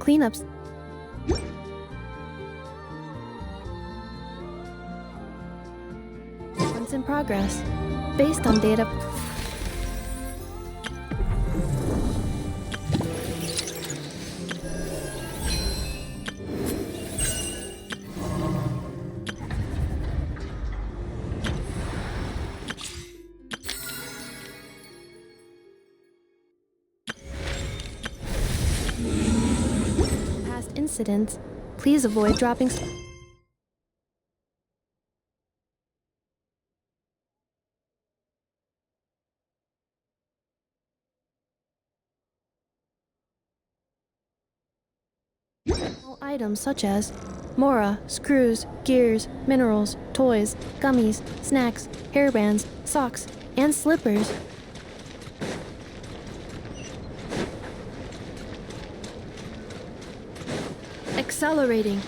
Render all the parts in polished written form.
cleanups. Once in progress, based on data. Past incidents, please avoid dropping. All items such as mora, screws, gears, minerals, toys, gummies, snacks, hairbands, socks, and slippers. Accelerating.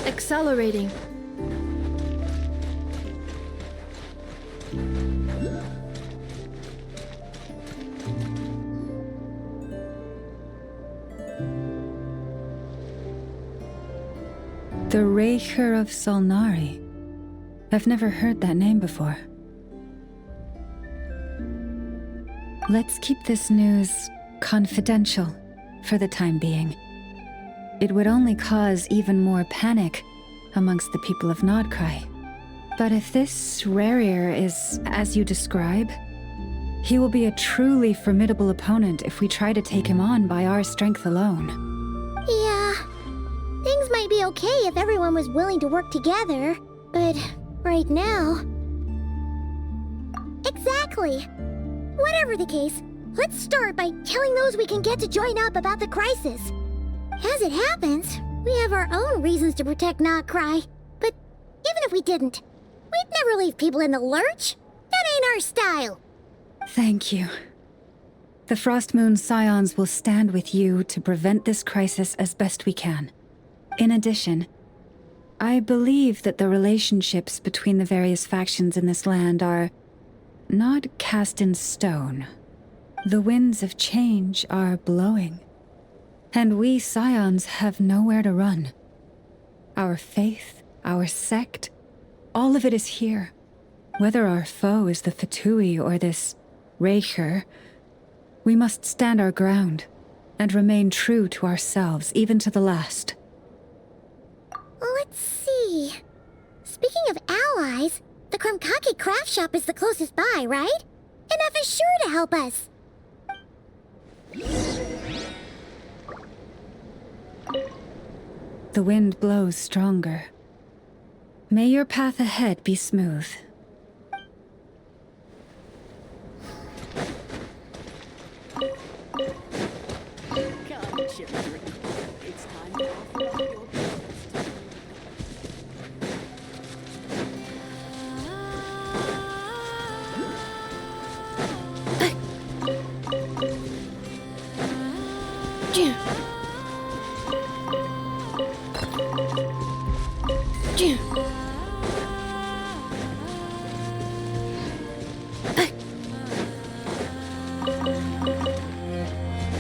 Accelerating. The Raker of Solnari. I've never heard that name before. Let's keep this news confidential for the time being. It would only cause even more panic amongst the people of Nodcry. But if this Rarier is as you describe, he will be a truly formidable opponent if we try to take him on by our strength alone. Yeah, things might be okay if everyone was willing to work together, but right now... Exactly! Whatever the case, let's start by telling those we can get to join up about the crisis. As it happens, we have our own reasons to protect Nodcry, but even if we didn't, we'd never leave people in the lurch. That ain't our style. Thank you. The Frostmoon Scions will stand with you to prevent this crisis as best we can. In addition, I believe that the relationships between the various factions in this land are not cast in stone. The winds of change are blowing, and we Scions have nowhere to run. Our faith, our sect, all of it is here. Whether our foe is the Fatui or this Raker, we must stand our ground and remain true to ourselves, even to the last. Let's see. Speaking of allies, the Krumkake craft shop is the closest by, right? And F is sure to help us. The wind blows stronger. May your path ahead be smooth. Come, children. It's time to offer up your protest.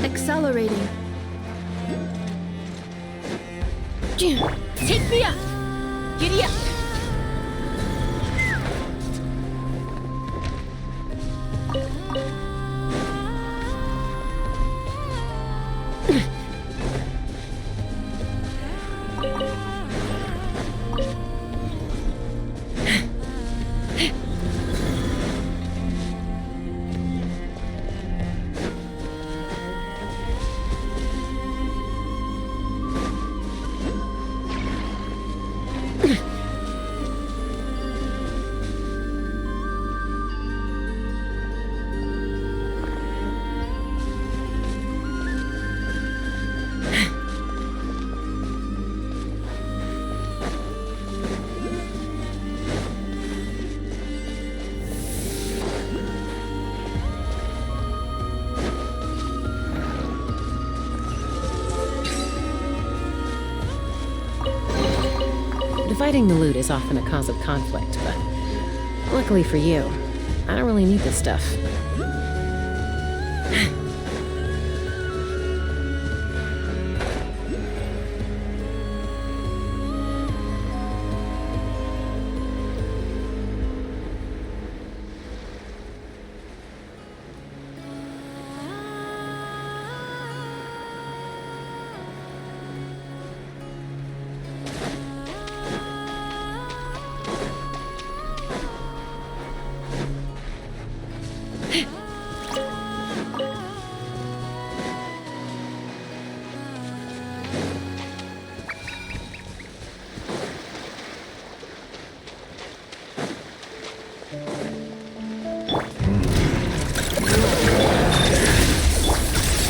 Accelerating. Take me up! Giddy up! Fighting the loot is often a cause of conflict, but luckily for you, I don't really need this stuff.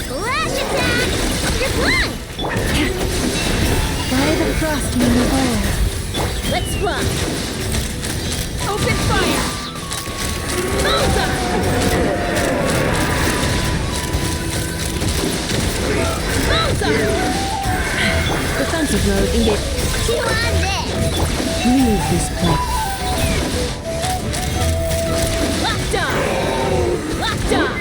Flash attack! You're blind! By the frost moon of all. Let's fly! Open fire! Bullseye! Bullseye! Defensive mode engaged. Chew on this! Leave this place. Locked on! Locked on!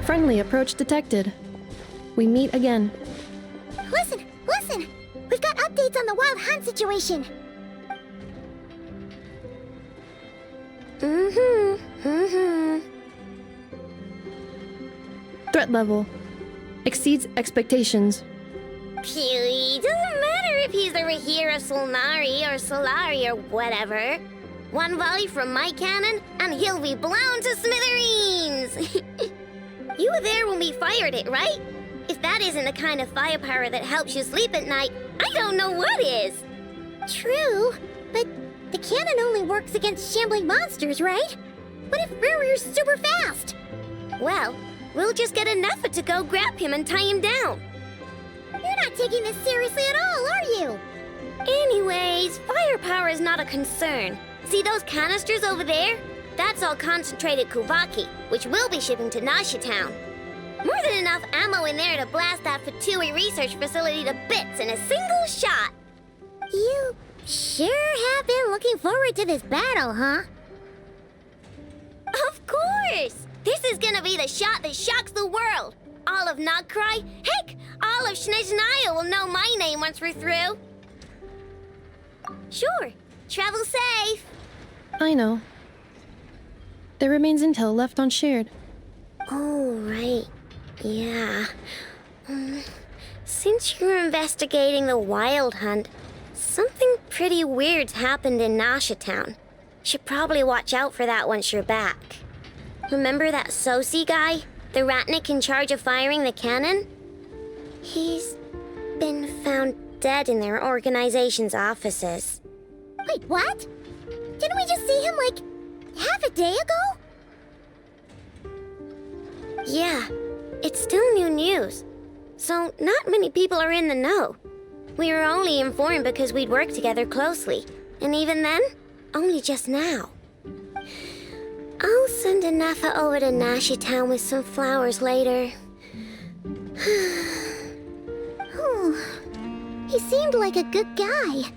Friendly approach detected. We meet again. Listen! Listen! We've got updates on the wild hunt situation! Threat level exceeds expectations. Phew, doesn't matter if he's the Rahira Solnari or Solari or whatever. One volley from my cannon, and he'll be blown to smithereens! You were there when we fired it, right? If that isn't the kind of firepower that helps you sleep at night, I don't know what is! True, but the cannon only works against shambling monsters, right? What if Rarir's super fast? Well, we'll just get enough to go grab him and tie him down. You're not taking this seriously at all, are you? Anyways, firepower is not a concern. See those canisters over there? That's all concentrated Kuvaki, which we'll be shipping to Nasha Town. More than enough ammo in there to blast that Fatui research facility to bits in a single shot. You sure have been looking forward to this battle, huh? Of course! This is gonna be the shot that shocks the world. All of Nagkrai, heck, all of Snezhnaya will know my name once we're through. Sure, travel safe. I know. There remains intel left unshared. Oh, right. Yeah. Since you're investigating the wild hunt, something pretty weird's happened in Nasha Town. Should probably watch out for that once you're back. Remember that Sosi guy? The Ratnik in charge of firing the cannon? He's been found dead in their organization's offices. Wait, what? Didn't we just see him, like, half a day ago? Yeah, it's still new news. So not many people are in the know. We were only informed because we'd worked together closely. And even then, only just now. I'll send Anafa over to Nashi Town with some flowers later. He seemed like a good guy.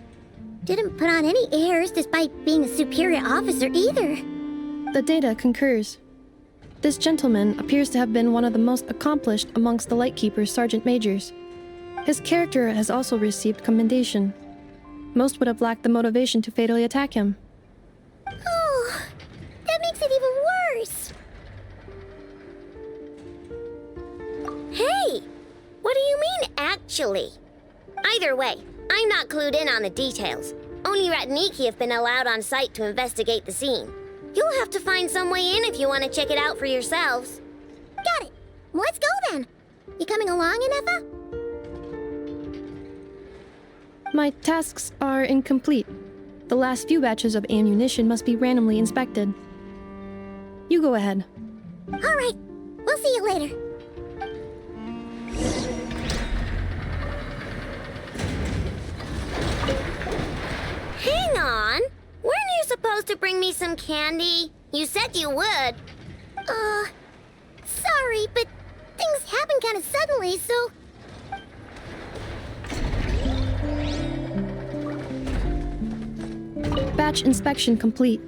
Didn't put on any airs despite being a superior officer either. The data concurs. This gentleman appears to have been one of the most accomplished amongst the Lightkeeper's sergeant majors. His character has also received commendation. Most would have lacked the motivation to fatally attack him. Oh, that makes it even worse. Hey, what do you mean, actually? Either way, I'm not clued in on the details. Only Ratniki have been allowed on site to investigate the scene. You'll have to find some way in if you want to check it out for yourselves. Got it. Let's go then. You coming along, Inefa? My tasks are incomplete. The last few batches of ammunition must be randomly inspected. You go ahead. All right. We'll see you later. Hang on. Weren't you supposed to bring me some candy? You said you would. Sorry, but things happened kind of suddenly, so... Batch inspection complete.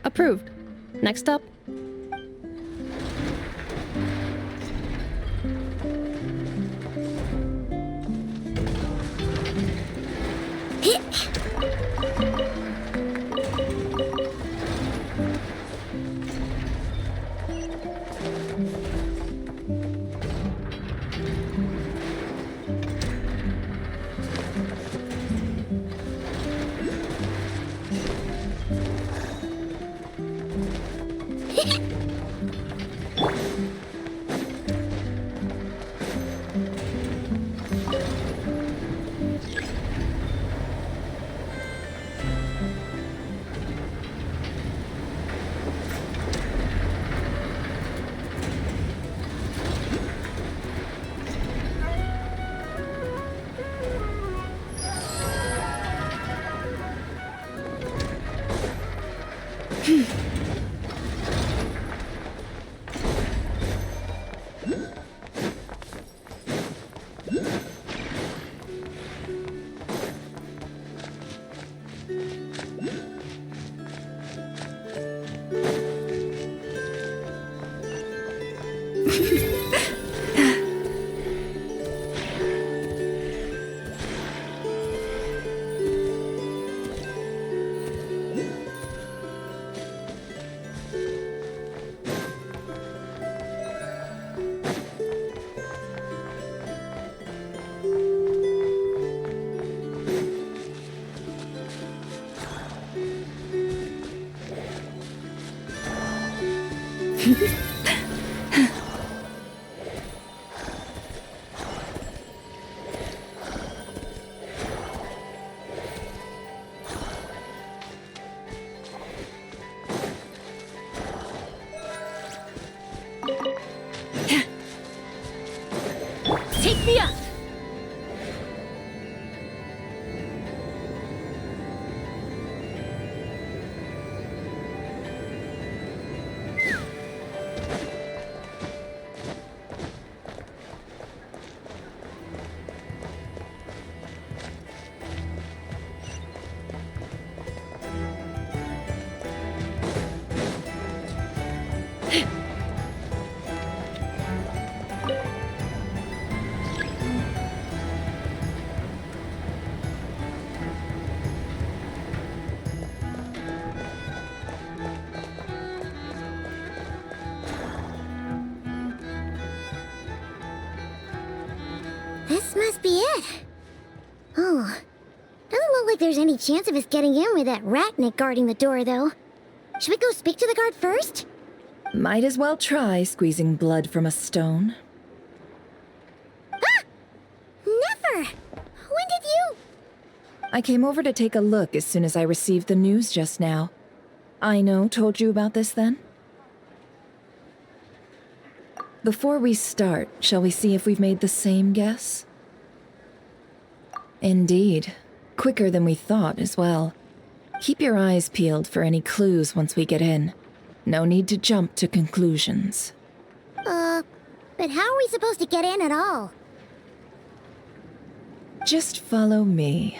Approved. Next up. Take me up! This must be it. Oh, doesn't look like there's any chance of us getting in with that Ratnik guarding the door, though. Should we go speak to the guard first? Might as well try squeezing blood from a stone. Ah! Never! When did you... I came over to take a look as soon as I received the news just now. Aino told you about this then? Before we start, shall we see if we've made the same guess? Indeed. Quicker than we thought as well. Keep your eyes peeled for any clues once we get in. No need to jump to conclusions. But how are we supposed to get in at all? Just follow me.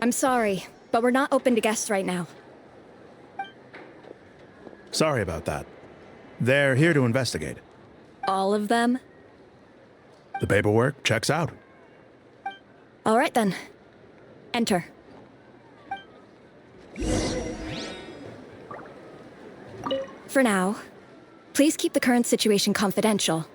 I'm sorry, but we're not open to guests right now. Sorry about that. They're here to investigate. All of them? The paperwork checks out. All right then. Enter. For now, please keep the current situation confidential.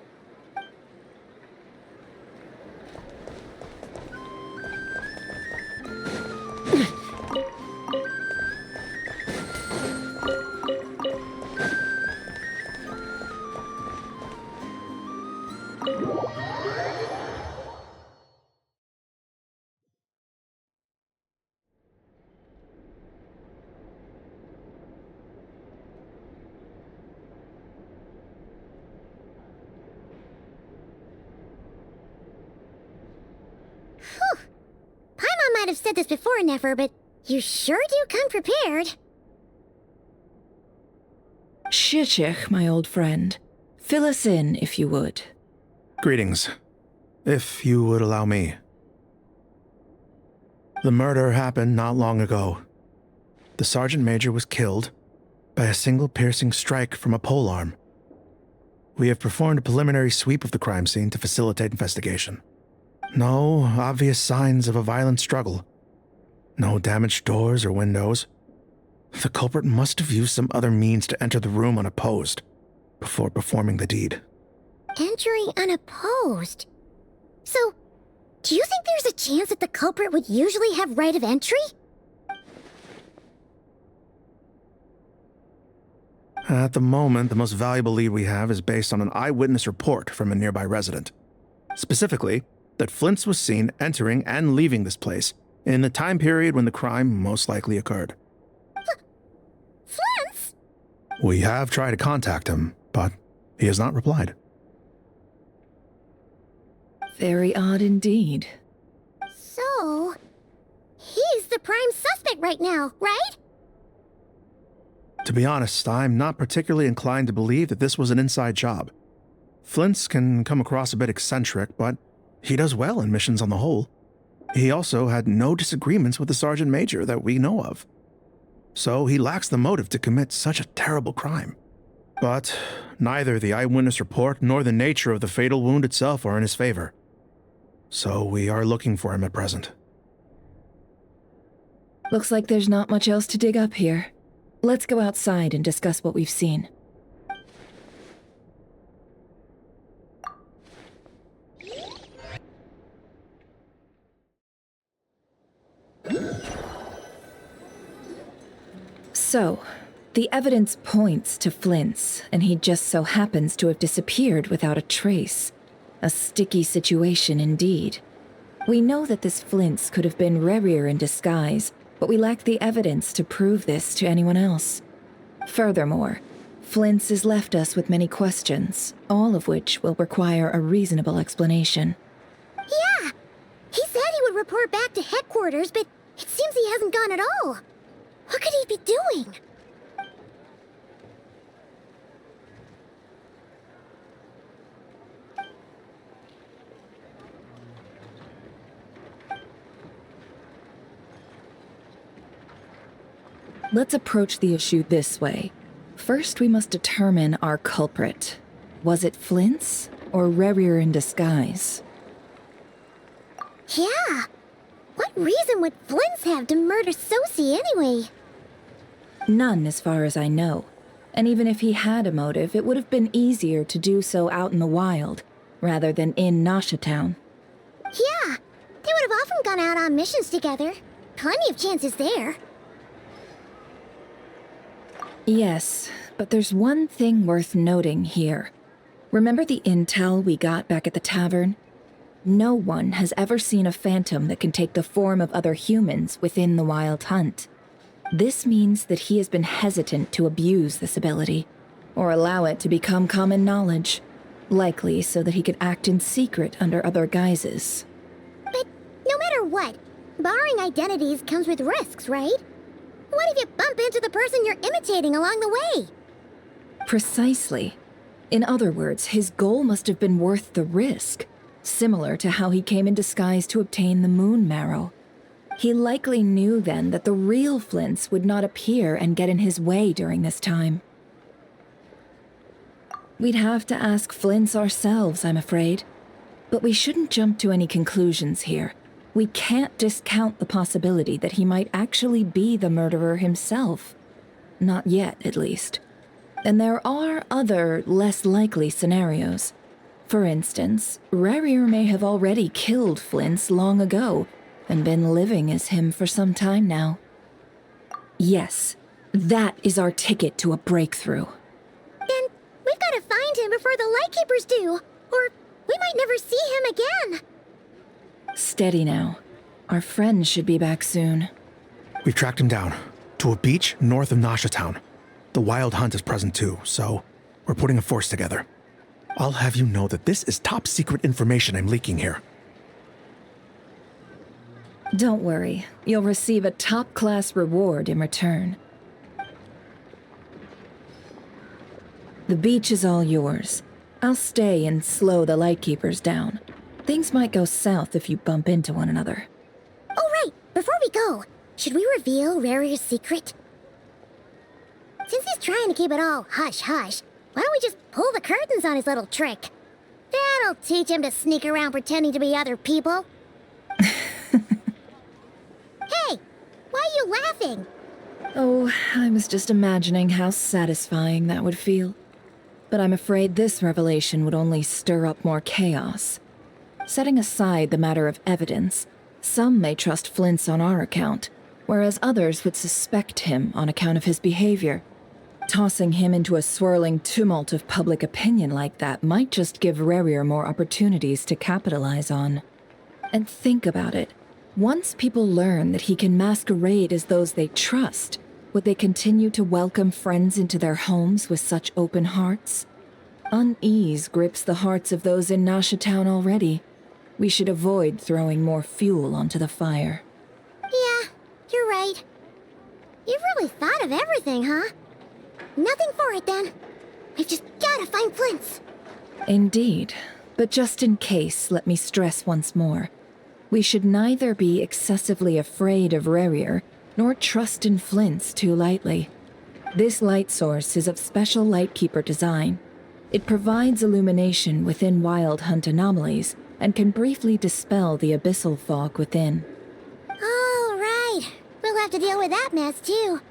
Paimon might have said this before, Nefer, but you sure do come prepared. Shishich, my old friend. Fill us in, if you would. Greetings. If you would allow me. The murder happened not long ago. The Sergeant Major was killed by a single piercing strike from a polearm. We have performed a preliminary sweep of the crime scene to facilitate investigation. No obvious signs of a violent struggle. No damaged doors or windows. The culprit must have used some other means to enter the room unopposed before performing the deed. Entering unopposed. So, do you think there's a chance that the culprit would usually have right of entry? At the moment, the most valuable lead we have is based on an eyewitness report from a nearby resident. Specifically, that Flint's was seen entering and leaving this place in the time period when the crime most likely occurred. Flint's? We have tried to contact him, but he has not replied. Very odd indeed. So, he's the prime suspect right now, right? To be honest, I'm not particularly inclined to believe that this was an inside job. Flint's can come across a bit eccentric, but he does well in missions on the whole. He also had no disagreements with the Sergeant Major that we know of. So he lacks the motive to commit such a terrible crime. But neither the eyewitness report nor the nature of the fatal wound itself are in his favor. So we are looking for him at present. Looks like there's not much else to dig up here. Let's go outside and discuss what we've seen. So, the evidence points to Flint's, and he just so happens to have disappeared without a trace. A sticky situation indeed. We know that this Flint's could have been Rerir in disguise, but we lack the evidence to prove this to anyone else. Furthermore, Flint's has left us with many questions, all of which will require a reasonable explanation. Yeah! He said he would report back to headquarters, but it seems he hasn't gone at all. What could he be doing? Let's approach the issue this way. First, we must determine our culprit. Was it Flint's or Rerir in disguise? Yeah! What reason would Flint's have to murder Sosie anyway? None, as far as I know. And even if he had a motive, it would have been easier to do so out in the wild, rather than in Nasha Town. Yeah, they would have often gone out on missions together. Plenty of chances there. Yes, but there's one thing worth noting here. Remember the intel we got back at the tavern? No one has ever seen a phantom that can take the form of other humans within the Wild Hunt. This means that he has been hesitant to abuse this ability, or allow it to become common knowledge, likely so that he could act in secret under other guises. But no matter what, borrowing identities comes with risks, right? What if you bump into the person you're imitating along the way? Precisely. In other words, his goal must have been worth the risk, similar to how he came in disguise to obtain the moon marrow. He likely knew then that the real Flints would not appear and get in his way during this time. We'd have to ask Flints ourselves, I'm afraid. But we shouldn't jump to any conclusions here. We can't discount the possibility that he might actually be the murderer himself. Not yet, at least. And there are other, less likely scenarios. For instance, Rarier may have already killed Flints long ago, and been living as him for some time now. Yes, that is our ticket to a breakthrough. Then we've got to find him before the Lightkeepers do, or we might never see him again. Steady now. Our friend should be back soon. We've tracked him down to a beach north of Nasha Town. The Wild Hunt is present too, so we're putting a force together. I'll have you know that this is top secret information I'm leaking here. Don't worry, you'll receive a top-class reward in return. The beach is all yours. I'll stay and slow the Lightkeepers down. Things might go south if you bump into one another. Oh, right. Before we go, should we reveal Rarier's secret? Since he's trying to keep it all hush-hush, why don't we just pull the curtains on his little trick? That'll teach him to sneak around pretending to be other people. Hey, why are you laughing? Oh, I was just imagining how satisfying that would feel. But I'm afraid this revelation would only stir up more chaos. Setting aside the matter of evidence, some may trust Flint's on our account, whereas others would suspect him on account of his behavior. Tossing him into a swirling tumult of public opinion like that might just give Rarier more opportunities to capitalize on. And think about it. Once people learn that he can masquerade as those they trust, would they continue to welcome friends into their homes with such open hearts? Unease grips the hearts of those in Nasha Town already. We should avoid throwing more fuel onto the fire. Yeah, you're right. You've really thought of everything, huh? Nothing for it, then. We've just gotta find Flint's. Indeed. But just in case, let me stress once more. We should neither be excessively afraid of Rarier, nor trust in Flint's too lightly. This light source is of special Lightkeeper design. It provides illumination within Wild Hunt anomalies, and can briefly dispel the abyssal fog within. Oh, right. We'll have to deal with that mess, too.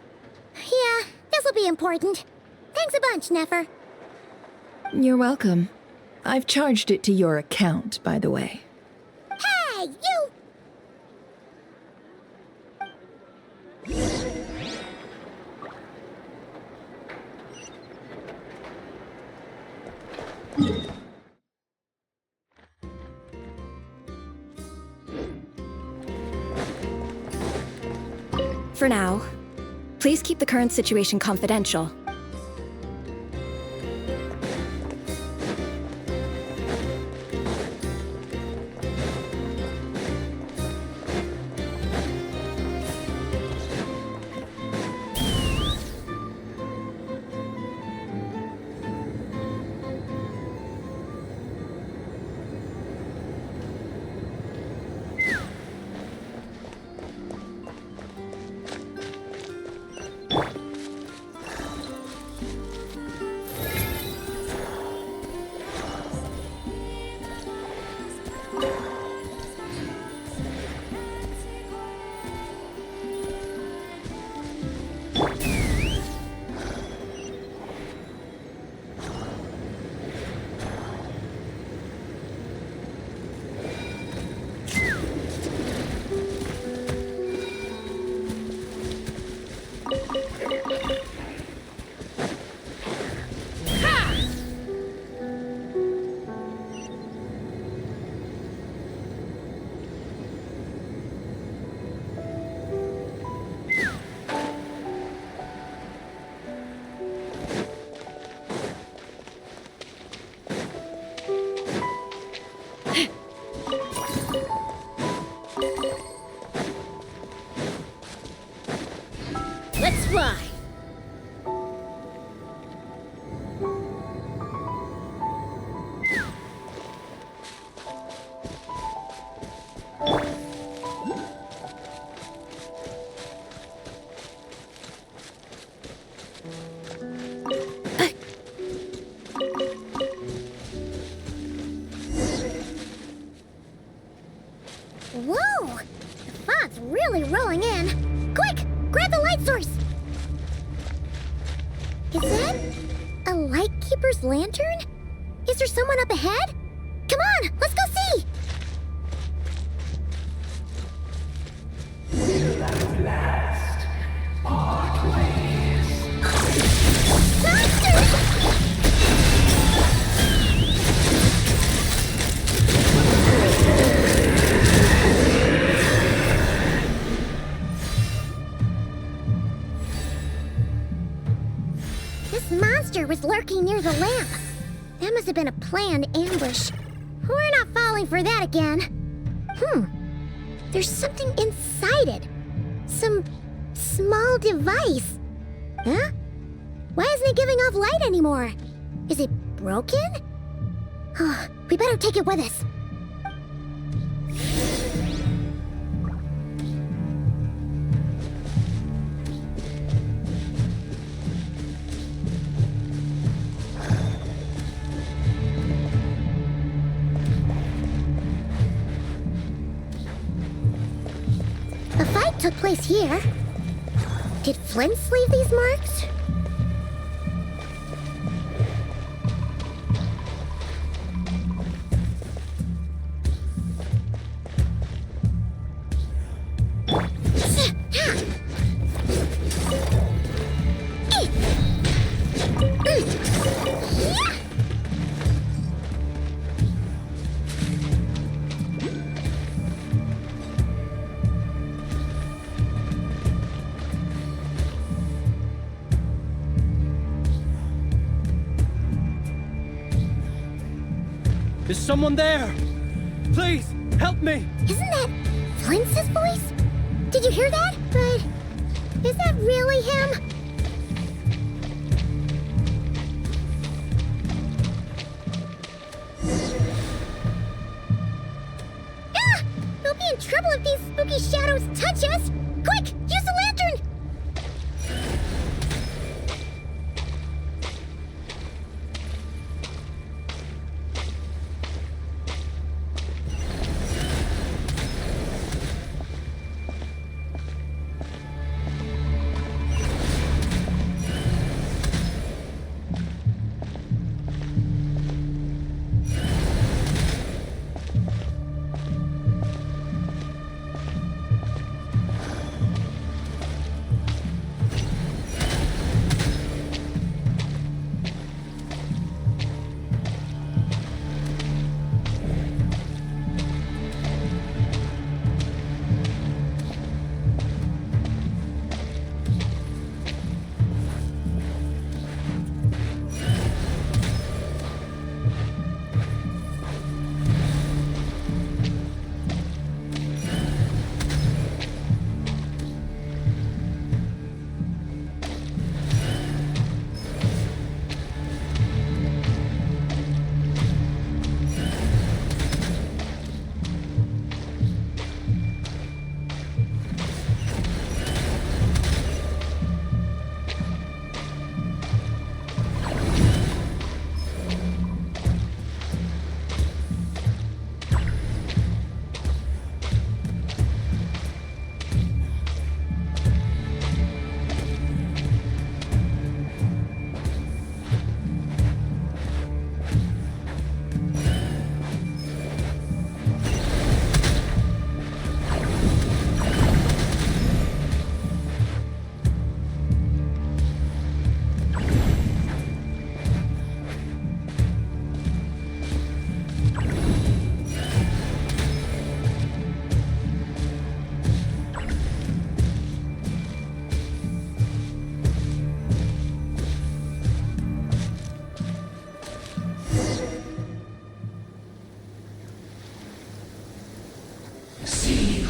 Yeah, this'll be important. Thanks a bunch, Nefer. You're welcome. I've charged it to your account, by the way. Hey, you! For now, please keep the current situation confidential. Let's fly! Whoa! The fog's really rolling in. Quick! Grab the light source! Is that a Lightkeeper's lantern? Is there someone up ahead? Come on, let's go see! Will at last part ways. Monster! This monster was lurking near the lamp. That must have been a planned ambush. We're not falling for that again. There's something inside it. Some small device. Huh? Why isn't it giving off light anymore? Is it broken? Oh, we better take it with us. A fight took place here. Did Flint's leave these marks? Is someone there? Please, help me! Isn't that Flint's voice? Did you hear that? But is that really him? Ah! We'll be in trouble if these spooky shadows touch us! Quick, use the lantern!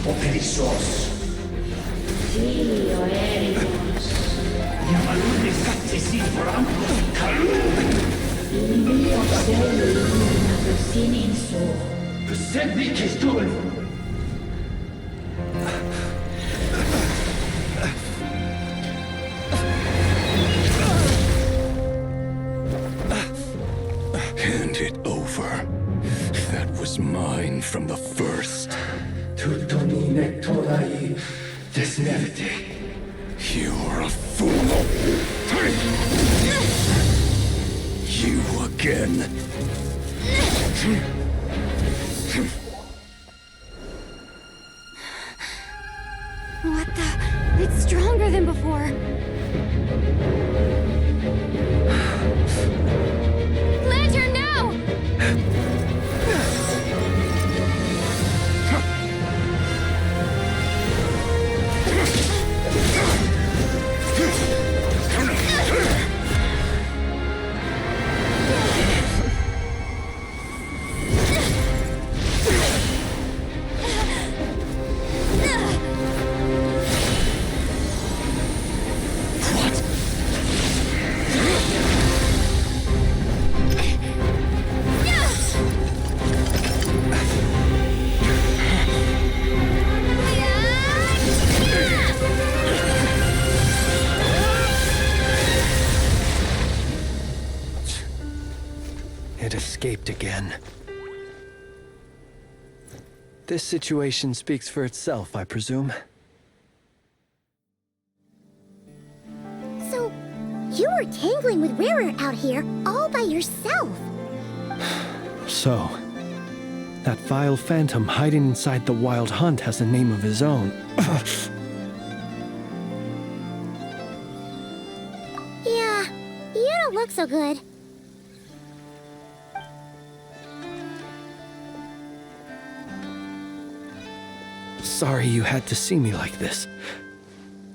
Operissos. Sì, Oericos. Yamalune sattesi forampo kalu. Il mio sei illuminato sinistro. Semmi kestul. Hand it over. That was mine from the first. Tutto ne torai desmerte. You're a fool. You again. What the? It's stronger than before. Lantern, now! It escaped again. This situation speaks for itself, I presume. So, you were tangling with Rarer out here all by yourself. So, that vile phantom hiding inside the Wild Hunt has a name of his own. Yeah, you don't look so good. Sorry you had to see me like this.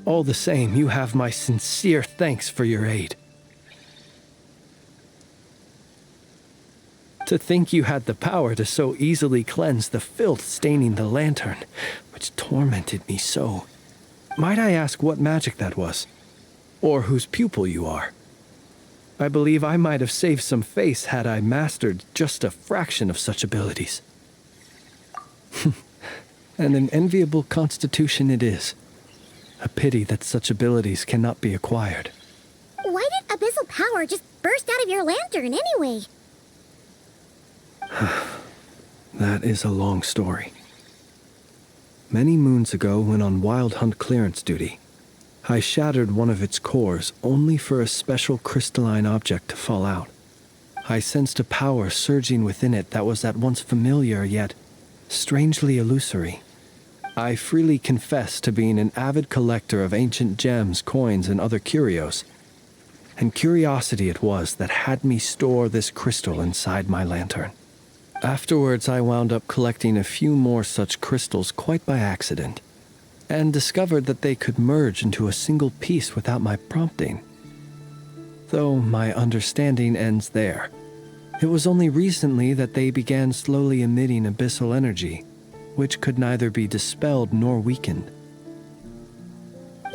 All the same, you have my sincere thanks for your aid. To think you had the power to so easily cleanse the filth staining the lantern, which tormented me so. Might I ask what magic that was? Or whose pupil you are? I believe I might have saved some face had I mastered just a fraction of such abilities. And an enviable constitution it is. A pity that such abilities cannot be acquired. Why did abyssal power just burst out of your lantern anyway? That is a long story. Many moons ago, when on Wild Hunt clearance duty, I shattered one of its cores only for a special crystalline object to fall out. I sensed a power surging within it that was at once familiar yet strangely illusory. I freely confess to being an avid collector of ancient gems, coins, and other curios. And curiosity it was that had me store this crystal inside my lantern. Afterwards, I wound up collecting a few more such crystals quite by accident, and discovered that they could merge into a single piece without my prompting. Though my understanding ends there. It was only recently that they began slowly emitting abyssal energy, which could neither be dispelled nor weakened.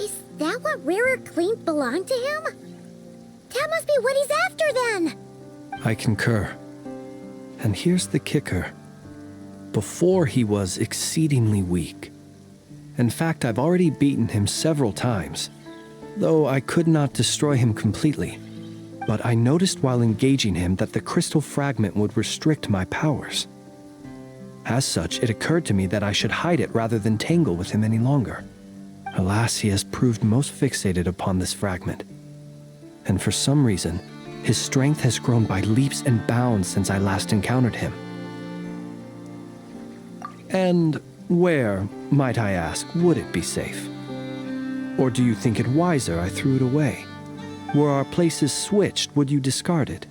Is that what Rarer claimed belonged to him? That must be what he's after then! I concur. And here's the kicker. Before he was exceedingly weak. In fact, I've already beaten him several times, though I could not destroy him completely. But I noticed while engaging him that the crystal fragment would restrict my powers. As such, it occurred to me that I should hide it rather than tangle with him any longer. Alas, he has proved most fixated upon this fragment. And for some reason, his strength has grown by leaps and bounds since I last encountered him. And where, might I ask, would it be safe? Or do you think it wiser I threw it away? Were our places switched, would you discard it,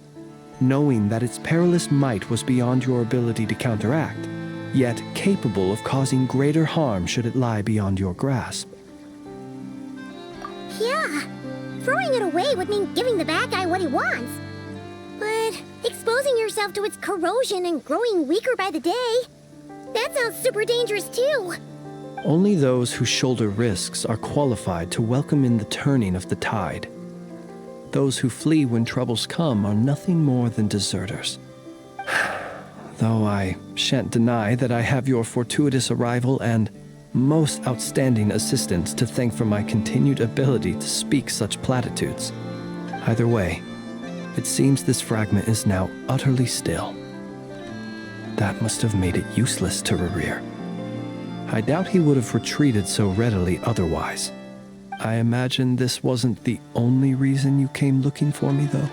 knowing that its perilous might was beyond your ability to counteract, yet capable of causing greater harm should it lie beyond your grasp? Yeah, throwing it away would mean giving the bad guy what he wants. But exposing yourself to its corrosion and growing weaker by the day, that sounds super dangerous too. Only those who shoulder risks are qualified to welcome in the turning of the tide. Those who flee when troubles come are nothing more than deserters. Though I shan't deny that I have your fortuitous arrival and most outstanding assistance to thank for my continued ability to speak such platitudes. Either way, it seems this fragment is now utterly still. That must have made it useless to Rarir. I doubt he would have retreated so readily otherwise. I imagine this wasn't the only reason you came looking for me, though?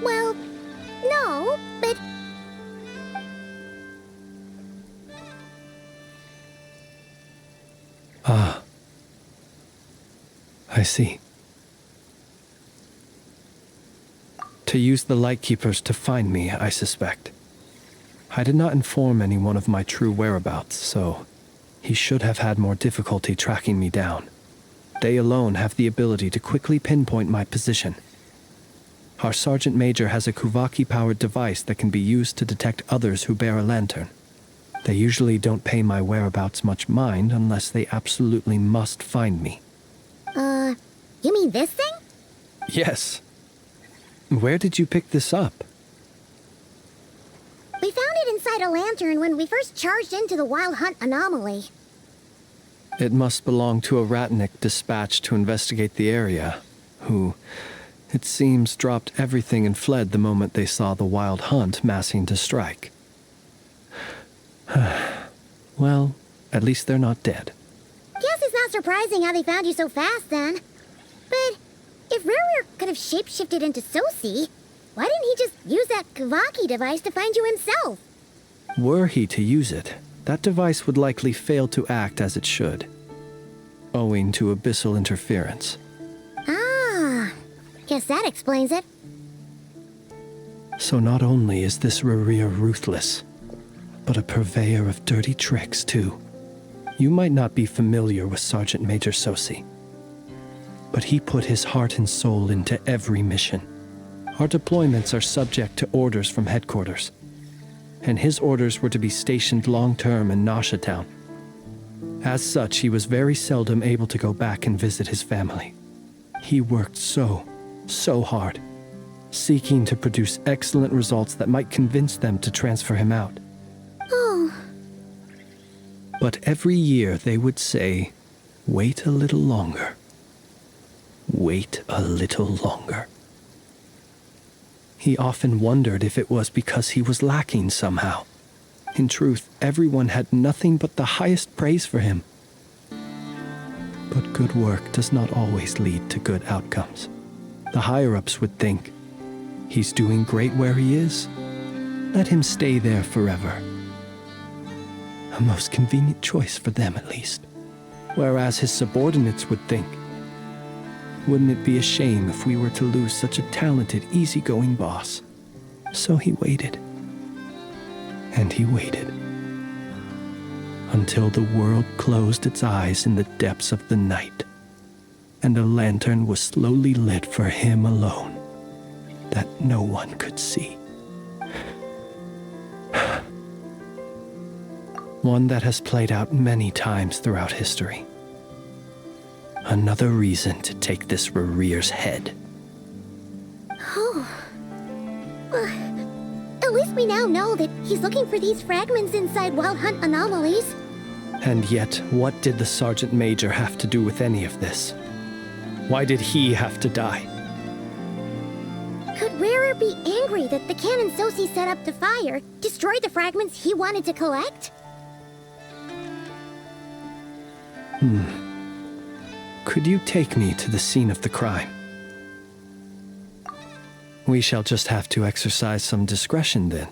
Well, no, but... Ah. I see. To use the Lightkeepers to find me, I suspect. I did not inform anyone of my true whereabouts, so he should have had more difficulty tracking me down. They alone have the ability to quickly pinpoint my position. Our Sergeant Major has a Kuvaki-powered device that can be used to detect others who bear a lantern. They usually don't pay my whereabouts much mind unless they absolutely must find me. You mean this thing? Yes. Where did you pick this up? We found it inside a lantern when we first charged into the Wild Hunt anomaly. It must belong to a Ratnik dispatched to investigate the area, who, it seems, dropped everything and fled the moment they saw the Wild Hunt massing to strike. Well, at least they're not dead. Guess it's not surprising how they found you so fast, then. But if Ruru could have shapeshifted into Sosi, why didn't he just use that Kavaki device to find you himself? Were he to use it, that device would likely fail to act as it should, owing to abyssal interference. Ah, guess that explains it. So not only is this Rurir ruthless, but a purveyor of dirty tricks, too. You might not be familiar with Sergeant Major Sosi, but he put his heart and soul into every mission. Our deployments are subject to orders from headquarters, and his orders were to be stationed long-term in Nasha Town. As such, he was very seldom able to go back and visit his family. He worked so hard, seeking to produce excellent results that might convince them to transfer him out. Oh. But every year they would say, "Wait a little longer. Wait a little longer." He often wondered if it was because he was lacking somehow. In truth, everyone had nothing but the highest praise for him. But good work does not always lead to good outcomes. The higher-ups would think, he's doing great where he is. Let him stay there forever. A most convenient choice for them, at least. Whereas his subordinates would think, wouldn't it be a shame if we were to lose such a talented, easygoing boss? So he waited. And he waited. Until the world closed its eyes in the depths of the night, and a lantern was slowly lit for him alone, that no one could see. One that has played out many times throughout history. Another reason to take this Rurir's head. Oh. At least we now know that he's looking for these fragments inside Wild Hunt anomalies. And yet, what did the Sergeant Major have to do with any of this? Why did he have to die? Could Rarer be angry that the cannon Sosi set up to fire destroyed the fragments he wanted to collect? Could you take me to the scene of the crime? We shall just have to exercise some discretion then.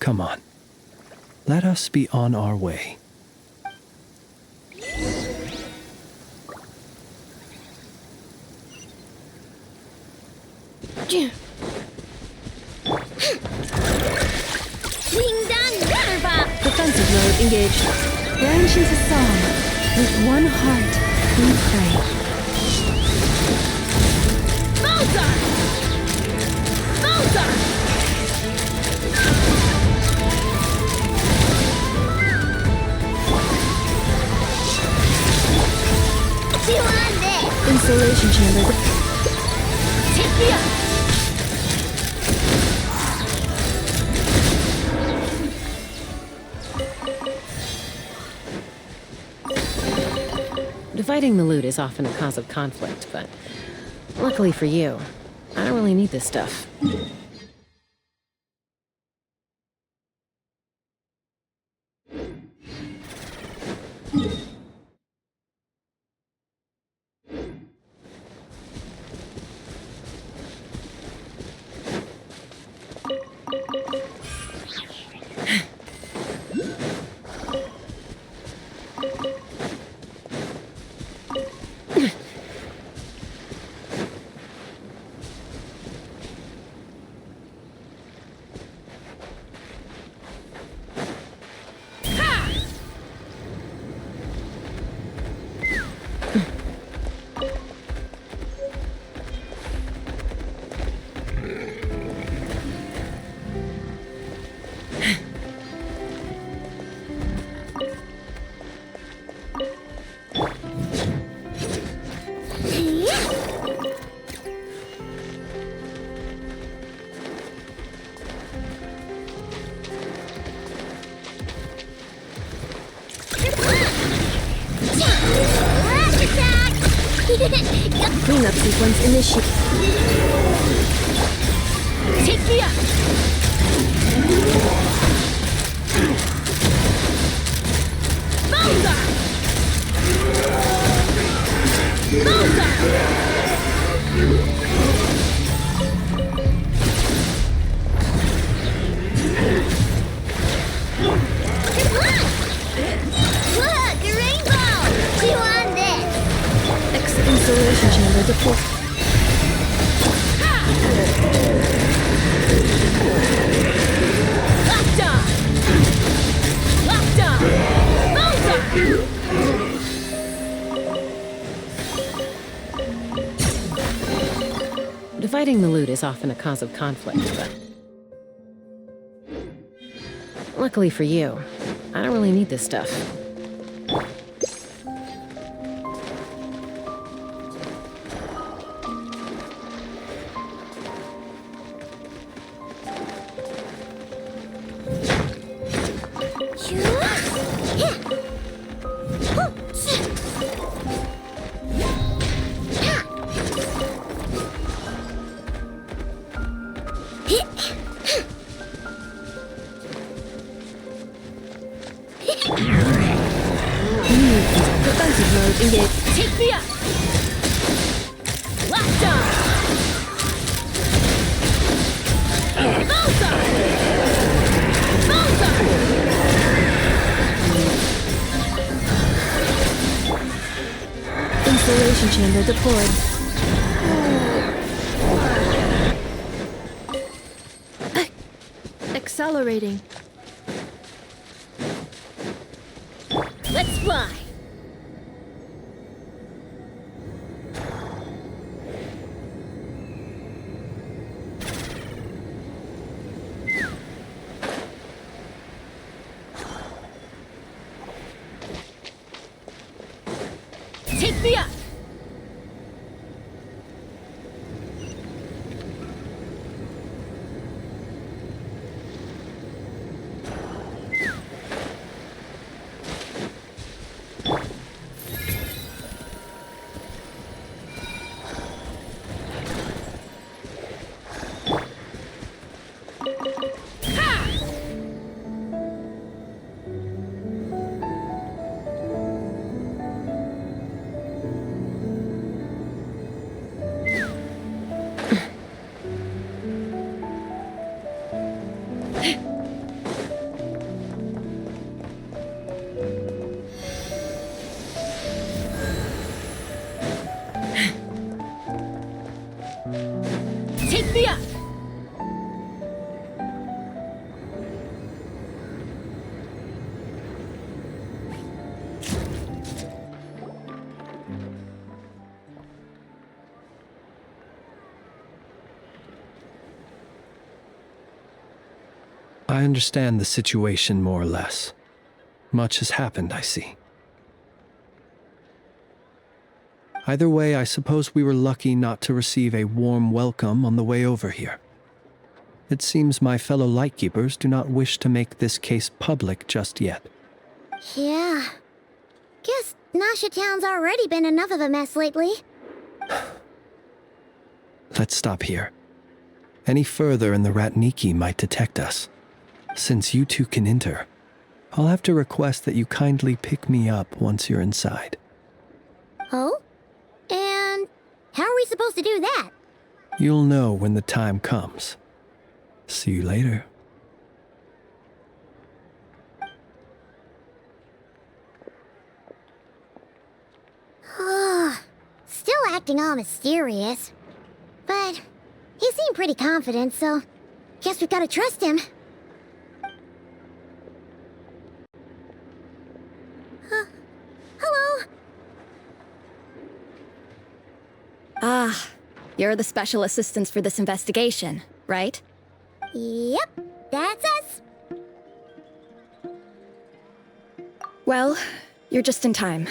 Come on. Let us be on our way. Defensive mode engaged. Genshin's a song. With one heart, we pray. Balzar! Balzar! Chew on this! Installation chamber. Take me up! Dividing the loot is often a cause of conflict, but luckily for you, I don't really need this stuff. Cleanup sequence initiated. Take me up! Bullseye! Look, a rainbow! Chew on this! Installation chamber deployed. Locked on! Locked on! Bullseye! Dividing the loot is often a cause of conflict, but luckily for you, I don't really need this stuff. Defensive mode engaged. Take me up! Locked on! Bullseye! Bullseye! Installation chamber deployed. Accelerating. Let's fly! Take me up! Take me up! I understand the situation more or less. Much has happened, I see. Either way, I suppose we were lucky not to receive a warm welcome on the way over here. It seems my fellow Lightkeepers do not wish to make this case public just yet. Yeah. Guess Nasha Town's already been enough of a mess lately. Let's stop here. Any further and the Ratniki might detect us. Since you two can enter, I'll have to request that you kindly pick me up once you're inside. Oh? And how are we supposed to do that? You'll know when the time comes. See you later. Still acting all mysterious. But he seemed pretty confident, so guess we've got to trust him. Hello? Ah, you're the special assistants for this investigation, right? Yep, that's us. Well, you're just in time.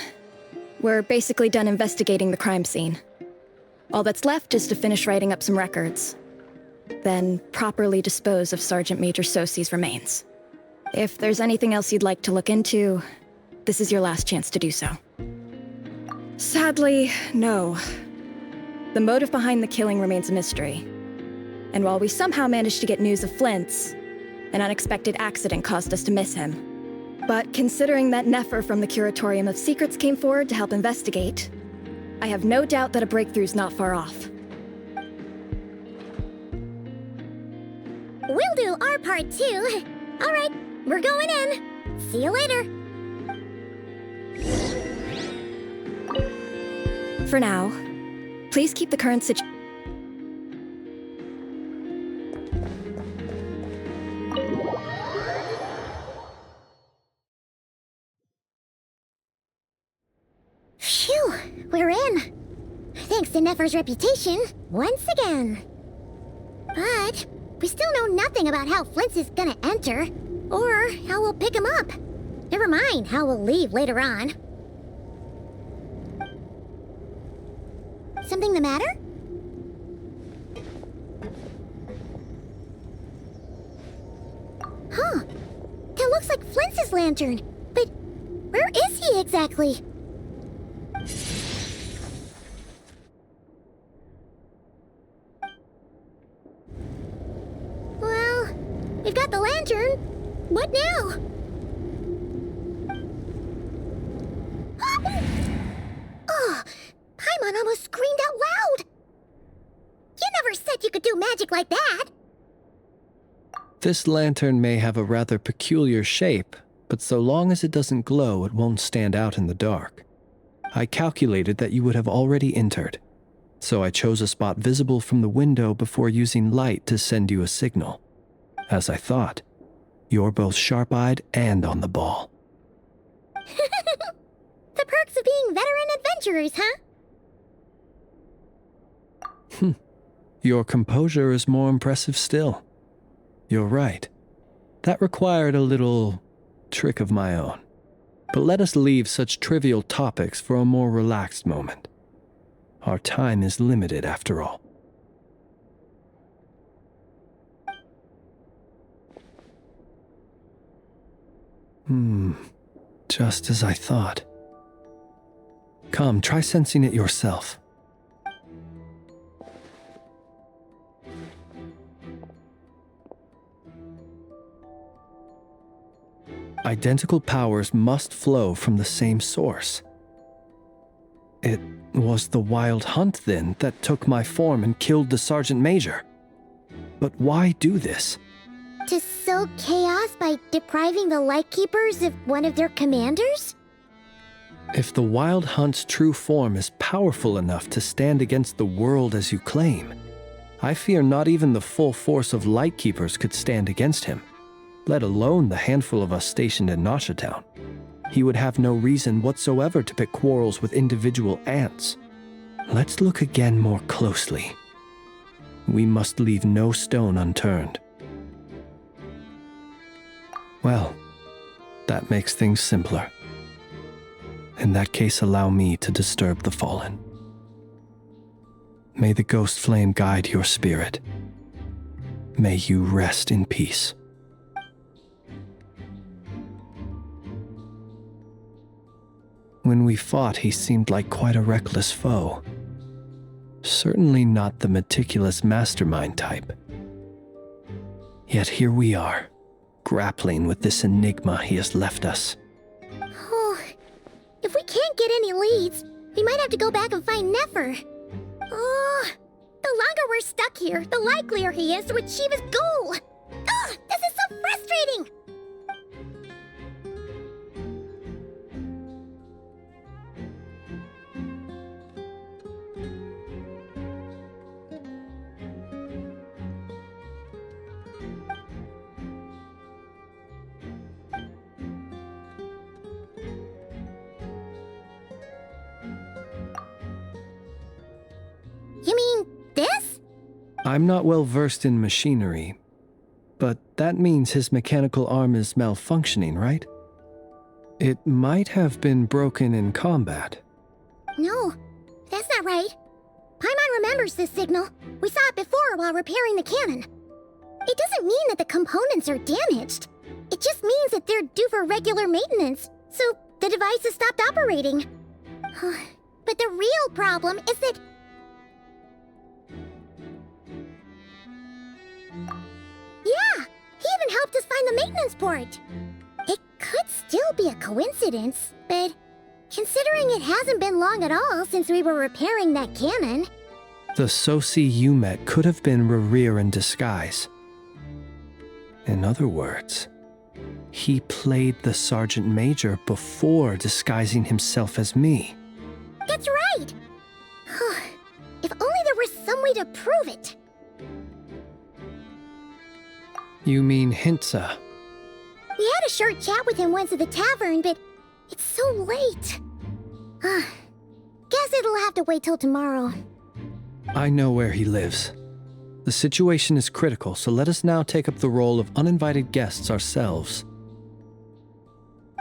We're basically done investigating the crime scene. All that's left is to finish writing up some records. Then properly dispose of Sergeant Major Sosi's remains. If there's anything else you'd like to look into, this is your last chance to do so. Sadly, no. The motive behind the killing remains a mystery. And while we somehow managed to get news of Flint's, an unexpected accident caused us to miss him. But considering that Nefer from the Curatorium of Secrets came forward to help investigate, I have no doubt that a breakthrough's not far off. We'll do our part too. All right, we're going in. See you later. For now, please keep the current situation. Phew, we're in. Thanks to Nefer's reputation, once again. But we still know nothing about how Flint's is gonna enter, or how we'll pick him up. Never mind how we'll leave later on. Something the matter? Huh. That looks like Flint's lantern. But where is he exactly? Well, we've got the lantern. What now? Oh, Paimon almost screamed out loud. You never said you could do magic like that. This lantern may have a rather peculiar shape, but so long as it doesn't glow, it won't stand out in the dark. I calculated that you would have already entered, so I chose a spot visible from the window before using light to send you a signal. As I thought, you're both sharp-eyed and on the ball. The perks of being veteran adventurers, huh? Your composure is more impressive still. You're right. That required a little trick of my own. But let us leave such trivial topics for a more relaxed moment. Our time is limited, after all. Just as I thought. Come, try sensing it yourself. Identical powers must flow from the same source. It was the Wild Hunt, then, that took my form and killed the Sergeant Major. But why do this? To sow chaos by depriving the Lightkeepers of one of their commanders? If the Wild Hunt's true form is powerful enough to stand against the world as you claim, I fear not even the full force of Lightkeepers could stand against him, let alone the handful of us stationed in Noshatown. He would have no reason whatsoever to pick quarrels with individual ants. Let's look again more closely. We must leave no stone unturned. Well, that makes things simpler. In that case, allow me to disturb the fallen. May the ghost flame guide your spirit. May you rest in peace. When we fought, he seemed like quite a reckless foe. Certainly not the meticulous mastermind type. Yet here we are, grappling with this enigma he has left us. Oh, if we can't get any leads, we might have to go back and find Nefer. Oh, the longer we're stuck here, the likelier he is to achieve his goal. Oh, this is so frustrating! You mean this? I'm not well versed in machinery, but that means his mechanical arm is malfunctioning, right? It might have been broken in combat. No, that's not right. Paimon remembers this signal. We saw it before while repairing the cannon. It doesn't mean that the components are damaged. It just means that they're due for regular maintenance, so the device has stopped operating. But the real problem is that... Yeah, he even helped us find the maintenance port. It could still be a coincidence, but considering it hasn't been long at all since we were repairing that cannon... The Sosi you met could have been Rerir in disguise. In other words, he played the Sergeant Major before disguising himself as me. That's right! If only there were some way to prove it. You mean Hintsa? We had a short chat with him once at the tavern, but it's so late. Guess it'll have to wait till tomorrow. I know where he lives. The situation is critical, so let us now take up the role of uninvited guests ourselves.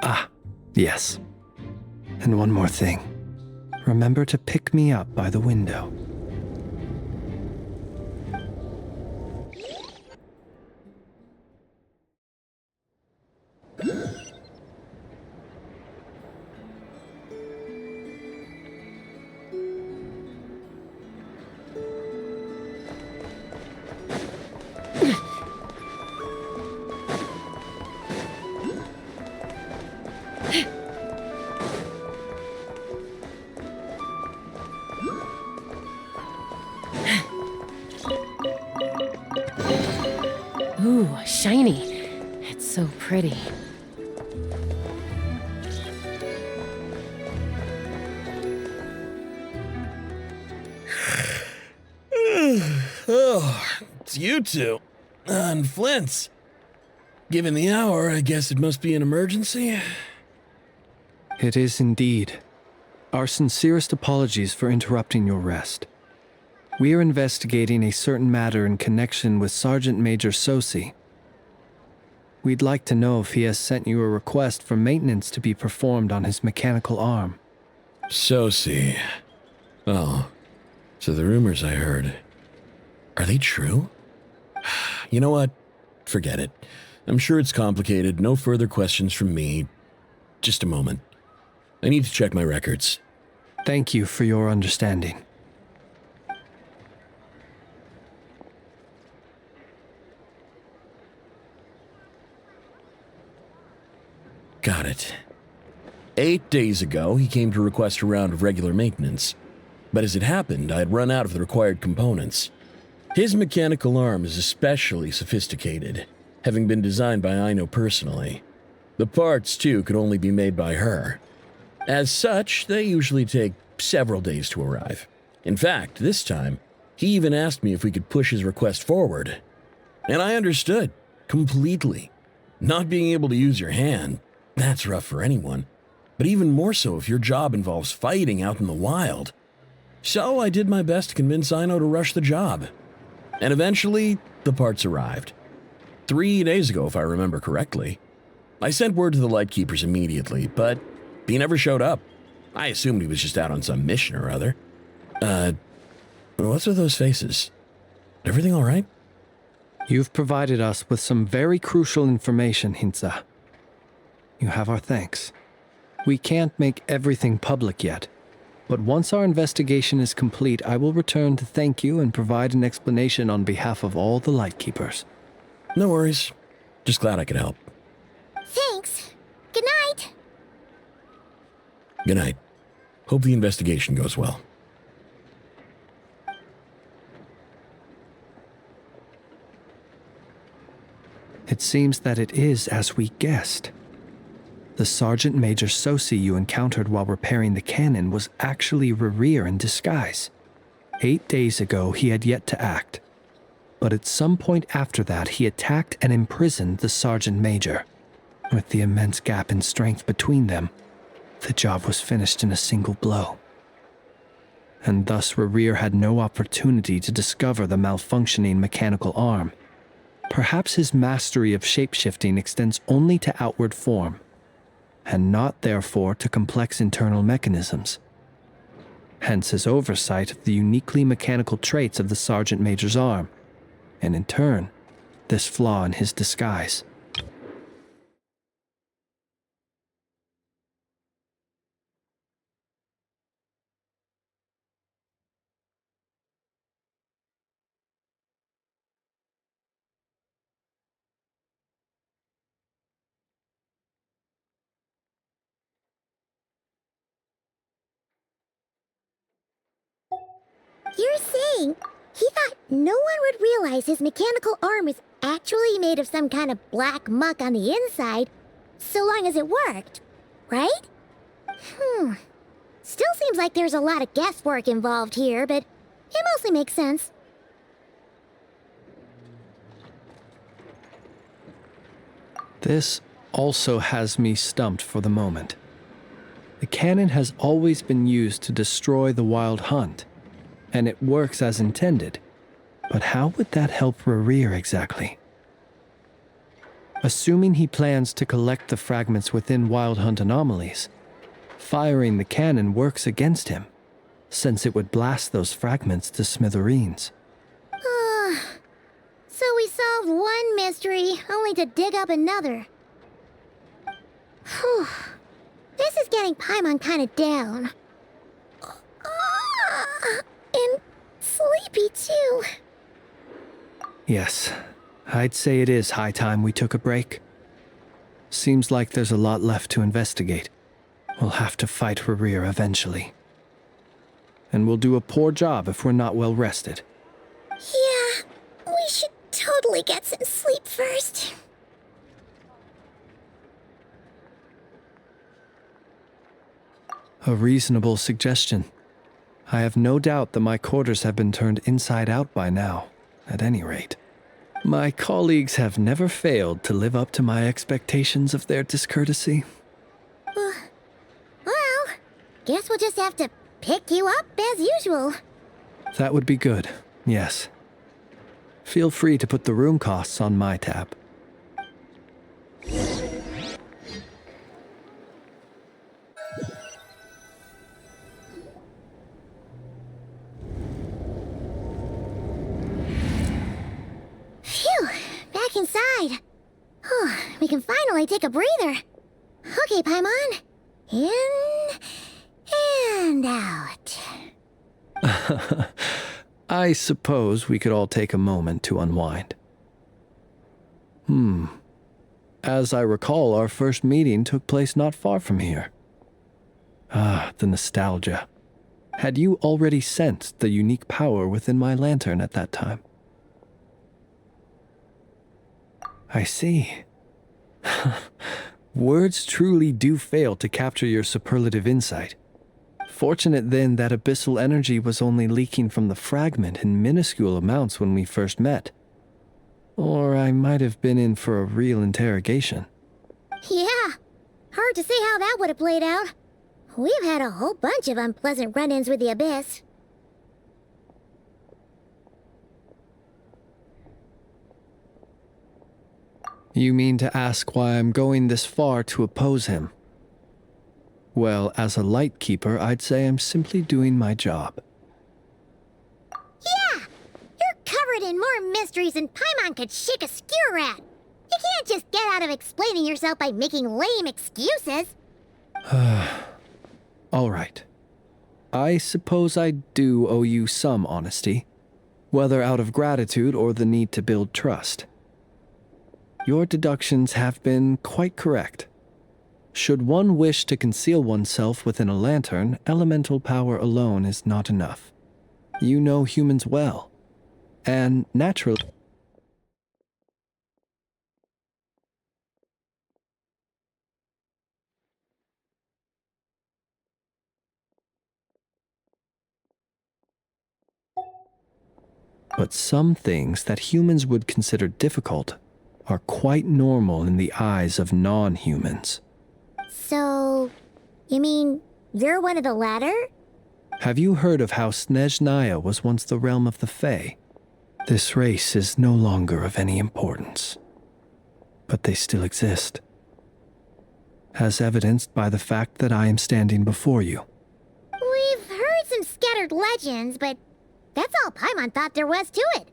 Ah, yes. And one more thing. Remember to pick me up by the window. Ooh, shiny. It's so pretty. Oh, it's you two. And Flint's. Given the hour, I guess it must be an emergency. It is indeed. Our sincerest apologies for interrupting your rest. We are investigating a certain matter in connection with Sergeant Major Sosi. We'd like to know if he has sent you a request for maintenance to be performed on his mechanical arm. Sosi. Oh, so the rumors I heard, are they true? You know what? Forget it. I'm sure it's complicated. No further questions from me. Just a moment. I need to check my records. Thank you for your understanding. Got it. 8 days ago, he came to request a round of regular maintenance. But as it happened, I had run out of the required components. His mechanical arm is especially sophisticated, having been designed by Aino personally. The parts, too, could only be made by her. As such, they usually take several days to arrive. In fact, this time, he even asked me if we could push his request forward. And I understood, completely. Not being able to use your hand, that's rough for anyone. But even more so if your job involves fighting out in the wild. So I did my best to convince Aino to rush the job. And eventually, the parts arrived. 3 days ago, if I remember correctly. I sent word to the Lightkeepers immediately, but he never showed up. I assumed he was just out on some mission or other. What's with those faces? Everything all right? You've provided us with some very crucial information, Hintsa. You have our thanks. We can't make everything public yet, but once our investigation is complete, I will return to thank you and provide an explanation on behalf of all the Lightkeepers. No worries. Just glad I could help. Thanks. Good night. Good night. Hope the investigation goes well. It seems that it is as we guessed. The Sergeant Major Sosi you encountered while repairing the cannon was actually Rerir in disguise. 8 days ago, he had yet to act. But at some point after that, he attacked and imprisoned the Sergeant Major. With the immense gap in strength between them, the job was finished in a single blow. And thus Rerir had no opportunity to discover the malfunctioning mechanical arm. Perhaps his mastery of shapeshifting extends only to outward form, and not therefore to complex internal mechanisms. Hence his oversight of the uniquely mechanical traits of the Sergeant Major's arm, and in turn, this flaw in his disguise. You're saying he thought no one would realize his mechanical arm is actually made of some kind of black muck on the inside, so long as it worked, right? Still seems like there's a lot of guesswork involved here, but it mostly makes sense. This also has me stumped for the moment. The cannon has always been used to destroy the Wild Hunt, and it works as intended. But how would that help Rerir exactly? Assuming he plans to collect the fragments within Wild Hunt anomalies, firing the cannon works against him, since it would blast those fragments to smithereens. So we solved one mystery, only to dig up another. Whew. This is getting Paimon kind of down. And sleepy too. Yes, I'd say it is high time we took a break. Seems like there's a lot left to investigate. We'll have to fight Rerir eventually. And we'll do a poor job if we're not well rested. Yeah, we should totally get some sleep first. A reasonable suggestion. I have no doubt that my quarters have been turned inside out by now, at any rate. My colleagues have never failed to live up to my expectations of their discourtesy. Well, guess we'll just have to pick you up as usual. That would be good, yes. Feel free to put the room costs on my tab. Phew, back inside. We can finally take a breather. Okay, Paimon. In and out. I suppose we could all take a moment to unwind. As I recall, our first meeting took place not far from here. Ah, the nostalgia. Had you already sensed the unique power within my lantern at that time? I see. Words truly do fail to capture your superlative insight. Fortunate then that abyssal energy was only leaking from the fragment in minuscule amounts when we first met. Or I might have been in for a real interrogation. Yeah, hard to say how that would have played out. We've had a whole bunch of unpleasant run-ins with the Abyss. You mean to ask why I'm going this far to oppose him? Well, as a light keeper, I'd say I'm simply doing my job. Yeah! You're covered in more mysteries than Paimon could shake a skewer at. You can't just get out of explaining yourself by making lame excuses. All right. I suppose I do owe you some honesty, whether out of gratitude or the need to build trust. Your deductions have been quite correct. Should one wish to conceal oneself within a lantern, elemental power alone is not enough. You know humans well, and naturally. But some things that humans would consider difficult are quite normal in the eyes of non-humans. So, you mean you're one of the latter? Have you heard of how Snezhnaya was once the realm of the Fae? This race is no longer of any importance, but they still exist, as evidenced by the fact that I am standing before you. We've heard some scattered legends, but that's all Paimon thought there was to it.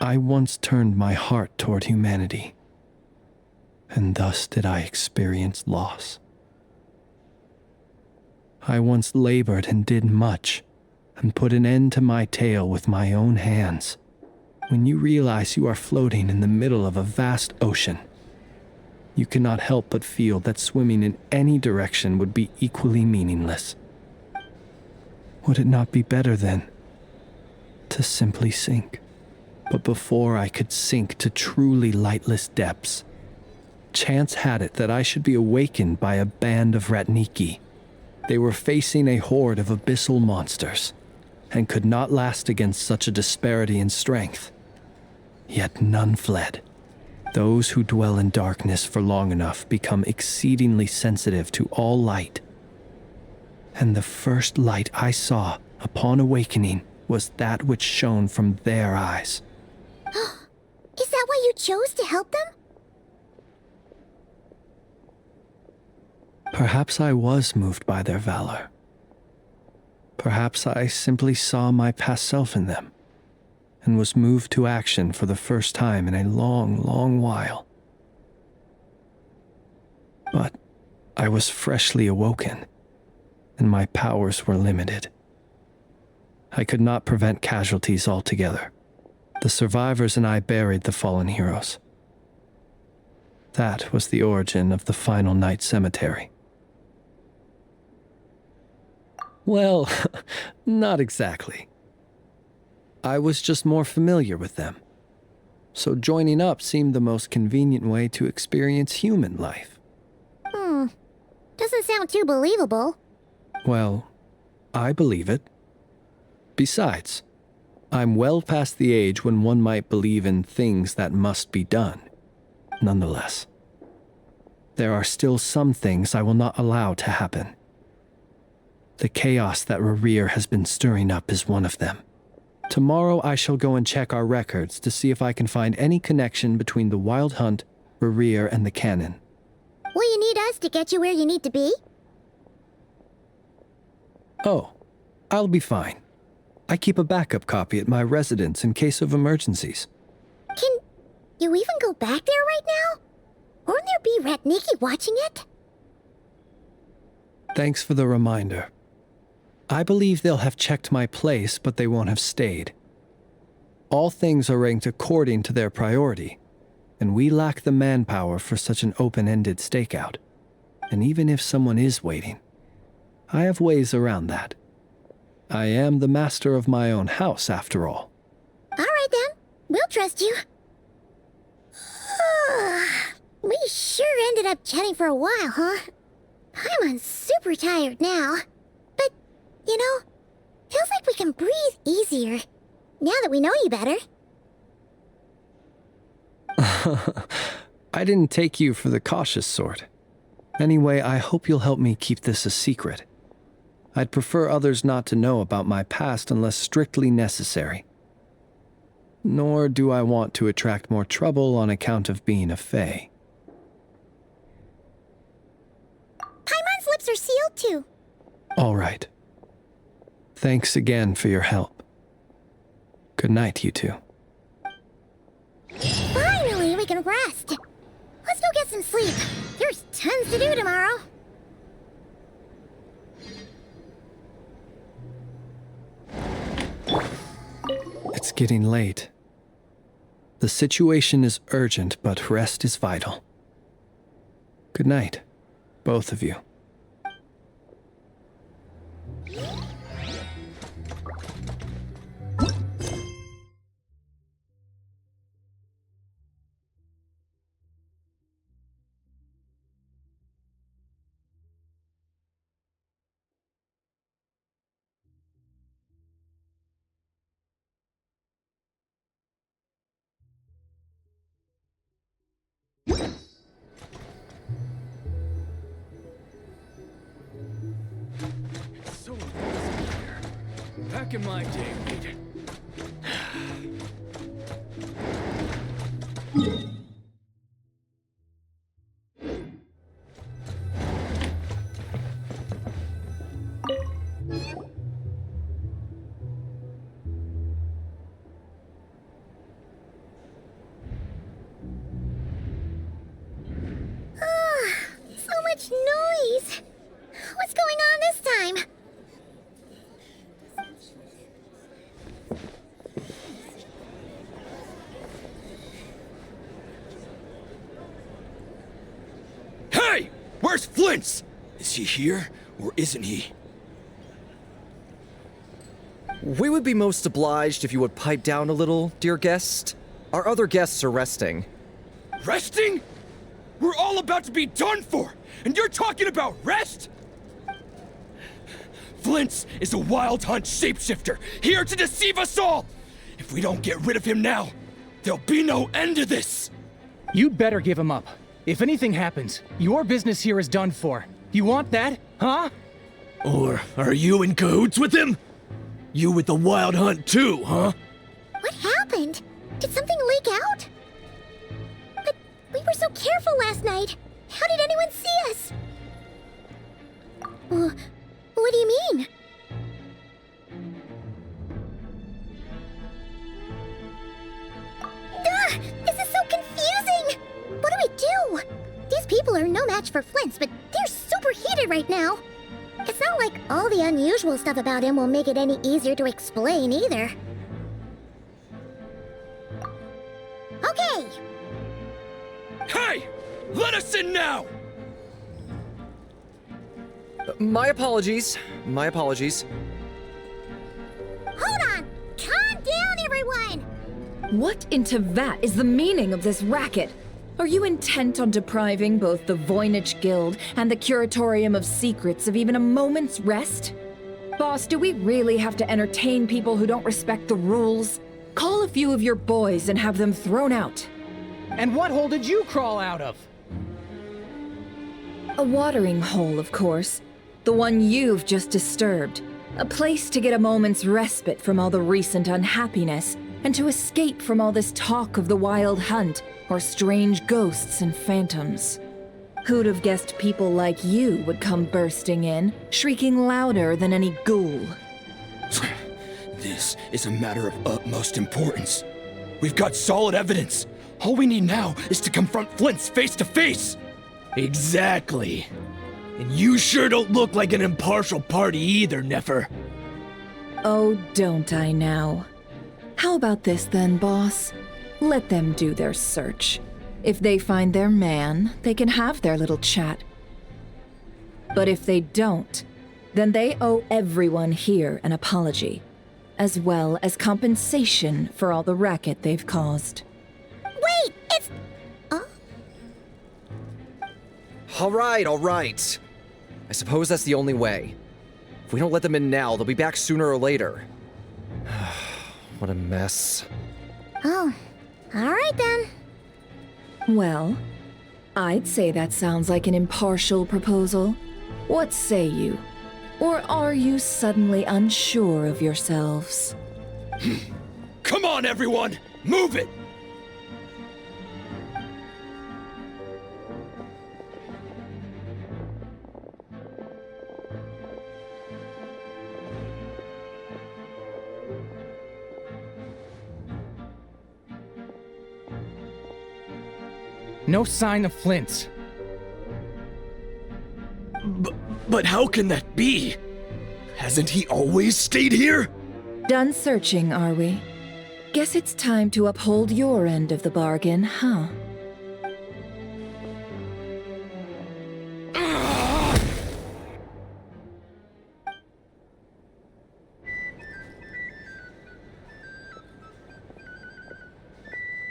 I once turned my heart toward humanity, and thus did I experience loss. I once labored and did much, and put an end to my tale with my own hands. When you realize you are floating in the middle of a vast ocean, you cannot help but feel that swimming in any direction would be equally meaningless. Would it not be better, then, to simply sink? But before I could sink to truly lightless depths, chance had it that I should be awakened by a band of Ratniki. They were facing a horde of abyssal monsters, and could not last against such a disparity in strength. Yet none fled. Those who dwell in darkness for long enough become exceedingly sensitive to all light. And the first light I saw upon awakening was that which shone from their eyes. Is that why you chose to help them? Perhaps I was moved by their valor. Perhaps I simply saw my past self in them, and was moved to action for the first time in a long, long while. But I was freshly awoken, and my powers were limited. I could not prevent casualties altogether. The survivors and I buried the fallen heroes. That was the origin of the final night cemetery. Well, not exactly. I was just more familiar with them. So joining up seemed the most convenient way to experience human life. Doesn't sound too believable. Well, I believe it. Besides, I'm well past the age when one might believe in things that must be done. Nonetheless, there are still some things I will not allow to happen. The chaos that Rerir has been stirring up is one of them. Tomorrow I shall go and check our records to see if I can find any connection between the Wild Hunt, Rerir, and the Canon. Will you need us to get you where you need to be? Oh, I'll be fine. I keep a backup copy at my residence in case of emergencies. Can you even go back there right now? Won't there be Ratniki watching it? Thanks for the reminder. I believe they'll have checked my place, but they won't have stayed. All things are ranked according to their priority, and we lack the manpower for such an open-ended stakeout. And even if someone is waiting, I have ways around that. I am the master of my own house, after all. All right then, we'll trust you. We sure ended up chatting for a while, huh? I'm super tired now. But, you know, feels like we can breathe easier, now that we know you better. I didn't take you for the cautious sort. Anyway, I hope you'll help me keep this a secret. I'd prefer others not to know about my past unless strictly necessary. Nor do I want to attract more trouble on account of being a fae. Paimon's lips are sealed too. All right. Thanks again for your help. Good night, you two. Finally, we can rest. Let's go get some sleep. There's tons to do tomorrow. It's getting late. The situation is urgent, but rest is vital. Good night, both of you. Back in my day, we'd... So much noise. What's going on this time? Hey! Where's Flint's? Is he here, or isn't he? We would be most obliged if you would pipe down a little, dear guest. Our other guests are resting. Resting? We're all about to be done for, and you're talking about rest? Flint's is a wild hunt shapeshifter, here to deceive us all! If we don't get rid of him now, there'll be no end to this! You'd better give him up. If anything happens, your business here is done for. You want that, huh? Or are you in cahoots with him? You with the wild hunt too, huh? What happened? Did something leak out? But we were so careful last night. How did anyone see us? What do you mean? This is so confusing! What do we do? These people are no match for Flint's, but they're super heated right now. It's not like all the unusual stuff about him will make it any easier to explain either. Okay! Hey! Let us in now! My apologies. My apologies. Hold on! Calm down, everyone! What in Tevat is the meaning of this racket? Are you intent on depriving both the Voynich Guild and the Curatorium of Secrets of even a moment's rest? Boss, do we really have to entertain people who don't respect the rules? Call a few of your boys and have them thrown out. And what hole did you crawl out of? A watering hole, of course. The one you've just disturbed. A place to get a moment's respite from all the recent unhappiness, and to escape from all this talk of the wild hunt, or strange ghosts and phantoms. Who'd have guessed people like you would come bursting in, shrieking louder than any ghoul? This is a matter of utmost importance. We've got solid evidence. All we need now is to confront Flint's face to face. Exactly. And you sure don't look like an impartial party either, Nefer. Oh, don't I now? How about this then, boss? Let them do their search. If they find their man, they can have their little chat. But if they don't, then they owe everyone here an apology, as well as compensation for all the racket they've caused. Wait, it's... All right. I suppose that's the only way. If we don't let them in now, they'll be back sooner or later. What a mess. Oh, all right then. Well, I'd say that sounds like an impartial proposal. What say you? Or are you suddenly unsure of yourselves? Come on, everyone! Move it! No sign of Flint's. But how can that be? Hasn't he always stayed here? Done searching, are we? Guess it's time to uphold your end of the bargain, huh?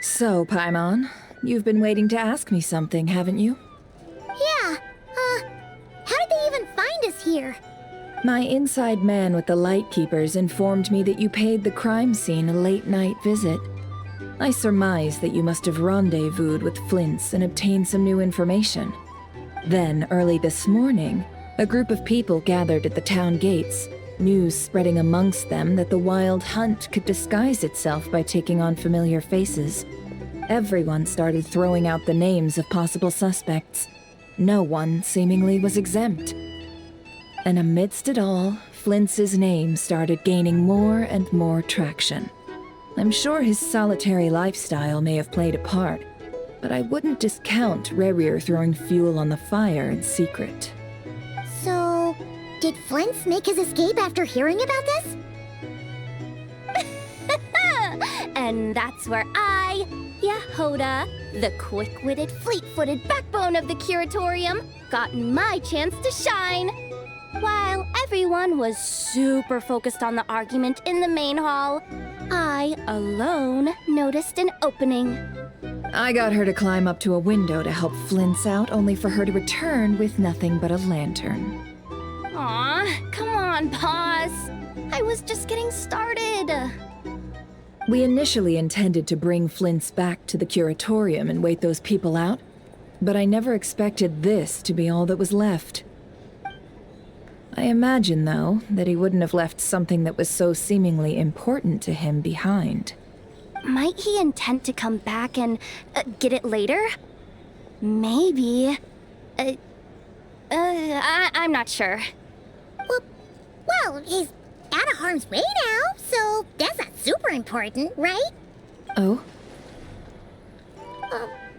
So, Paimon, you've been waiting to ask me something, haven't you? Yeah, how did they even find us here? My inside man with the Lightkeepers informed me that you paid the crime scene a late-night visit. I surmise that you must have rendezvoused with Flint's and obtained some new information. Then, early this morning, a group of people gathered at the town gates, news spreading amongst them that the wild hunt could disguise itself by taking on familiar faces. Everyone started throwing out the names of possible suspects. No one, seemingly, was exempt. And amidst it all, Flint's name started gaining more and more traction. I'm sure his solitary lifestyle may have played a part, but I wouldn't discount Rerir throwing fuel on the fire in secret. So, did Flint's make his escape after hearing about this? And that's where I, Yehoda, the quick-witted, fleet-footed backbone of the Curatorium, got my chance to shine. While everyone was super focused on the argument in the main hall, I alone noticed an opening. I got her to climb up to a window to help Flint's out, only for her to return with nothing but a lantern. Aw, come on, Paz. I was just getting started. We initially intended to bring Flint's back to the curatorium and wait those people out, but I never expected this to be all that was left. I imagine, though, that he wouldn't have left something that was so seemingly important to him behind. Might he intend to come back and get it later? Maybe. I'm not sure. Well, he's out of harm's way now, so that's not super important, right? Oh?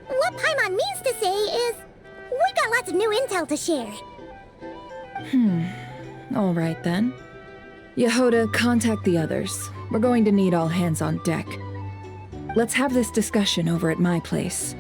What Paimon means to say is, we got lots of new intel to share. All right then. Yehoda, contact the others. We're going to need all hands on deck. Let's have this discussion over at my place.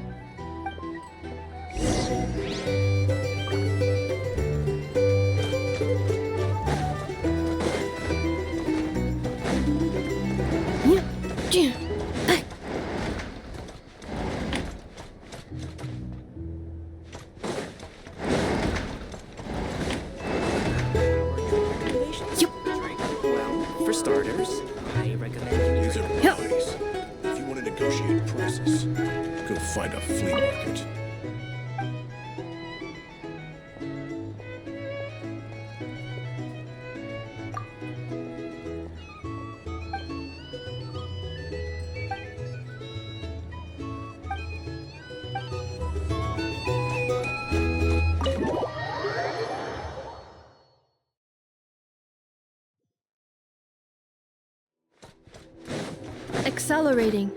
For starters, I recommend you use a price. If you want to negotiate prices, go find a flea market. Accelerating.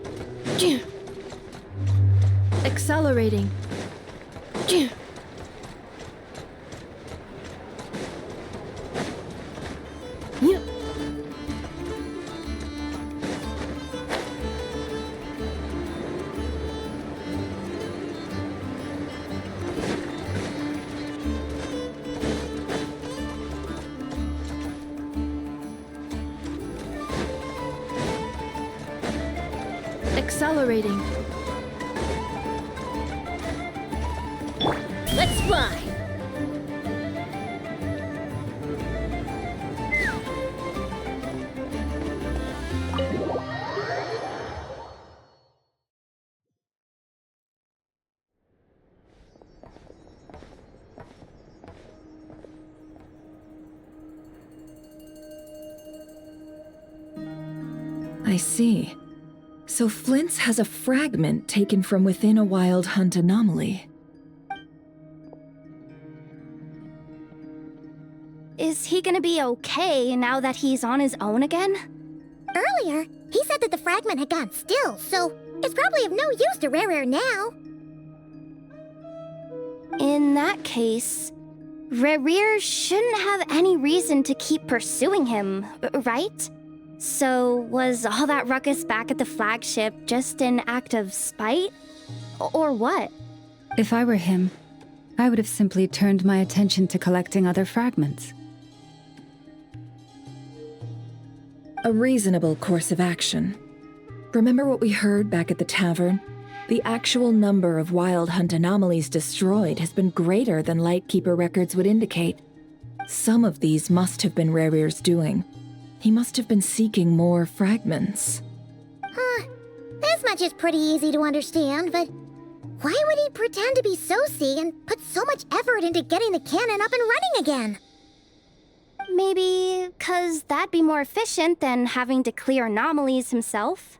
Accelerating. Accelerating. Let's fly! I see. So Flint's has a fragment taken from within a Wild Hunt anomaly. Is he gonna be okay now that he's on his own again? Earlier, he said that the fragment had gone still, so it's probably of no use to Rare now. In that case, Rerir shouldn't have any reason to keep pursuing him, right? So, was all that ruckus back at the flagship just an act of spite? Or what? If I were him, I would have simply turned my attention to collecting other fragments. A reasonable course of action. Remember what we heard back at the tavern? The actual number of Wild Hunt anomalies destroyed has been greater than Lightkeeper records would indicate. Some of these must have been Rerir's doing. He must have been seeking more fragments. This much is pretty easy to understand, but why would he pretend to be Soci and put so much effort into getting the cannon up and running again? Maybe 'cause that'd be more efficient than having to clear anomalies himself?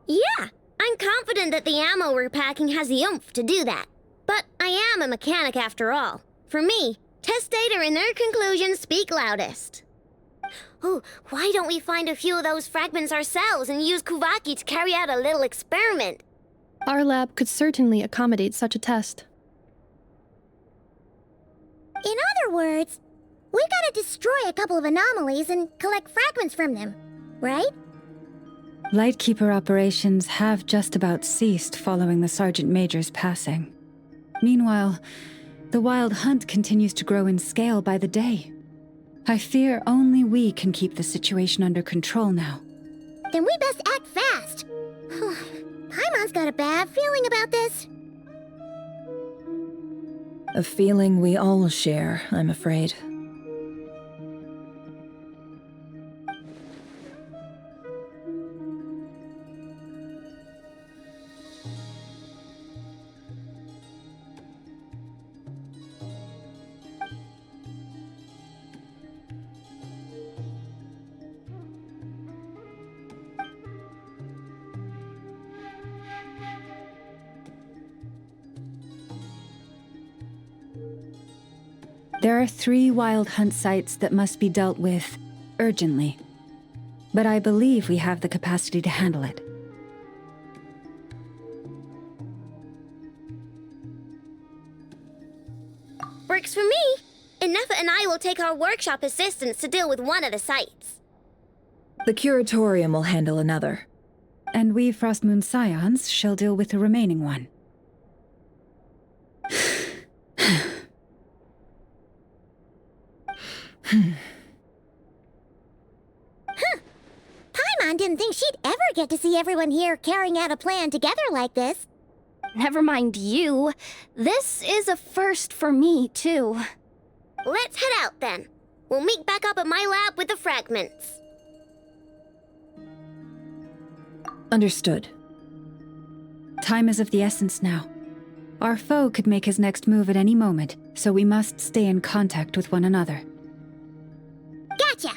Yeah, I'm confident that the ammo we're packing has the oomph to do that. But I am a mechanic after all. For me, test data and their conclusions speak loudest. Ooh, why don't we find a few of those fragments ourselves and use Kuvaki to carry out a little experiment? Our lab could certainly accommodate such a test. In other words, we gotta destroy a couple of anomalies and collect fragments from them, right? Lightkeeper operations have just about ceased following the Sergeant Major's passing. Meanwhile, The wild hunt continues to grow in scale by the day. I fear only we can keep the situation under control now. Then we best act fast. Paimon's got a bad feeling about this. A feeling we all share, I'm afraid. There are 3 wild hunt sites that must be dealt with urgently. But I believe we have the capacity to handle it. Works for me. Enough and I will take our workshop assistants to deal with one of the sites. The Curatorium will handle another. And we Frostmoon Scions shall deal with the remaining one. Paimon didn't think she'd ever get to see everyone here carrying out a plan together like this. Never mind you. This is a first for me, too. Let's head out then. We'll meet back up at my lab with the fragments. Understood. Time is of the essence now. Our foe could make his next move at any moment, so we must stay in contact with one another. Gotcha!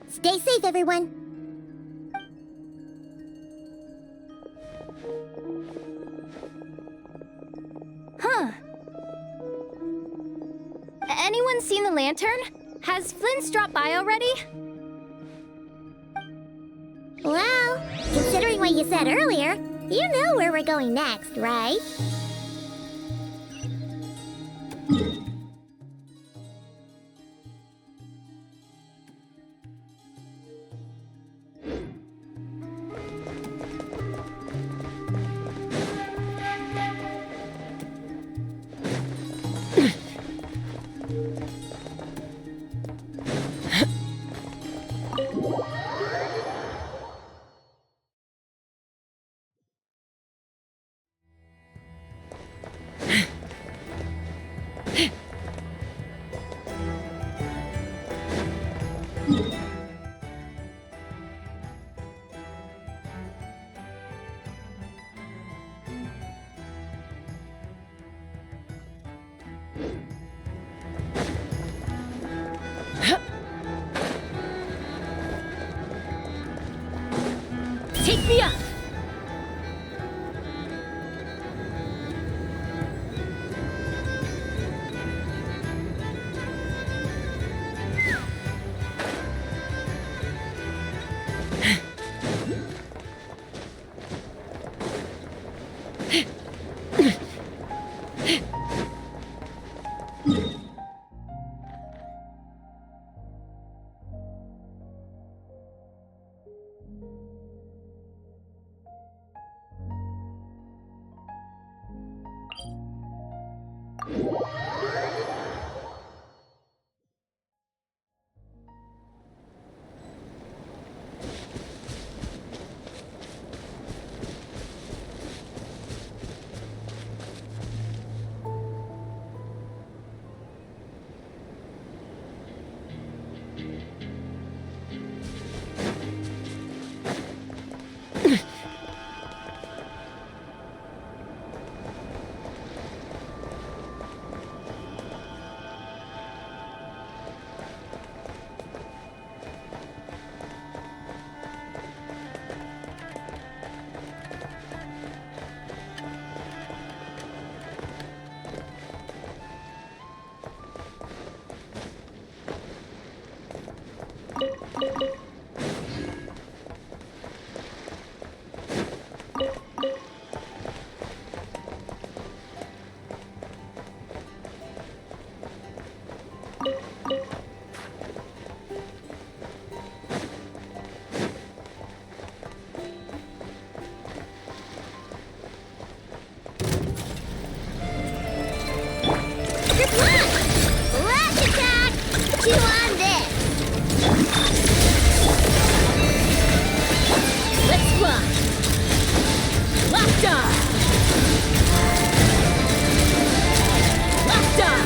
Stay safe, everyone. Huh. Anyone seen the lantern? Has Flint's dropped by already? Well, considering what you said earlier, you know where we're going next, right? Take me up! Chew on this! Let's fly! Locked on! Locked on!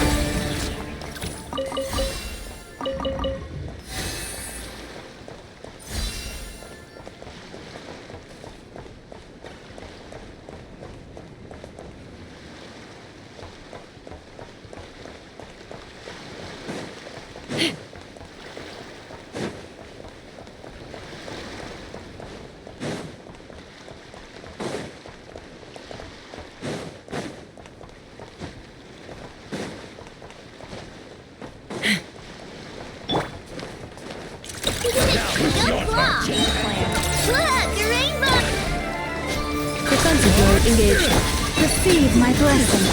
Defensive mode engaged. Receive my blessing.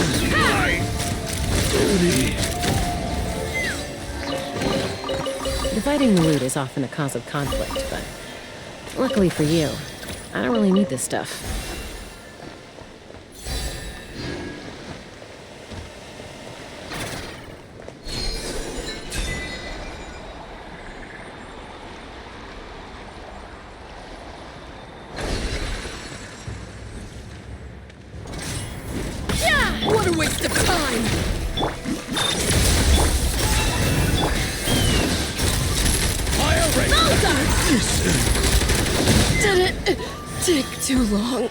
Dividing the loot is often a cause of conflict, but luckily for you, I don't really need this stuff. What a waste of time! Did it take too long?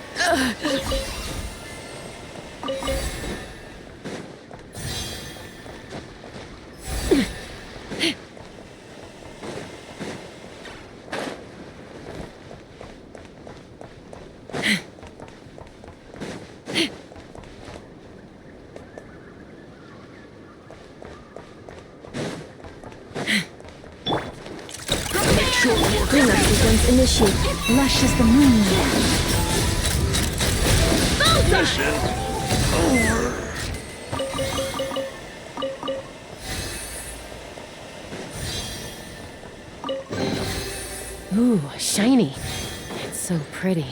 Cleanup sequence initiate. Lush as the moon. Ooh, shiny. It's so pretty.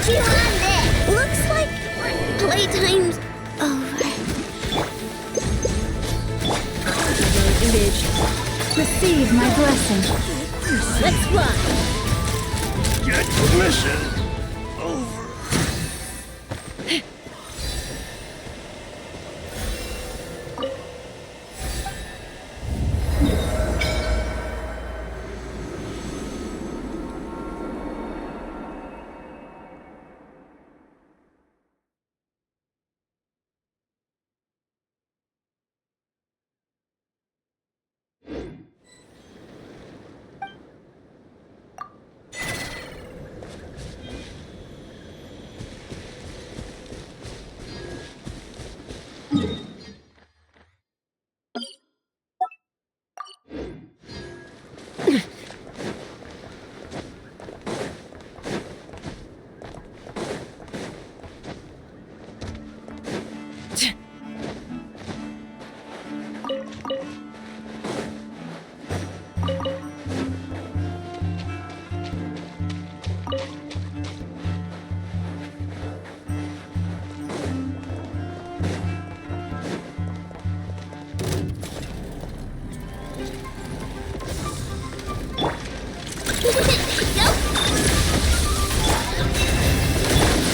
Chew on this! Looks like playtime's over. Engaged. Receive my blessing. Let's fly! Get mission over.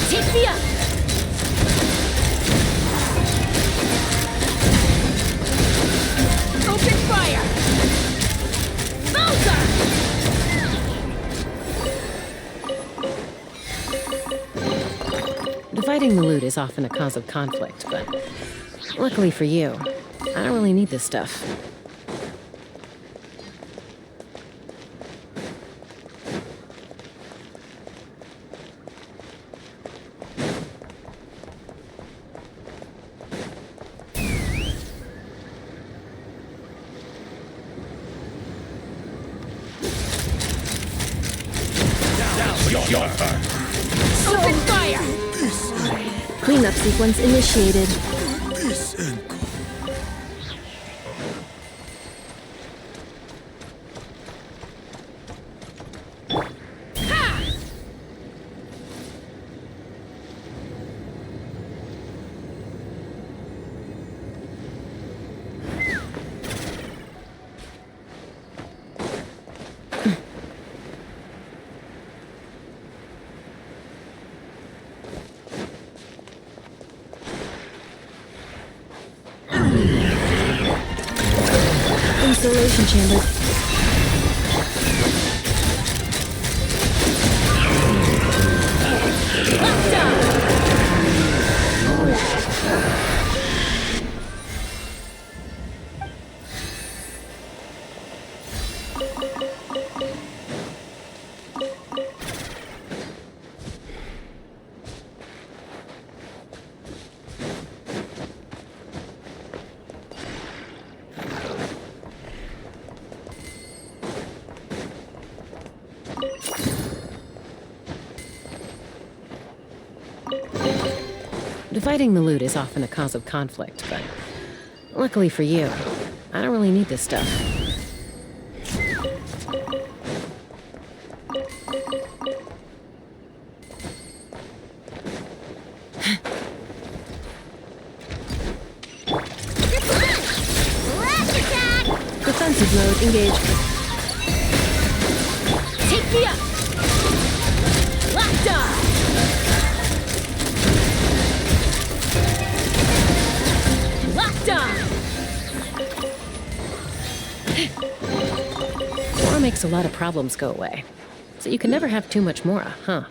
Take me up! Open fire! Dividing the loot is often a cause of conflict, but luckily for you, I don't really need this stuff. Open fire! Cleanup sequence initiated. Installation chamber. Dividing the loot is often a cause of conflict, but luckily for you, I don't really need this stuff. Defensive mode engaged. Take me up! Locked on! Locked on! Mora makes a lot of problems go away, so you can never have too much Mora, huh?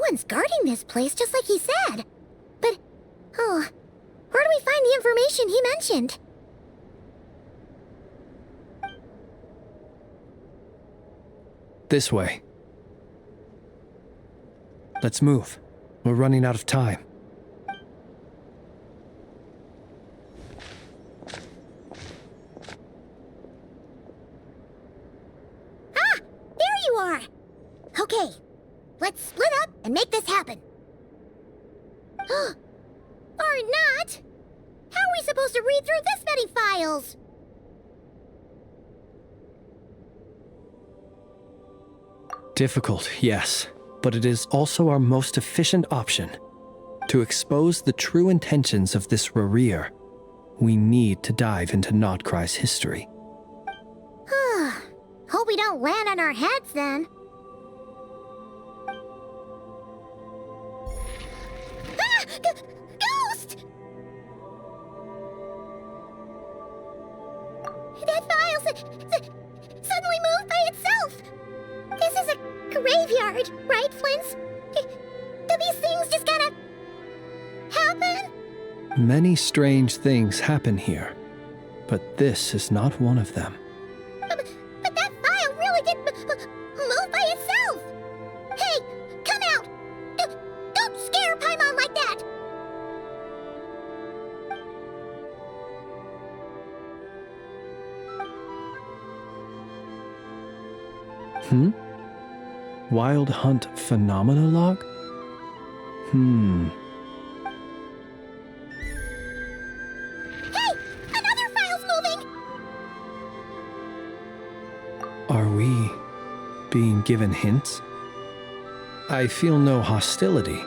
one's guarding this place just like he said. But, oh, where do we find the information he mentioned? This way. Let's move. We're running out of time. Ah! There you are! Okay, let's split up and make this happen. Or not! How are we supposed to read through this many files? Difficult, yes, but it is also our most efficient option. To expose the true intentions of this Rerir, we need to dive into Notcry's history. Hope we don't land on our heads then. Ah! Ghost! That file suddenly moved by itself! This is a graveyard, right, Flint? Do these things just gotta happen? Many strange things happen here, but this is not one of them. But that file really did move by itself! Hey, come out! Don't scare Paimon like that! Wild Hunt Phenomenologue? Hey! Another file's moving! Are we being given hints? I feel no hostility.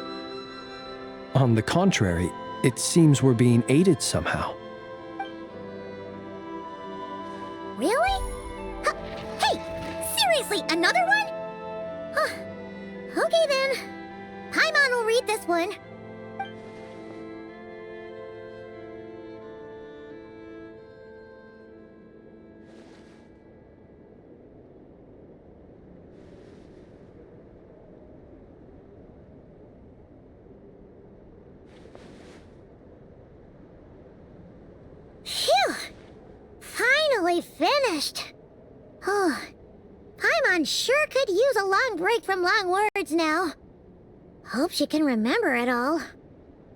On the contrary, it seems we're being aided somehow. Really? Hey! Seriously, another one? Okay then. Paimon will read this one. Phew! Finally finished. Oh, Paimon sure could use a long break from long words now. Hope she can remember it all.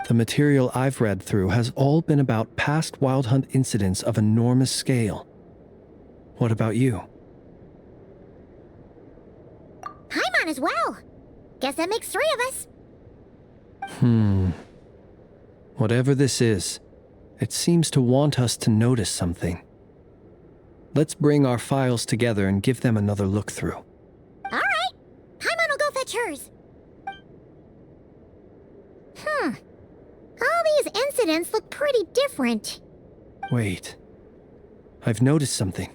The material I've read through has all been about past Wild Hunt incidents of enormous scale. What about you? Paimon as well. Guess that makes 3 of us. Whatever this is, it seems to want us to notice something. Let's bring our files together and give them another look through. All right. Paimon will go fetch hers. All these incidents look pretty different. Wait. I've noticed something.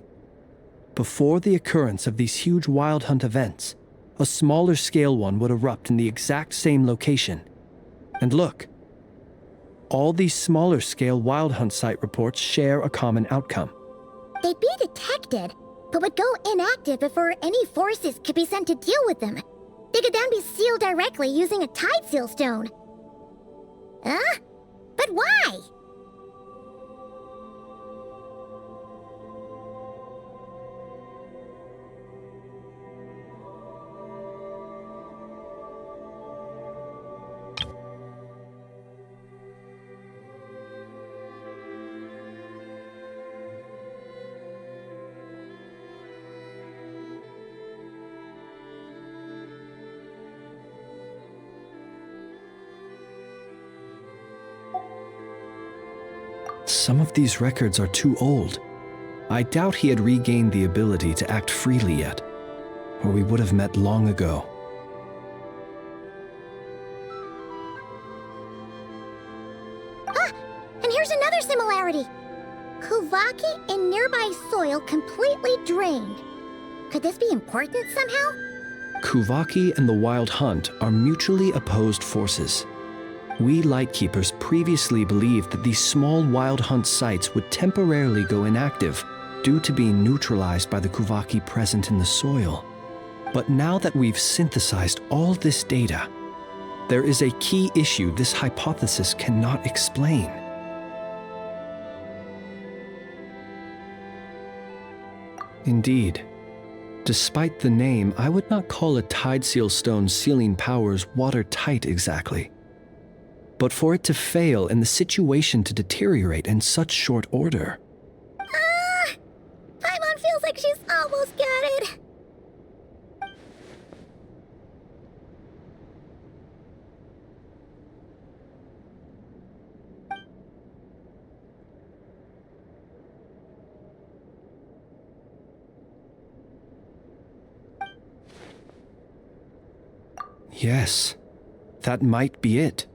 Before the occurrence of these huge Wild Hunt events, a smaller scale one would erupt in the exact same location. And look. All these smaller scale Wild Hunt site reports share a common outcome. They'd be detected, but would go inactive before any forces could be sent to deal with them. They could then be sealed directly using a tide seal stone. But why? Some of these records are too old. I doubt he had regained the ability to act freely yet, or we would have met long ago. And here's another similarity. Kuvaki and nearby soil completely drained. Could this be important somehow? Kuvaki and the Wild Hunt are mutually opposed forces. We Lightkeepers previously believed that these small Wild Hunt sites would temporarily go inactive due to being neutralized by the Kuvaki present in the soil. But now that we've synthesized all this data, There is a key issue this hypothesis cannot explain. Indeed. Despite the name, I would not call a Tideseal Stone's sealing powers watertight exactly. But for it to fail and the situation to deteriorate in such short order... Paimon feels like she's almost got it. Yes, that might be it.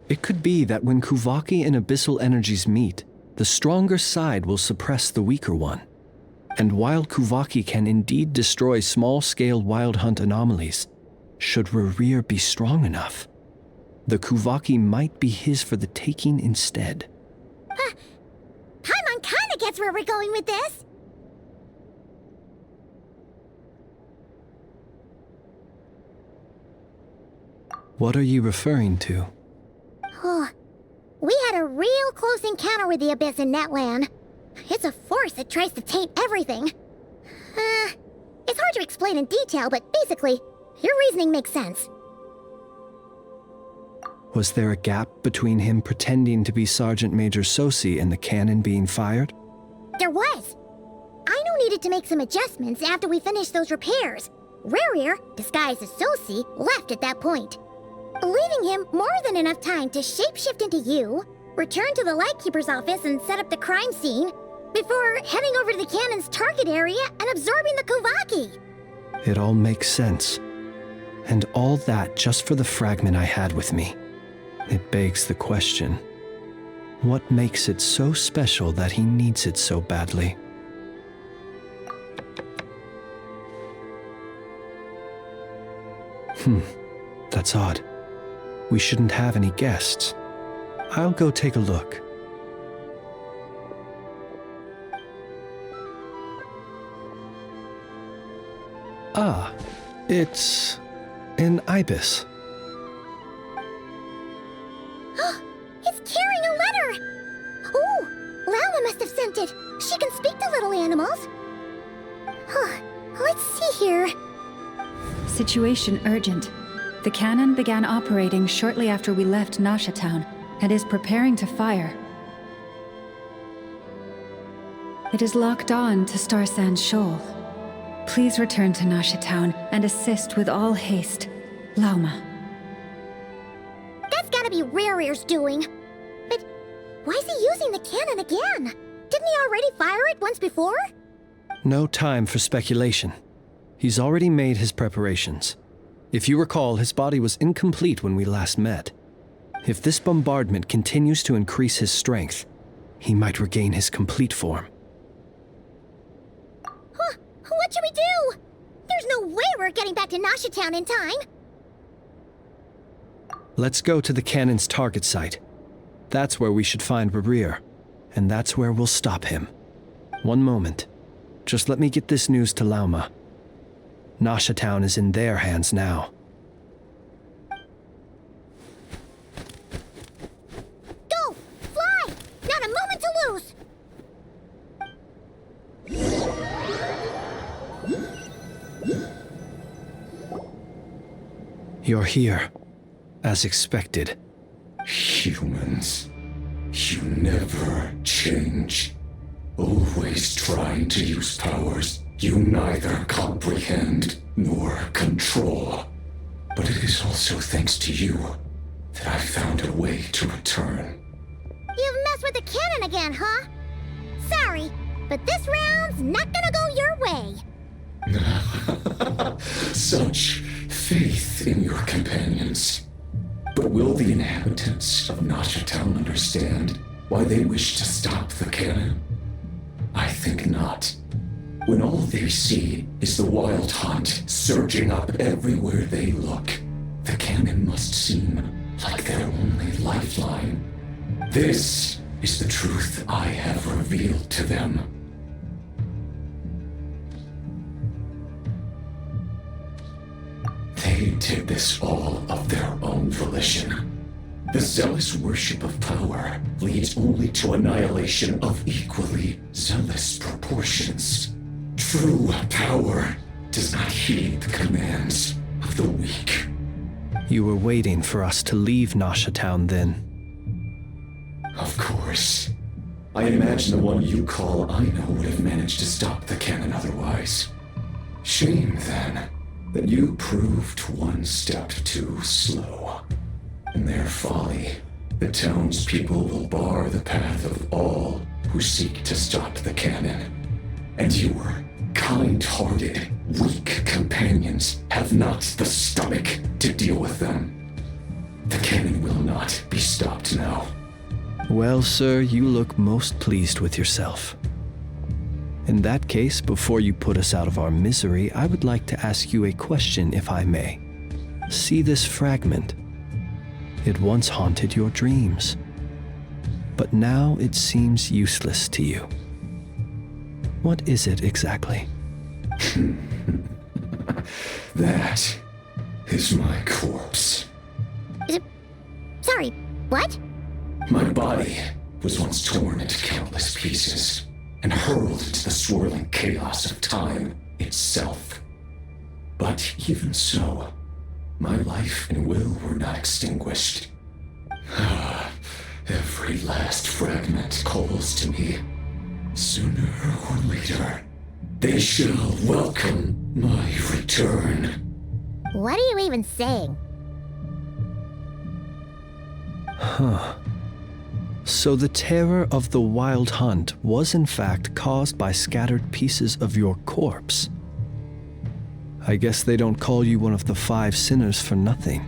It could be that when Kuvaki and abyssal energies meet, the stronger side will suppress the weaker one. And while Kuvaki can indeed destroy small-scale wild hunt anomalies, should Rerir be strong enough, the Kuvaki might be his for the taking instead. Paimon kinda gets where we're going with this. What are you referring to? We had a real close encounter with the Abyss in Netland. It's a force that tries to taint everything. It's hard to explain in detail, but basically, your reasoning makes sense. Was there a gap between him pretending to be Sergeant Major Sosi and the cannon being fired? There was. Aino needed to make some adjustments after we finished those repairs. Rerir, disguised as Sosi, left at that point, leaving him more than enough time to shapeshift into you, return to the Lightkeeper's office and set up the crime scene, before heading over to the cannon's target area and absorbing the Kuvaki. It all makes sense. And all that just for the fragment I had with me. It begs the question, what makes it so special that he needs it so badly? That's odd. We shouldn't have any guests. I'll go take a look. Ah, it's an ibis. It's carrying a letter! Oh, Lama must have sent it. She can speak to little animals. Let's see here. Situation urgent. The cannon began operating shortly after we left Nasha Town and is preparing to fire. It is locked on to Star Sand Shoal. Please return to Nasha Town and assist with all haste. Lauma. That's gotta be Rerir's doing. But why is he using the cannon again? Didn't he already fire it once before? No time for speculation. He's already made his preparations. If you recall, his body was incomplete when we last met. If this bombardment continues to increase his strength, he might regain his complete form. What should we do? There's no way we're getting back to Nasha Town in time. Let's go to the cannon's target site. That's where we should find Rerir, and that's where we'll stop him. One moment. Just let me get this news to Lauma. Nasha Town is in their hands now. Go! Fly! Not a moment to lose! You're here, as expected. Humans, you never change. Always trying to use powers you neither comprehend nor control. But it is also thanks to you that I found a way to return. You've messed with the cannon again, huh? Sorry, but this round's not gonna go your way. Such faith in your companions. But will the inhabitants of Nasha Town understand why they wish to stop the cannon? I think not. When all they see is the wild hunt surging up everywhere they look, the cannon must seem like their only lifeline. This is the truth I have revealed to them. They They did this all of their own volition. The zealous worship of power leads only to annihilation of equally zealous proportions. True power does not heed the commands of the weak. You were waiting for us to leave Nasha Town then. Of course. I imagine the one you call Aina would have managed to stop the cannon otherwise. Shame, then, that you proved one step too slow. In their folly, the townspeople will bar the path of all who seek to stop the cannon. And your kind-hearted, weak companions have not the stomach to deal with them. The cannon will not be stopped now. Well, sir, you look most pleased with yourself. In that case, before you put us out of our misery, I would like to ask you a question, if I may. See this fragment? It once haunted your dreams, but now it seems useless to you. What is it exactly? That is my corpse. Sorry, what? My body was once torn into countless pieces and hurled into the swirling chaos of time itself. But even so, my life and will were not extinguished. Every last fragment calls to me. Sooner or later, they shall welcome my return. What are you even saying? Huh. So the terror of the Wild Hunt was in fact caused by scattered pieces of your corpse. I guess they don't call you one of the 5 sinners for nothing.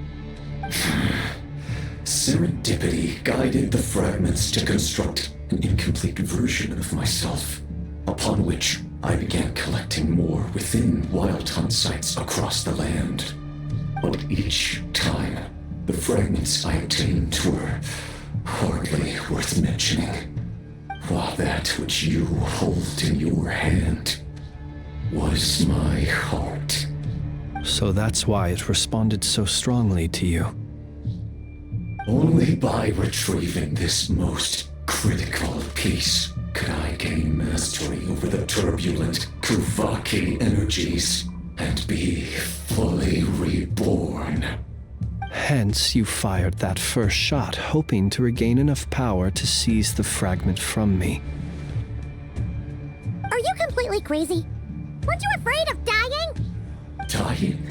Serendipity guided the fragments to construct an incomplete version of myself, upon which I began collecting more within Wild Hunt sites across the land. But each time, the fragments I obtained were hardly worth mentioning, while that which you hold in your hand was my heart. So that's why it responded so strongly to you. Only by retrieving this most critical piece could I gain mastery over the turbulent Kuvaki energies and be fully reborn. Hence, you fired that first shot, hoping to regain enough power to seize the fragment from me. Are you completely crazy? Weren't you afraid of dying? Dying?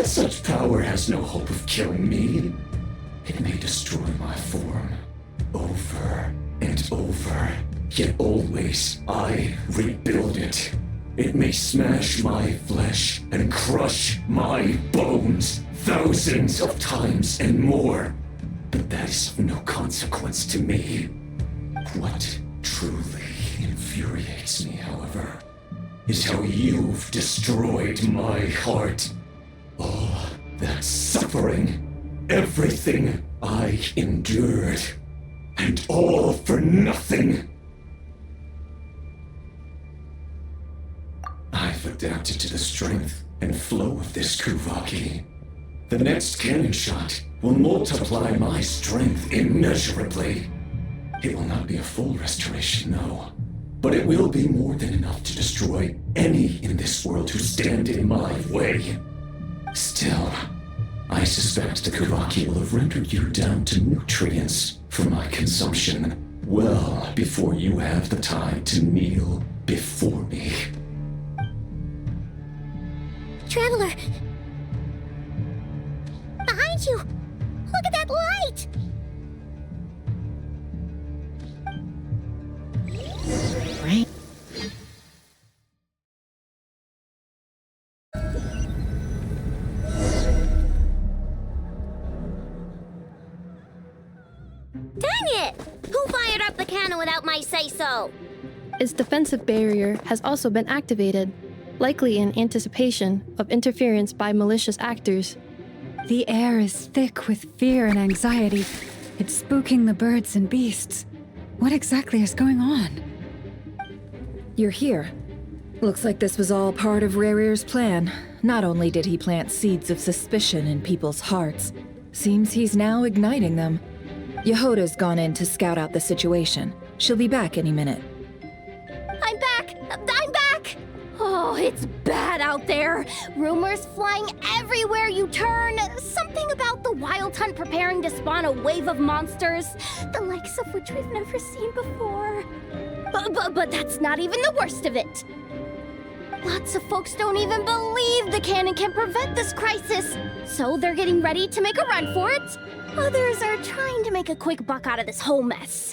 Such power has no hope of killing me. It may destroy my form over and over, yet always I rebuild it. It may smash my flesh and crush my bones thousands of times and more, but that is of no consequence to me. What truly infuriates me, however, is how you've destroyed my heart. All that suffering, everything I endured, and all for nothing. I've adapted to the strength and flow of this Kuvaki. The next cannon shot will multiply my strength immeasurably. It will not be a full restoration, no, but it will be more than enough to destroy any in this world who stand in my way. Still, I suspect the Kuvaki will have rendered you down to nutrients for my consumption well before you have the time to kneel before me. Traveler! Behind you! Look at that light! Right? Dang it! Who fired up the cannon without my say-so? Its defensive barrier has also been activated, likely in anticipation of interference by malicious actors. The air is thick with fear and anxiety. It's spooking the birds and beasts. What exactly is going on? You're here. Looks like this was all part of Rerir's plan. Not only did he plant seeds of suspicion in people's hearts, seems he's now igniting them. Yehoda's gone in to scout out the situation. She'll be back any minute. I'm back! I'm back! Oh, it's bad out there. Rumors flying everywhere you turn. Something about the Wild Hunt preparing to spawn a wave of monsters, the likes of which we've never seen before. But that's not even the worst of it. Lots of folks don't even believe the cannon can prevent this crisis, so they're getting ready to make a run for it. Others are trying to make a quick buck out of this whole mess.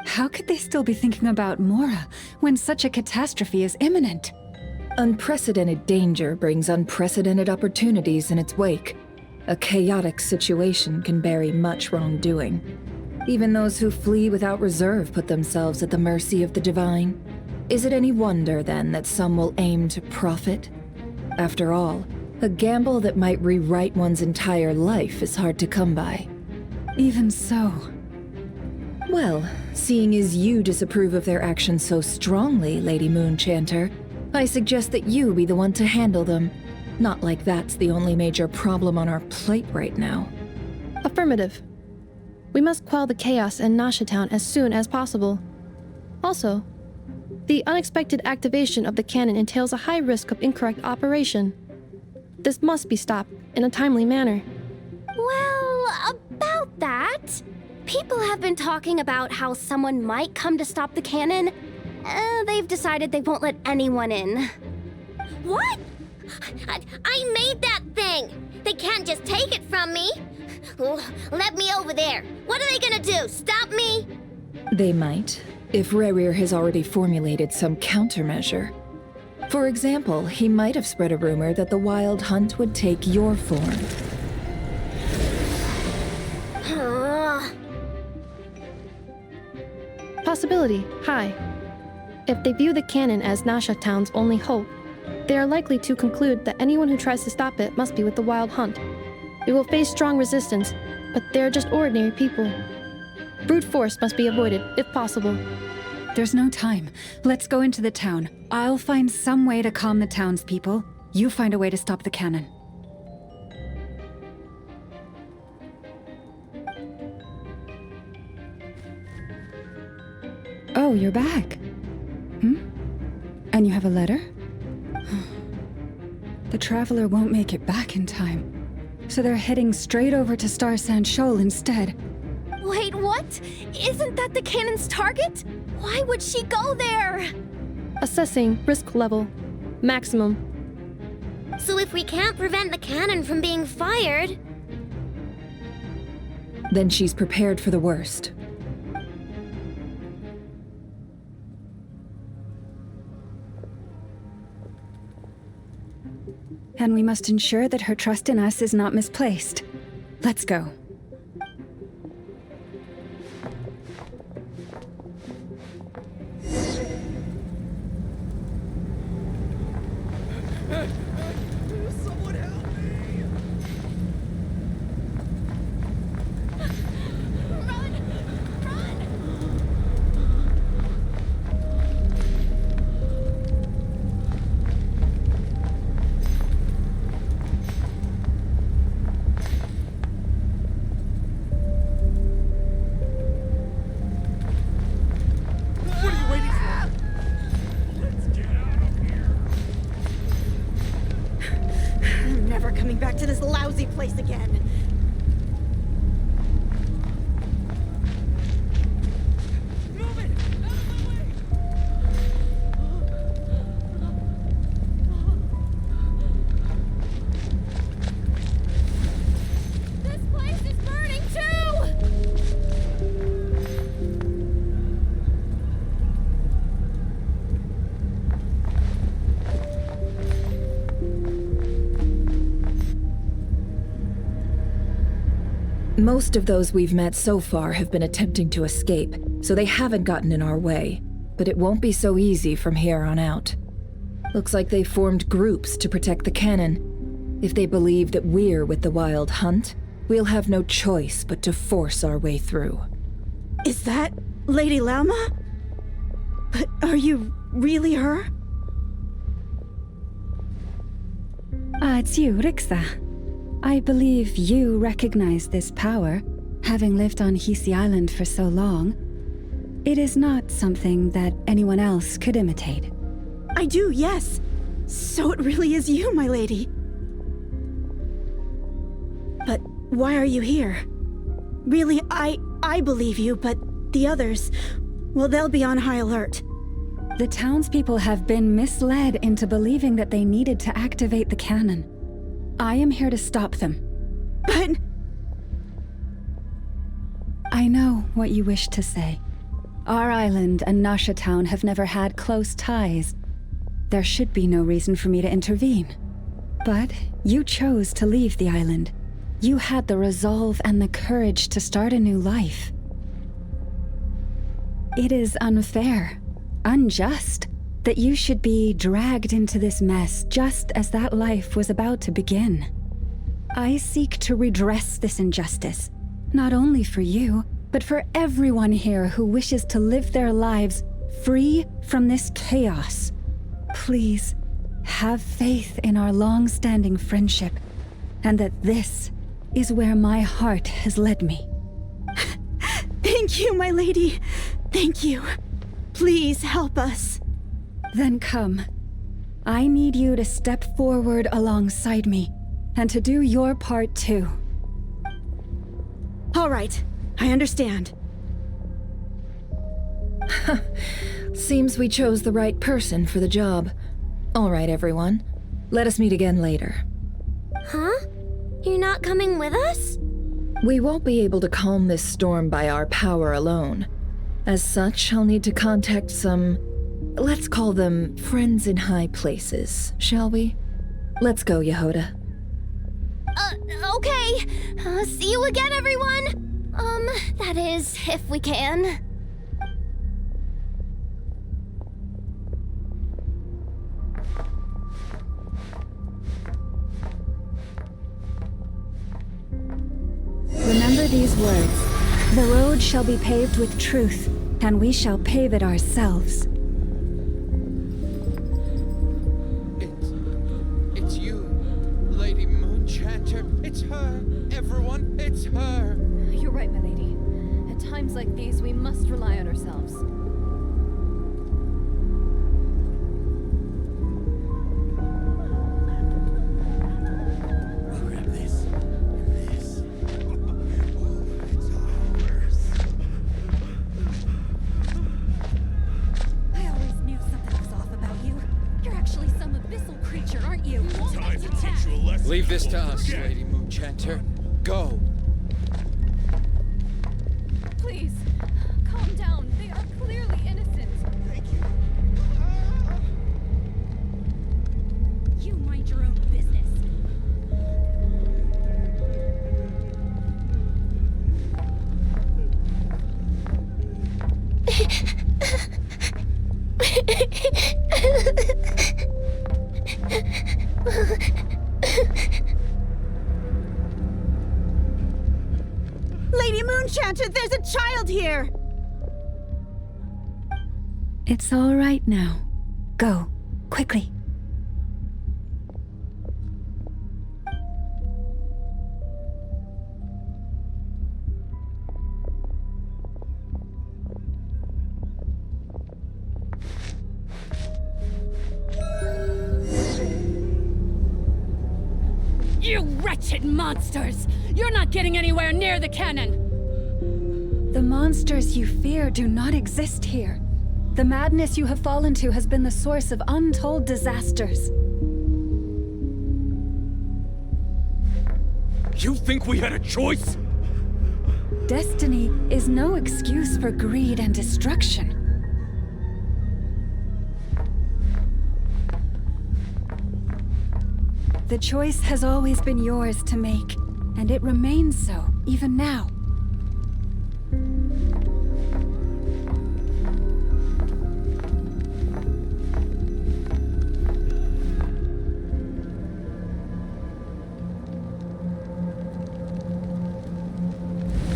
How could they still be thinking about Mora when such a catastrophe is imminent? Unprecedented danger brings unprecedented opportunities in its wake. A chaotic situation can bury much wrongdoing. Even those who flee without reserve put themselves at the mercy of the divine. Is it any wonder, then, that some will aim to profit? After all, a gamble that might rewrite one's entire life is hard to come by. Even so. Well, seeing as you disapprove of their actions so strongly, Lady Moonchanter, I suggest that you be the one to handle them. Not like that's the only major problem on our plate right now. Affirmative. We must quell the chaos in Nasha Town as soon as possible. Also, the unexpected activation of the cannon entails a high risk of incorrect operation. This must be stopped in a timely manner. Well, about that, people have been talking about how someone might come to stop the cannon. They've decided they won't let anyone in. What? I made that thing! They can't just take it from me! Let me over there! What are they gonna do? Stop me? They might, if Rerir has already formulated some countermeasure. For example, he might have spread a rumor that the Wild Hunt would take your form. Possibility high. If they view the cannon as Nasha Town's only hope, they are likely to conclude that anyone who tries to stop it must be with the Wild Hunt. It will face strong resistance, but they are just ordinary people. Brute force must be avoided, if possible. There's no time. Let's go into the town. I'll find some way to calm the townspeople. You find a way to stop the cannon. Oh, you're back. And you have a letter? The Traveler won't make it back in time. So they're heading straight over to Star Sand Shoal instead. Wait, what? Isn't that the cannon's target? Why would she go there? Assessing risk level. Maximum. So if we can't prevent the cannon from being fired... Then she's prepared for the worst. And we must ensure that her trust in us is not misplaced. Let's go. Someone help me! What are you waiting for? Let's get out of here! I'm never coming back to this lousy place again. Move it! Out of my way! This place is burning too! Most of those we've met so far have been attempting to escape, so they haven't gotten in our way. But it won't be so easy from here on out. Looks like they formed groups to protect the cannon. If they believe that we're with the Wild Hunt, we'll have no choice but to force our way through. Is that Lady Lama? But are you really her? it's you, Rixa. I believe you recognize this power, having lived on Hisi Island for so long. It is not something that anyone else could imitate. I do, yes. So it really is you, my lady. But why are you here? Really, I believe you, but the others, well, they'll be on high alert. The townspeople have been misled into believing that they needed to activate the cannon. I am here to stop them. But... I know what you wish to say. Our island and Nasha Town have never had close ties. There should be no reason for me to intervene. But you chose to leave the island. You had the resolve and the courage to start a new life. It is unfair, unjust, that you should be dragged into this mess just as that life was about to begin. I seek to redress this injustice, not only for you, but for everyone here who wishes to live their lives free from this chaos. Please, have faith in our long-standing friendship, and that this is where my heart has led me. Thank you, my lady. Thank you. Please help us. Then come. I need you to step forward alongside me, and to do your part too. All right, I understand. Seems we chose the right person for the job. All right, everyone. Let us meet again later. Huh? You're not coming with us? We won't be able to calm this storm by our power alone. As such, I'll need to contact some... let's call them friends in high places, shall we? Let's go, Yehoda. Okay. See you again, everyone! That is, if we can. Remember these words. The road shall be paved with truth, and we shall pave it ourselves. It's you, Lady Moonchanter. It's her, everyone. It's her. You're right, my lady. At times like these, we must rely on ourselves. Grab this. This. I always knew something was off about you. You're actually some abyssal creature, aren't you? Time to teach you a lesson. Leave this to us, Lady Moonchanter. Go. Please, calm down. They are clearly innocent. Thank you. You mind your own business. Lady Moonchanter, there's a child here! It's all right now. Go, quickly. You wretched monsters! You're not getting anywhere near the cannon! The monsters you fear do not exist here. The madness you have fallen to has been the source of untold disasters. You think we had a choice? Destiny is no excuse for greed and destruction. The choice has always been yours to make, and it remains so, even now.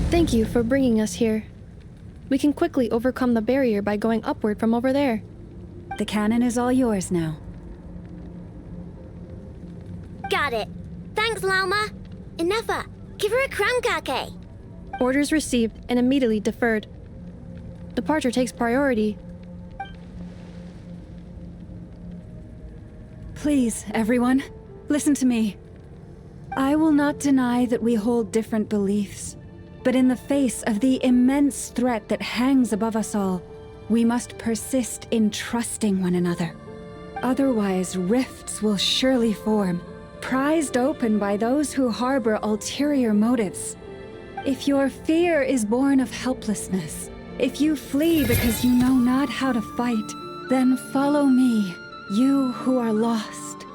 Thank you for bringing us here. We can quickly overcome the barrier by going upward from over there. The cannon is all yours now. Got it. Thanks, Lauma. Enougha, give her a crown kake. Orders received and immediately deferred. Departure takes priority. Please, everyone, listen to me. I will not deny that we hold different beliefs, but in the face of the immense threat that hangs above us all, we must persist in trusting one another. Otherwise, rifts will surely form, prized open by those who harbor ulterior motives. If your fear is born of helplessness, if you flee because you know not how to fight, then follow me, you who are lost.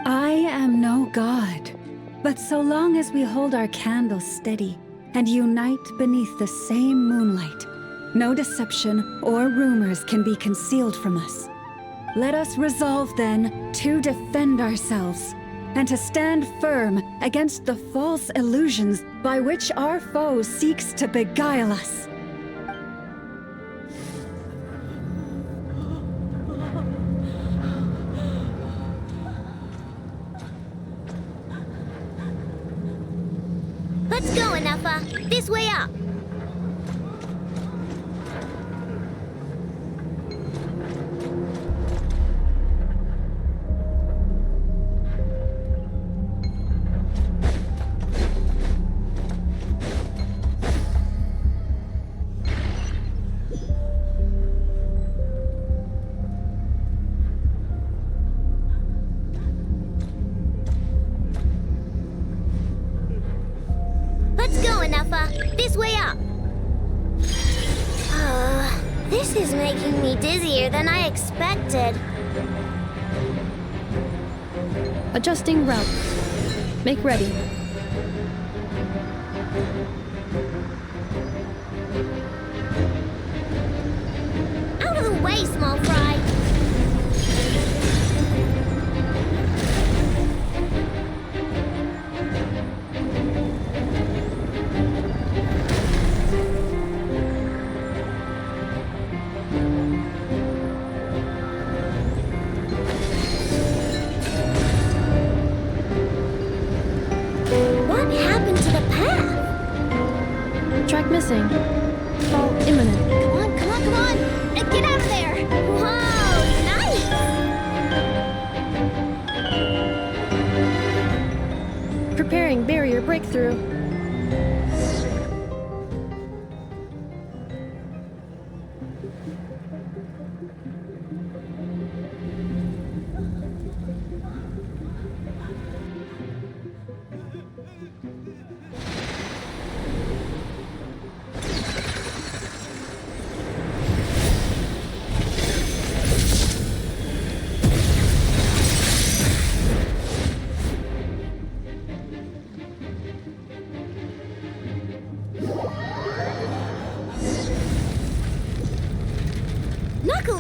I am no god, but so long as we hold our candles steady and unite beneath the same moonlight, no deception or rumors can be concealed from us. Let us resolve then to defend ourselves and to stand firm against the false illusions by which our foe seeks to beguile us. Let's go, Enougha. This way up. Let's go, Enougha. This way up. This is making me dizzier than I expected. Adjusting route. Make ready. Out of the way, small fry. What happened to the path? Track missing. Fall imminent. Come on, come on, come on! Get out of there! Whoa, nice! Preparing barrier breakthrough.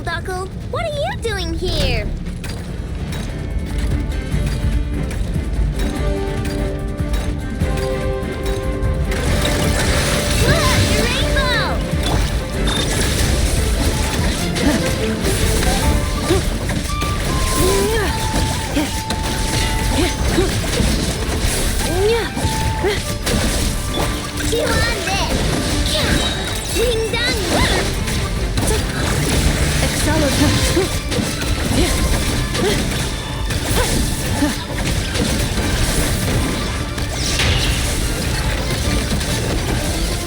Knuckle, what are you doing here? Look, the rainbow! Chew on this! Wing done!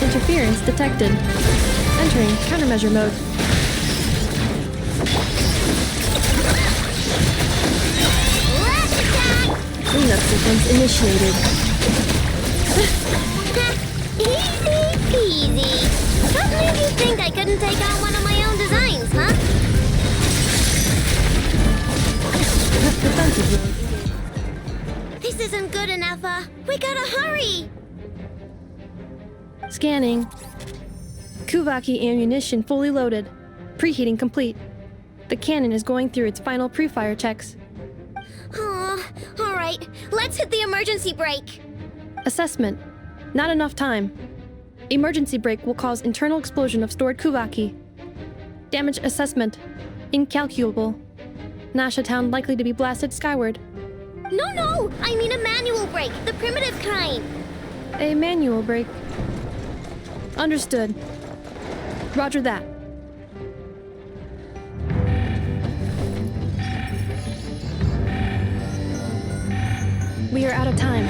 Interference detected. Entering countermeasure mode. Cleanup sequence initiated. Easy peasy. What made you think I couldn't take out one of my own designs, huh? This isn't good enough, we gotta hurry! Scanning. Kuvaki ammunition fully loaded. Preheating complete. The cannon is going through its final pre-fire checks. Alright, let's hit the emergency brake. Assessment. Not enough time. Emergency brake will cause internal explosion of stored Kuvaki. Damage assessment. Incalculable. Nasha Town likely to be blasted skyward. No! I mean a manual brake, the primitive kind. A manual brake. Understood. Roger that. We are out of time.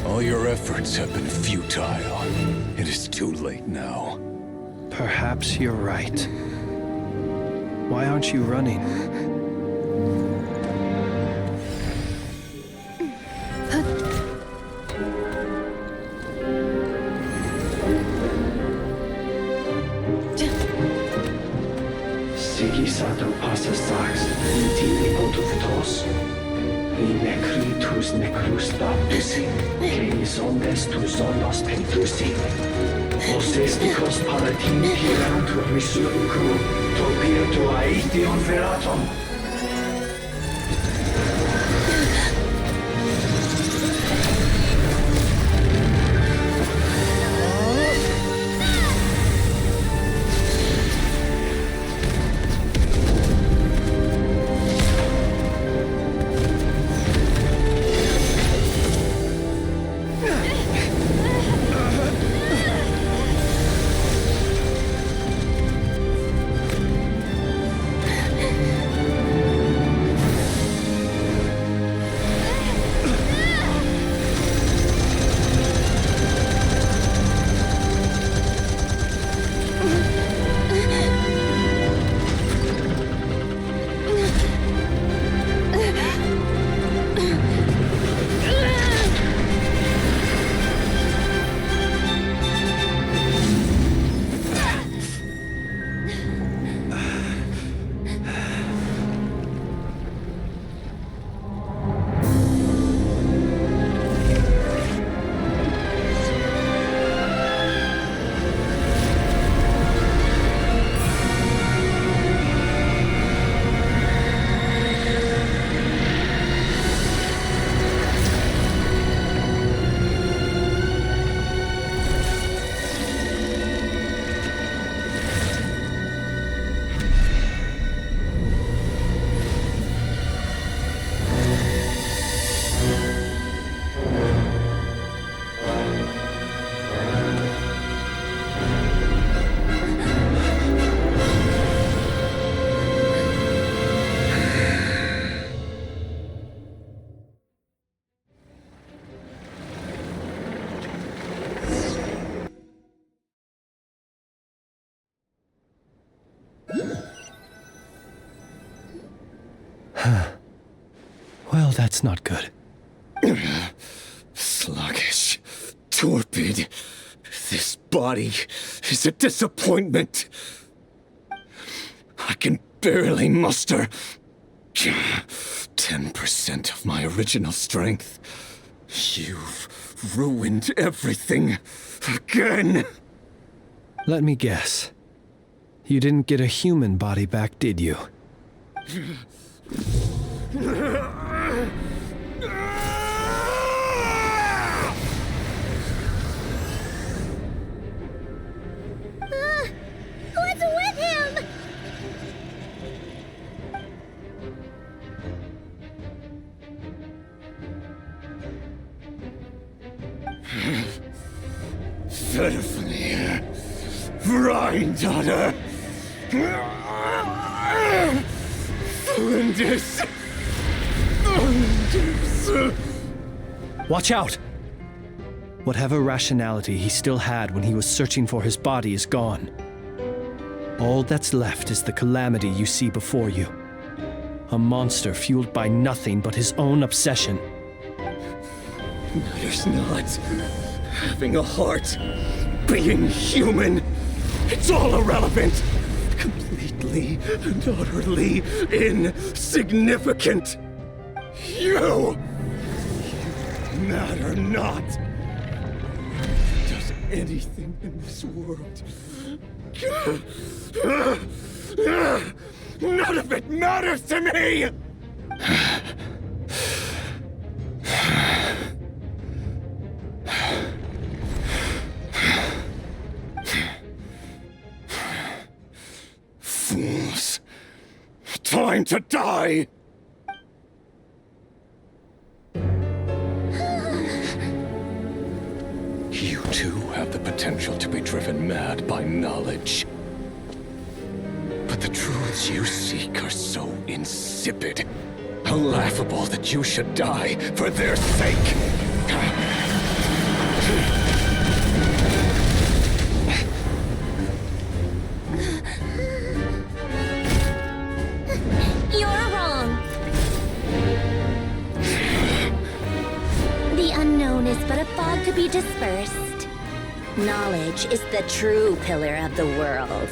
All your efforts have been futile. It is too late now. Perhaps you're right. Why aren't you running? Sigisato passa sax, intimi potutos. I necritus necrus baptisi, cenis ondes tu zonos pentusi. Osesticos palatin pirantur resurrecum, topirtu aetion veratum. Well, that's not good. Sluggish. Torpid. This body is a disappointment. I can barely muster 10% of my original strength. You've ruined everything again. Let me guess. You didn't get a human body back, did you? What's with him? Ferfnir. Rhine-daughter. Flinders. Watch out! Whatever rationality he still had when he was searching for his body is gone. All that's left is the calamity you see before you. A monster fueled by nothing but his own obsession. Matters not. Having a heart. Being human. It's all irrelevant. Completely and utterly insignificant. You matter not. Does anything in this world. None of it matters to me! time to die! You too have the potential to be driven mad by knowledge. But the truths you seek are so insipid, laughable that you should die for their sake. You're wrong. The unknown is but a fog to be dispersed. Knowledge is the true pillar of the world.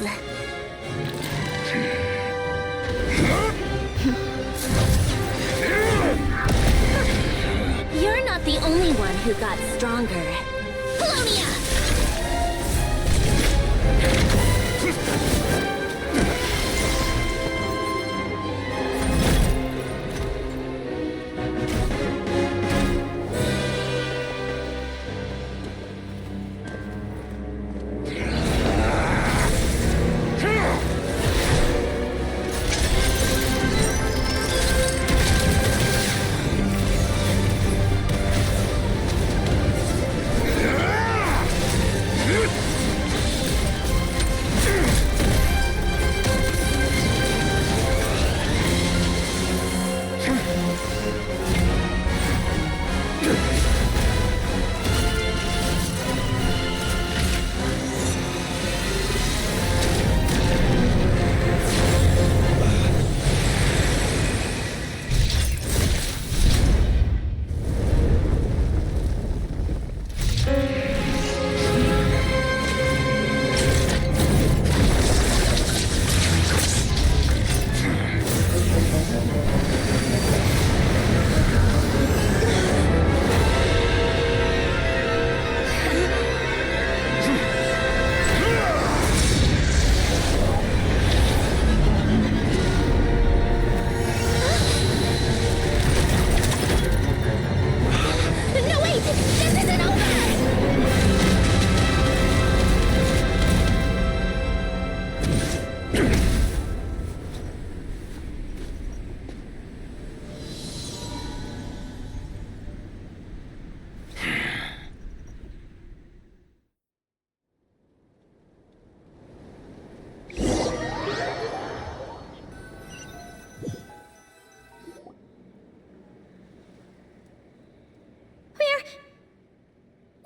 You're not the only one who got stronger. Polonia!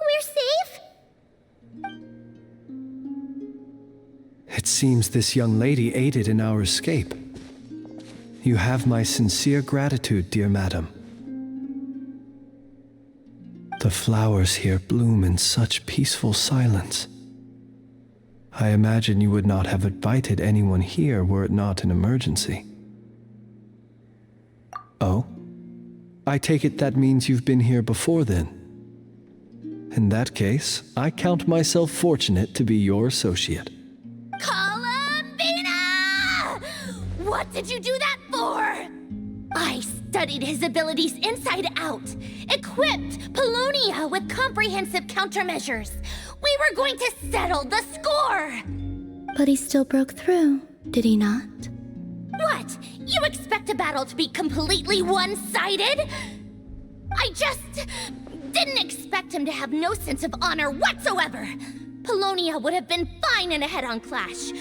We're safe? It seems this young lady aided in our escape. You have my sincere gratitude, dear madam. The flowers here bloom in such peaceful silence. I imagine you would not have invited anyone here were it not an emergency. Oh? I take it that means you've been here before then. In that case, I count myself fortunate to be your associate. Columbina! What did you do that for? I studied his abilities inside out, equipped Polonia with comprehensive countermeasures. We were going to settle the score! But he still broke through, did he not? What? You expect a battle to be completely one-sided? I just didn't expect him to have no sense of honor whatsoever. Polonia would have been fine in a head-on clash,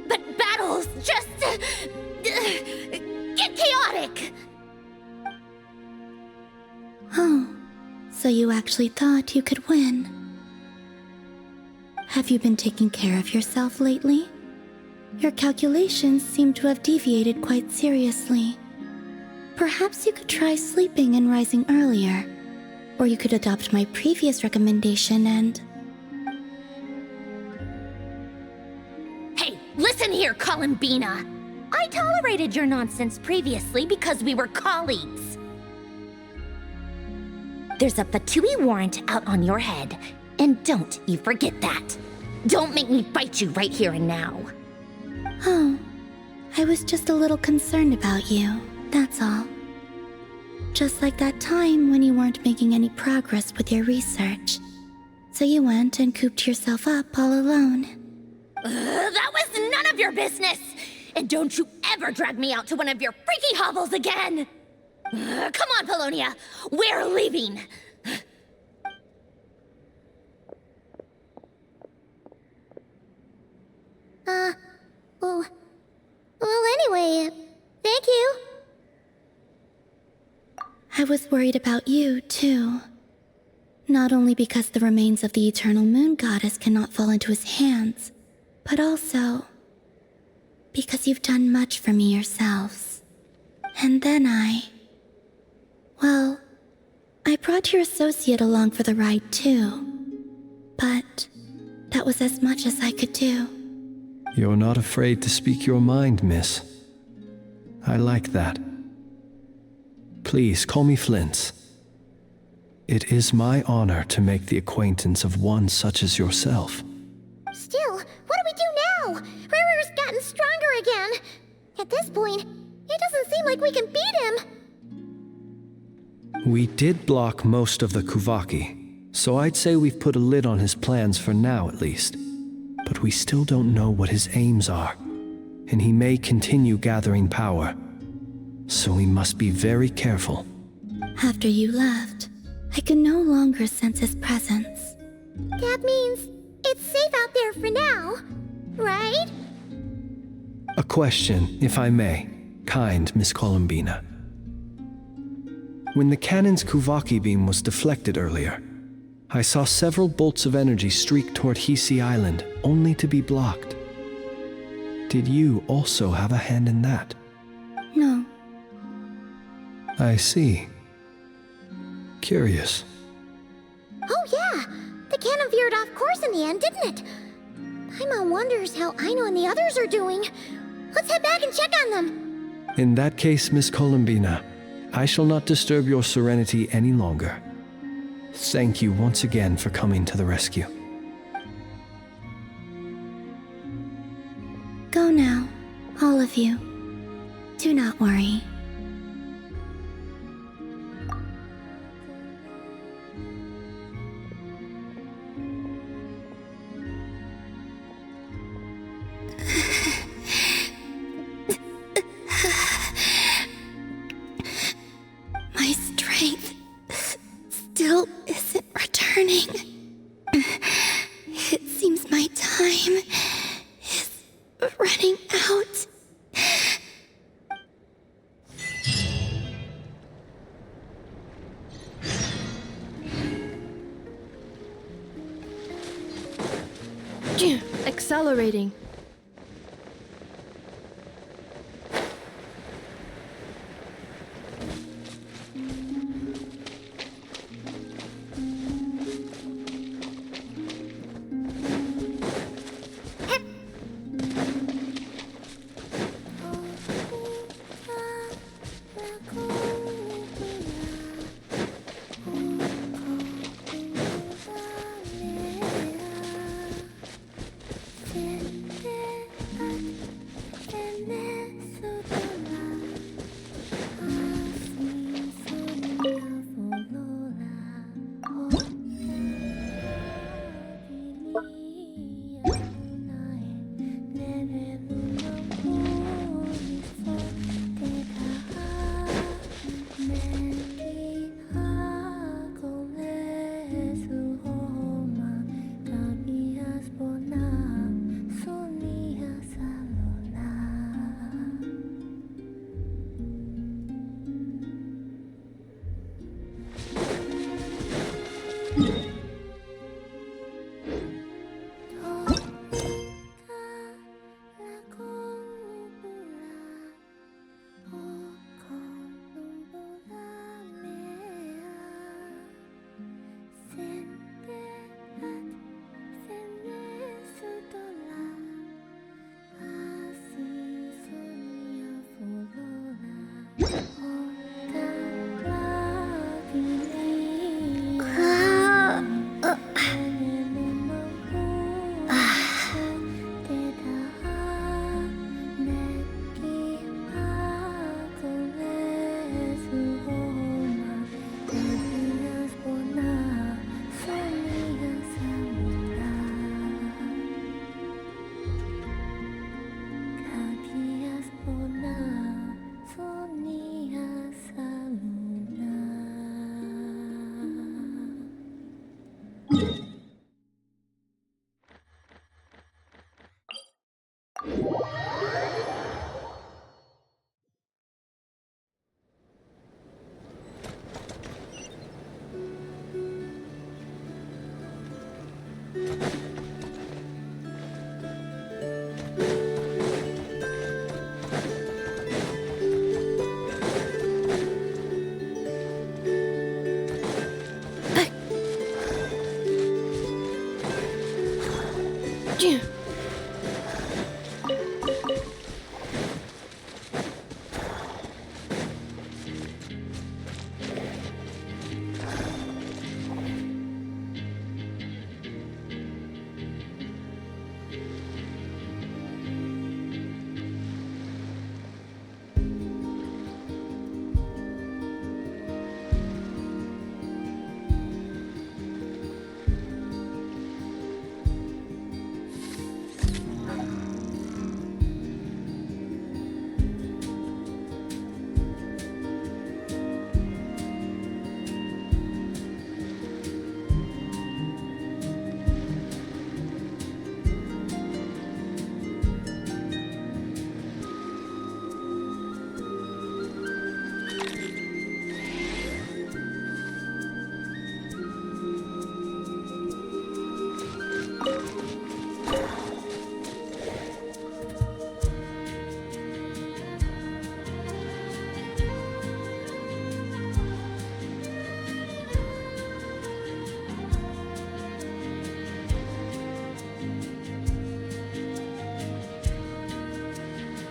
but battles just get chaotic. Oh, so you actually thought you could win. Have you been taking care of yourself lately? Your calculations seem to have deviated quite seriously. Perhaps you could try sleeping and rising earlier. Or you could adopt my previous recommendation and... Hey, listen here, Columbina. I tolerated your nonsense previously because we were colleagues. There's a Fatui warrant out on your head, and don't you forget that. Don't make me fight you right here and now. Oh, I was just a little concerned about you, that's all. Just like that time when you weren't making any progress with your research. So you went and cooped yourself up all alone. That was none of your business! And don't you ever drag me out to one of your freaky hovels again! Come on, Polonia! We're leaving! Well, anyway, thank you. I was worried about you, too. Not only because the remains of the Eternal Moon Goddess cannot fall into his hands, but also because you've done much for me yourselves. And then well, I brought your associate along for the ride, too. But that was as much as I could do. You're not afraid to speak your mind, miss. I like that. Please, call me Flint. It is my honor to make the acquaintance of one such as yourself. Still, what do we do now? Riri's gotten stronger again. At this point, it doesn't seem like we can beat him. We did block most of the Kuvaki, so I'd say we've put a lid on his plans for now at least. But we still don't know what his aims are, and he may continue gathering power. So we must be very careful. After you left, I could no longer sense his presence. That means it's safe out there for now, right? A question, if I may, kind Miss Columbina. When the cannon's Kuvaki beam was deflected earlier, I saw several bolts of energy streak toward Hisi Island, only to be blocked. Did you also have a hand in that? No. I see. Curious. Oh yeah, the cannon veered off course in the end, didn't it? Paimon wonders how Aino and the others are doing. Let's head back and check on them. In that case, Miss Columbina, I shall not disturb your serenity any longer. Thank you once again for coming to the rescue. Go now, all of you. Do not worry. My strength still isn't returning. It seems my time is running out. Accelerating.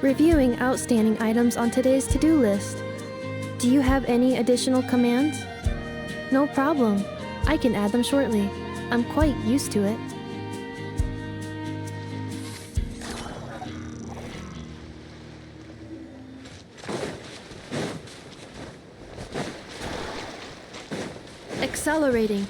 Reviewing outstanding items on today's to-do list. Do you have any additional commands? No problem. I can add them shortly. I'm quite used to it. Accelerating.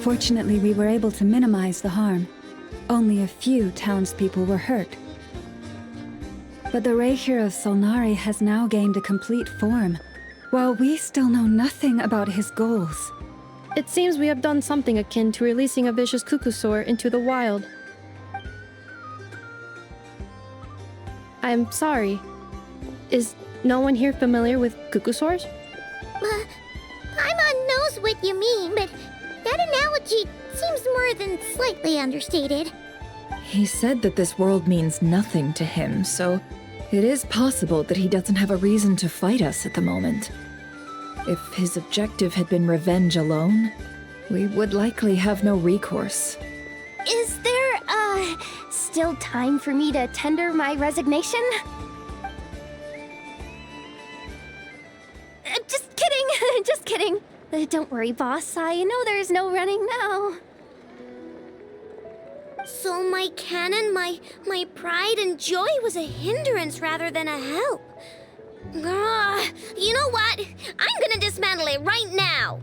Fortunately, we were able to minimize the harm. Only a few townspeople were hurt. But the Raihir of Solnari has now gained a complete form, while we still know nothing about his goals. It seems we have done something akin to releasing a vicious Kukusaur into the wild. I'm sorry. Is no one here familiar with Kukusaurs? I'm on knows what you mean, but that analogy seems more than slightly understated. He said that this world means nothing to him, so it is possible that he doesn't have a reason to fight us at the moment. If his objective had been revenge alone, we would likely have no recourse. Is there, still time for me to tender my resignation? Just kidding, just kidding. Don't worry, boss. I know there's no running now. So my canon, my pride and joy was a hindrance rather than a help. You know what? I'm gonna dismantle it right now.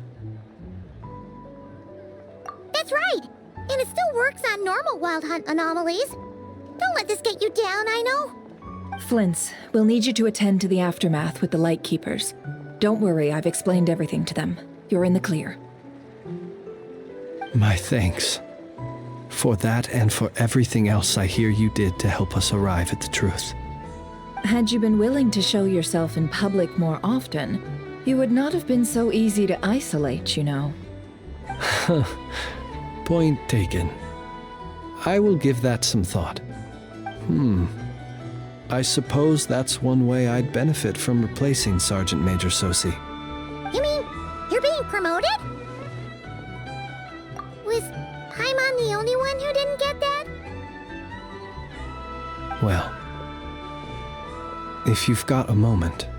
That's right. And it still works on normal Wild Hunt anomalies. Don't let this get you down, I know. Flint's, we'll need you to attend to the aftermath with the Lightkeepers. Don't worry, I've explained everything to them. You're in the clear. My thanks. For that and for everything else I hear you did to help us arrive at the truth. Had you been willing to show yourself in public more often, you would not have been so easy to isolate, you know. Point taken. I will give that some thought. I suppose that's one way I'd benefit from replacing Sergeant Major Sosi. You mean you're being promoted? Was Paimon the only one who didn't get that? Well, if you've got a moment,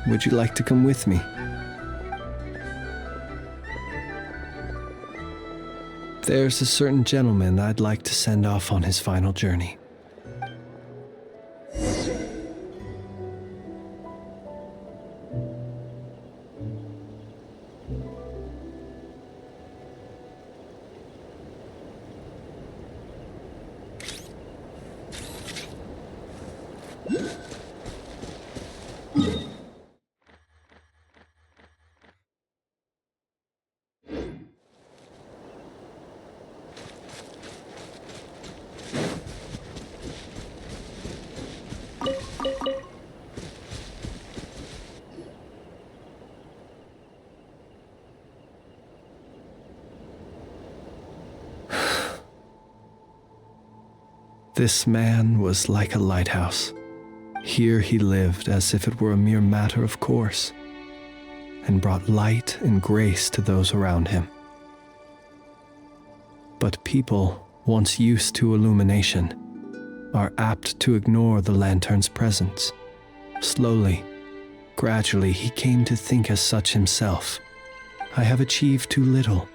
would you like to come with me? There's a certain gentleman I'd like to send off on his final journey. This man was like a lighthouse. Here he lived as if it were a mere matter of course, and brought light and grace to those around him. But people, once used to illumination, are apt to ignore the lantern's presence. Slowly, gradually, he came to think as such himself. I have achieved too little.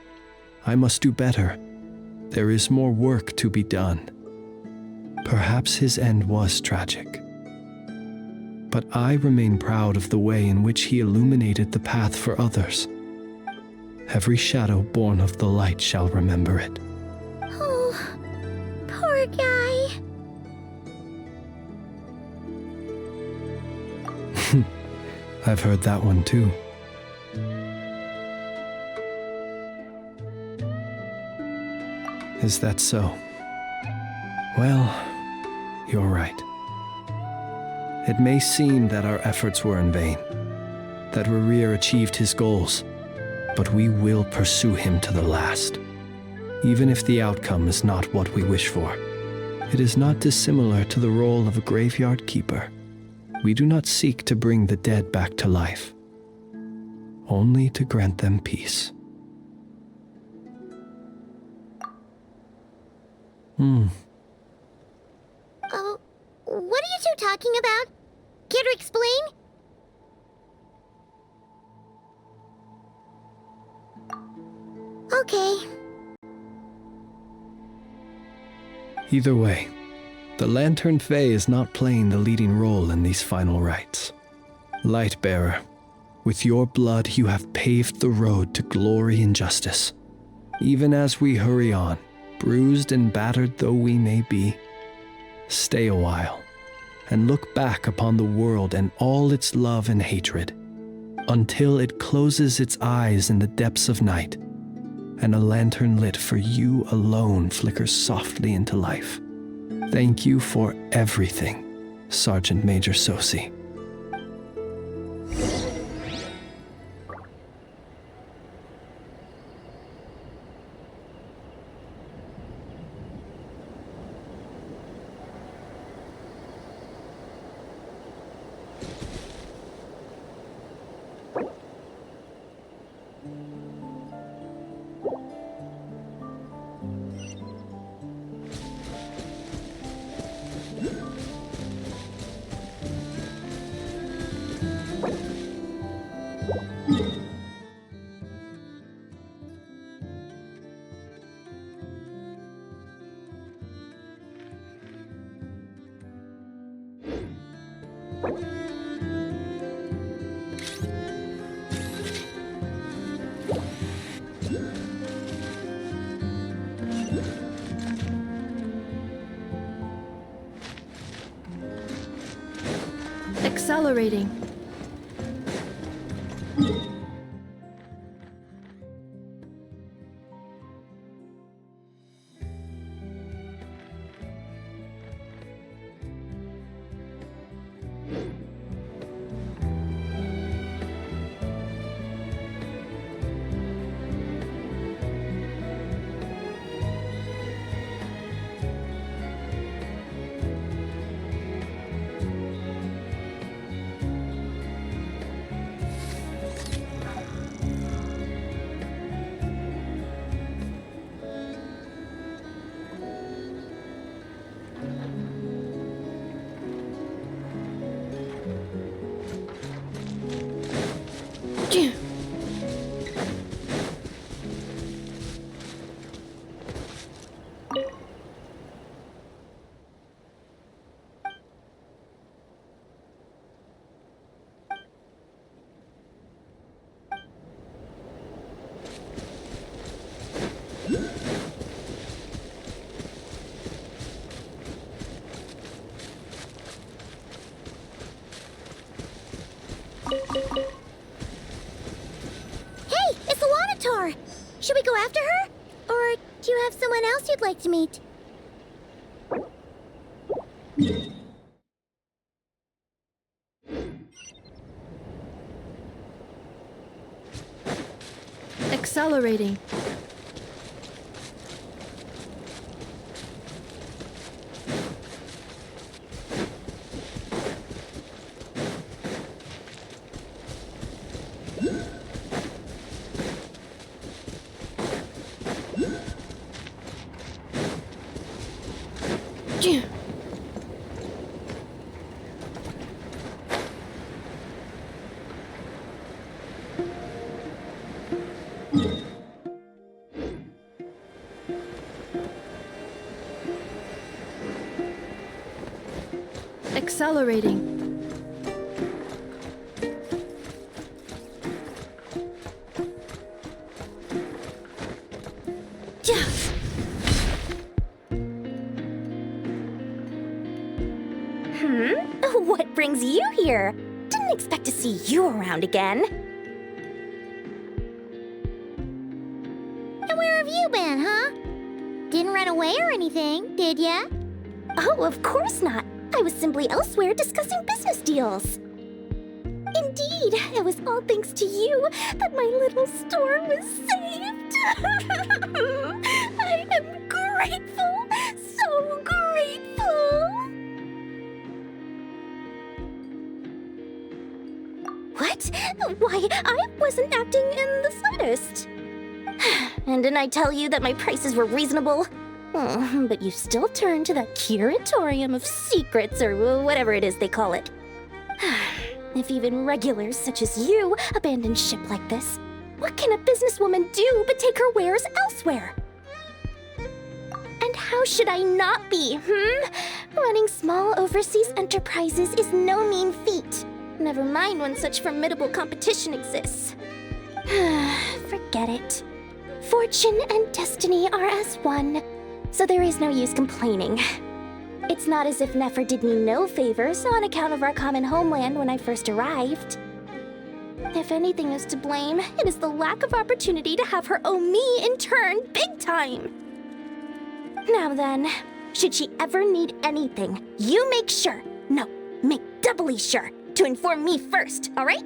I must do better. There is more work to be done. Perhaps his end was tragic. But I remain proud of the way in which he illuminated the path for others. Every shadow born of the light shall remember it. Oh, poor guy. I've heard that one too. Is that so? Well, you're right. It may seem that our efforts were in vain, that Rerir achieved his goals, but we will pursue him to the last, even if the outcome is not what we wish for. It is not dissimilar to the role of a graveyard keeper. We do not seek to bring the dead back to life, only to grant them peace. Oh, what are you two talking about? Care to explain? Okay. Either way, the Lantern Fae is not playing the leading role in these final rites. Lightbearer, with your blood you have paved the road to glory and justice. Even as we hurry on, bruised and battered though we may be, stay a while and look back upon the world and all its love and hatred, until it closes its eyes in the depths of night, and a lantern lit for you alone flickers softly into life. Thank you for everything, Sergeant Major Sosi. Accelerating. for? Should we go after her? Or do you have someone else you'd like to meet? Accelerating. Accelerating. What brings you here? Didn't expect to see you around again. And where have you been, huh? Didn't run away or anything, did ya? Oh, of course not. I was simply elsewhere discussing business deals. Indeed, it was all thanks to you that my little store was saved. I am grateful, so grateful. What? Why, I wasn't acting in the slightest. And didn't I tell you that my prices were reasonable? Oh, but you still turn to that curatorium of secrets, or whatever it is they call it. If even regulars such as you abandon ship like this, what can a businesswoman do but take her wares elsewhere? And how should I not be, Running small overseas enterprises is no mean feat. Never mind when such formidable competition exists. Forget it. Fortune and destiny are as one, so there is no use complaining. It's not as if Nefer did me no favors on account of our common homeland when I first arrived. If anything is to blame, it is the lack of opportunity to have her owe me in turn big time. Now then, should she ever need anything, you make sure, no, make doubly sure, to inform me first, all right?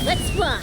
Let's fly!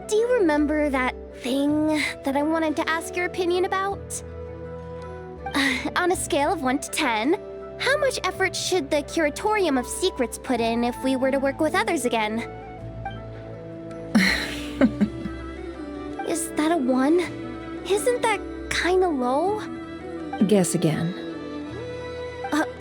Do you remember that thing that I wanted to ask your opinion about? On a scale of 1 to 10, how much effort should the Curatorium of Secrets put in if we were to work with others again? Is that a 1? Isn't that kinda low? Guess again.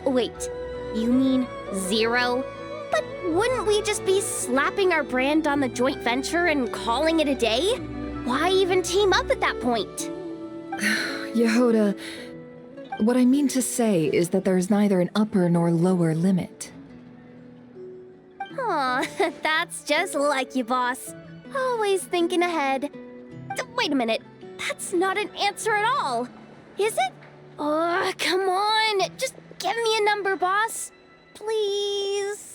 Wait, you mean 0? But wouldn't we just be slapping our brand on the joint venture and calling it a day? Why even team up at that point? Yehoda, what I mean to say is that there's neither an upper nor lower limit. Huh. Aw, that's just like you, boss. Always thinking ahead. Wait a minute. That's not an answer at all. Is it? Oh, come on. Just give me a number, boss. Please.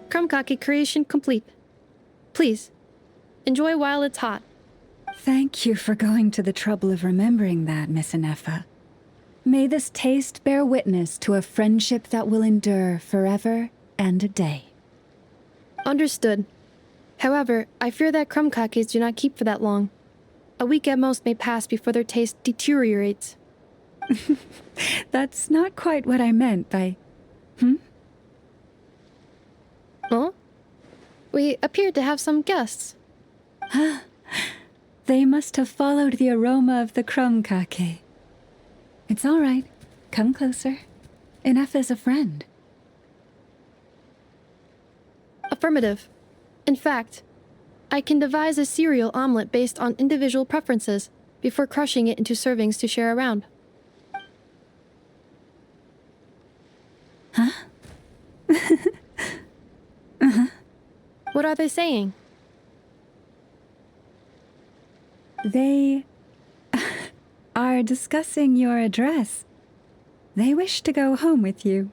Krumkake creation complete. Please, enjoy while it's hot. Thank you for going to the trouble of remembering that, Miss Inefa. May this taste bear witness to a friendship that will endure forever and a day. Understood. However, I fear that krumkakes do not keep for that long. A week at most may pass before their taste deteriorates. That's not quite what I meant by... Huh? We appeared to have some guests. They must have followed the aroma of the krumkake. It's all right. Come closer. Inefa's a friend. Affirmative. In fact, I can devise a cereal omelet based on individual preferences before crushing it into servings to share around. Huh? What are they saying? They are discussing your address. They wish to go home with you.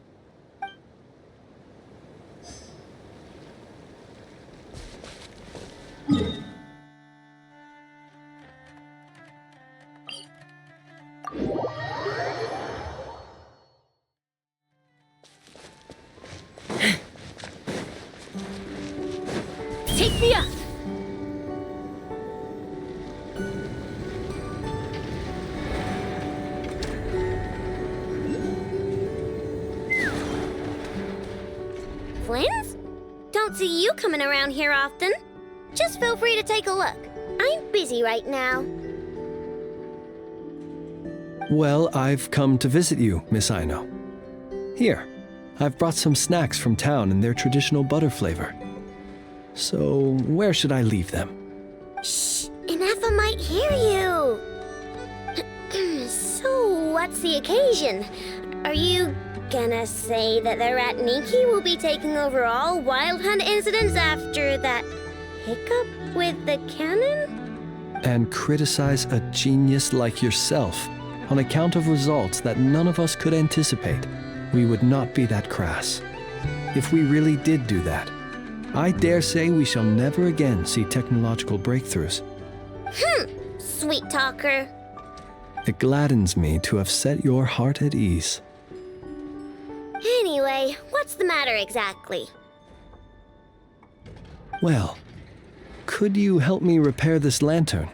Take me up! Flynn's? Don't see you coming around here often. Just feel free to take a look. I'm busy right now. Well, I've come to visit you, Miss Aino. Here, I've brought some snacks from town in their traditional butter flavor. So, where should I leave them? Shh! Inefa might hear you! So, what's the occasion? Are you gonna say that the Rat Niki will be taking over all Wild Hunt incidents after that hiccup with the cannon? And criticize a genius like yourself on account of results that none of us could anticipate? We would not be that crass. If we really did do that, I dare say we shall never again see technological breakthroughs. Sweet talker. It gladdens me to have set your heart at ease. Anyway, what's the matter exactly? Well, could you help me repair this lantern?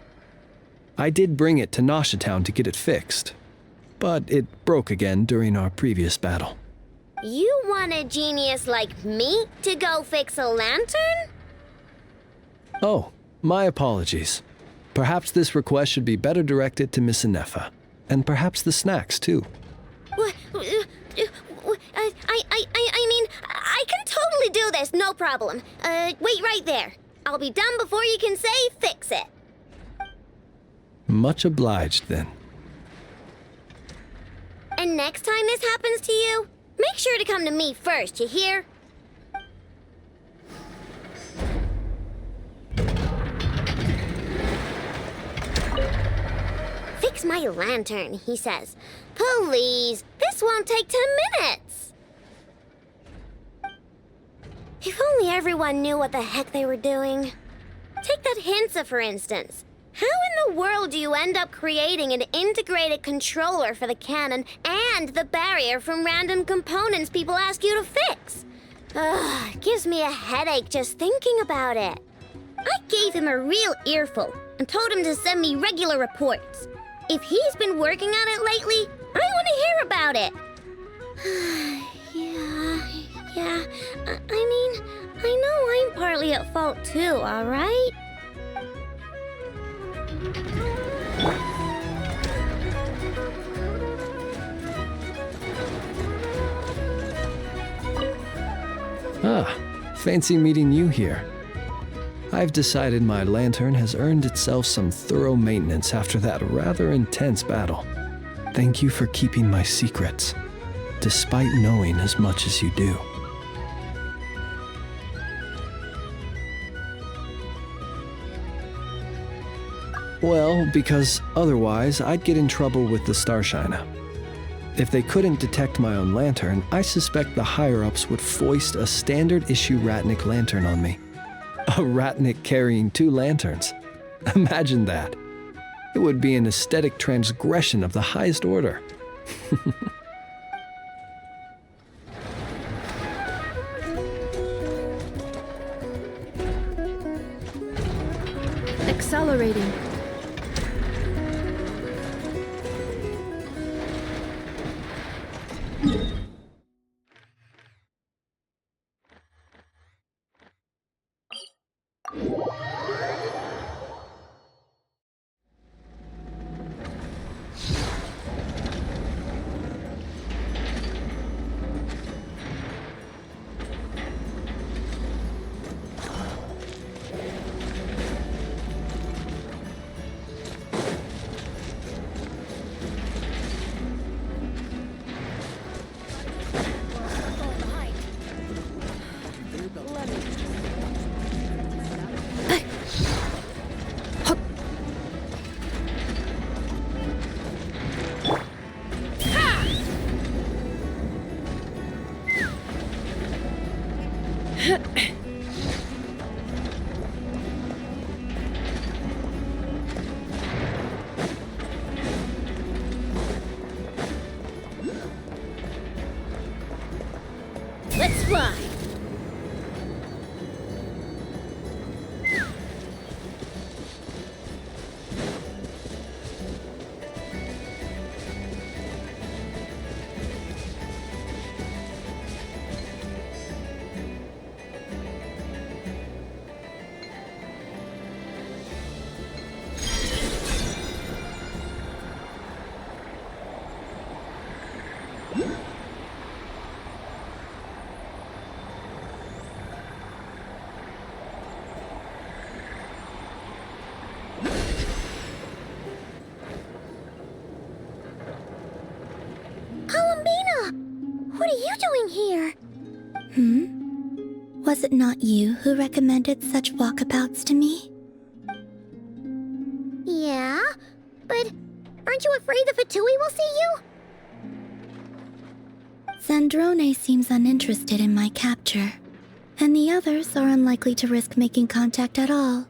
I did bring it to Nasha Town to get it fixed, but it broke again during our previous battle. You want a genius like me to go fix a lantern? Oh, my apologies. Perhaps this request should be better directed to Miss Inefa, and perhaps the snacks, too. I mean, I can totally do this, no problem. Wait right there. I'll be done before you can say fix it. Much obliged, then. And next time this happens to you, make sure to come to me first, you hear? Fix my lantern, he says. Please, this won't take 10 minutes. If only everyone knew what the heck they were doing. Take that Hinsa, for instance. How in the world do you end up creating an integrated controller for the cannon and the barrier from random components people ask you to fix? Ugh, it gives me a headache just thinking about it. I gave him a real earful and told him to send me regular reports. If he's been working on it lately, I want to hear about it. Yeah, I mean, I know I'm partly at fault too, alright? Ah, fancy meeting you here. I've decided my lantern has earned itself some thorough maintenance after that rather intense battle. Thank you for keeping my secrets, despite knowing as much as you do. Well, because otherwise I'd get in trouble with the Starshiner. If they couldn't detect my own lantern, I suspect the higher-ups would foist a standard-issue Ratnik lantern on me. A Ratnik carrying 2 lanterns. Imagine that. It would be an aesthetic transgression of the highest order. Accelerating. Let's fly! What are you doing here? Was it not you who recommended such walkabouts to me? Yeah, but aren't you afraid the Fatui will see you? Zandrone seems uninterested in my capture, and the others are unlikely to risk making contact at all.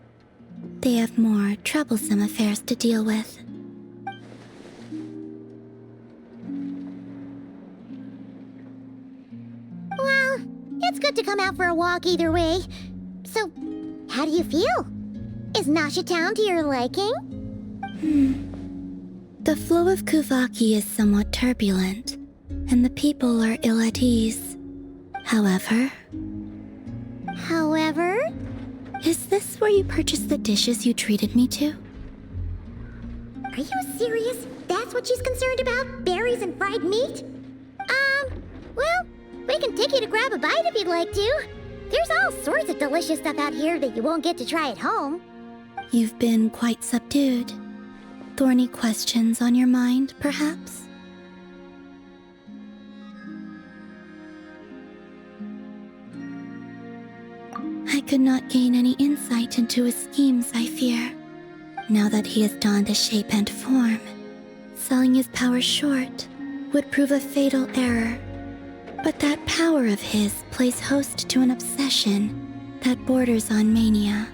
They have more troublesome affairs to deal with. Well, it's good to come out for a walk either way. So, how do you feel? Is Nasha Town to your liking? The flow of Kuvaki is somewhat turbulent, and the people are ill at ease. However... Is this where you purchased the dishes you treated me to? Are you serious? That's what she's concerned about? Berries and fried meat? Well, we can take you to grab a bite if you'd like to. There's all sorts of delicious stuff out here that you won't get to try at home. You've been quite subdued. Thorny questions on your mind, perhaps? I could not gain any insight into his schemes, I fear. Now that he has donned a shape and form, selling his power short would prove a fatal error. But that power of his plays host to an obsession that borders on mania.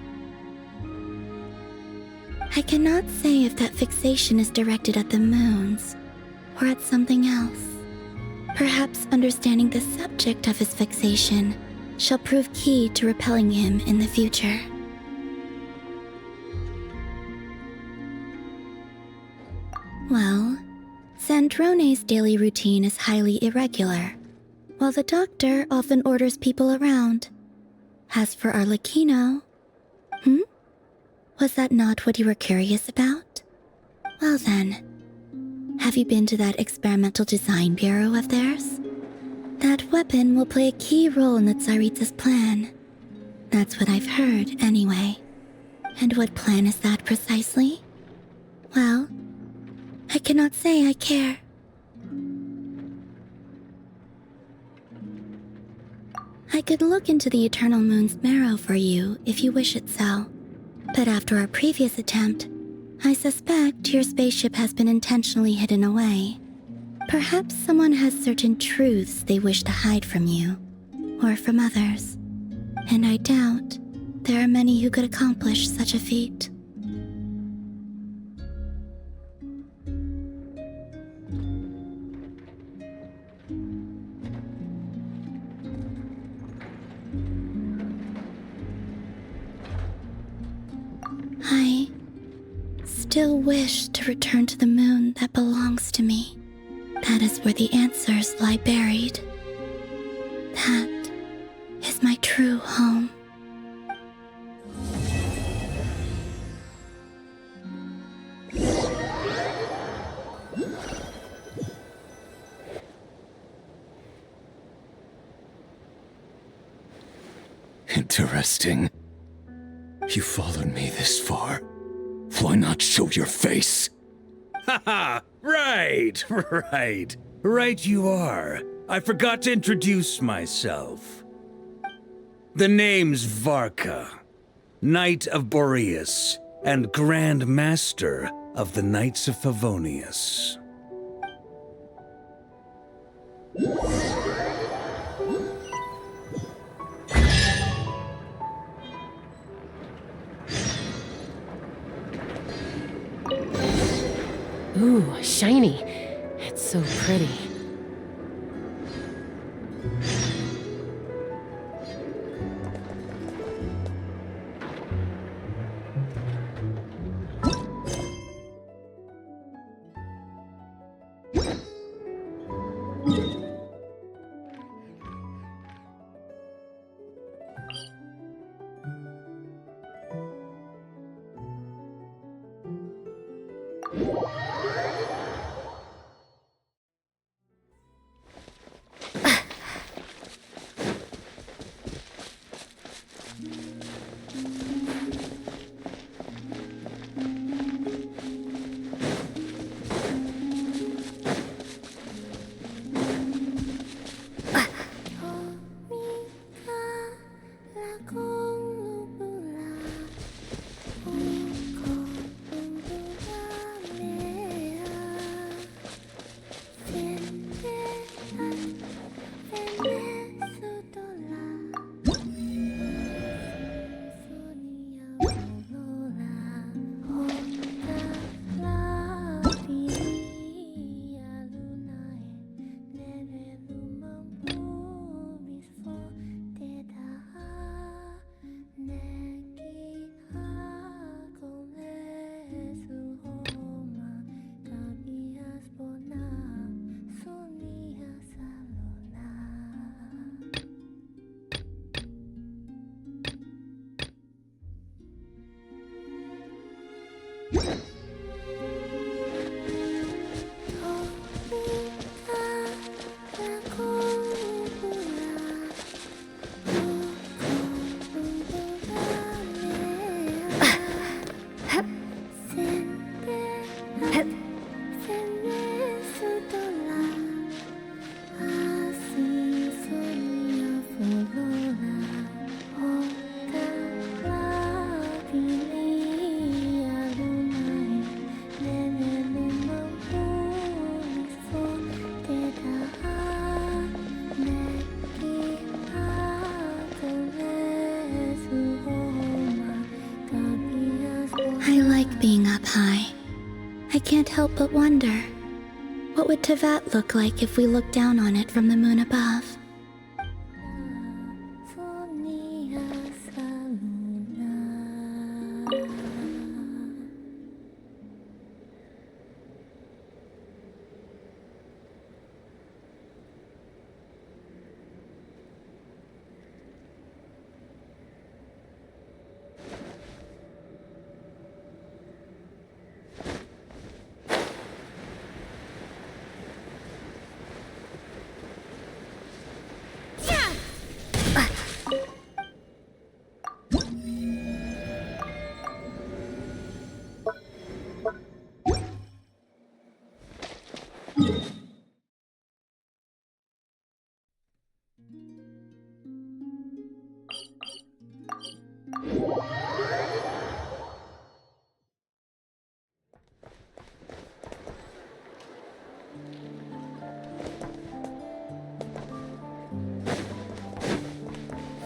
I cannot say if that fixation is directed at the moons or at something else. Perhaps understanding the subject of his fixation shall prove key to repelling him in the future. Well, Sandrone's daily routine is highly irregular, while the doctor often orders people around. As for Arlecchino... Was that not what you were curious about? Well then, have you been to that experimental design bureau of theirs? That weapon will play a key role in the Tsaritsa's plan. That's what I've heard, anyway. And what plan is that precisely? Well, I cannot say I care. I could look into the Eternal Moon's marrow for you if you wish it so. But after our previous attempt, I suspect your spaceship has been intentionally hidden away. Perhaps someone has certain truths they wish to hide from you, or from others. And I doubt there are many who could accomplish such a feat. I still wish to return to the moon that belongs to me. That is where the answers lie buried. That is my true home. Interesting. You followed me this far. Why not show your face? Haha! Right, right. Right you are. I forgot to introduce myself. The name's Varka, Knight of Boreas, and Grand Master of the Knights of Favonius. Ooh, shiny. It's so pretty. being up high, I can't help but wonder, what would Tevat look like if we looked down on it from the moon above?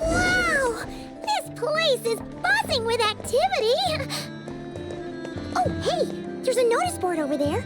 Wow! This place is buzzing with activity! Oh, hey! There's a notice board over there.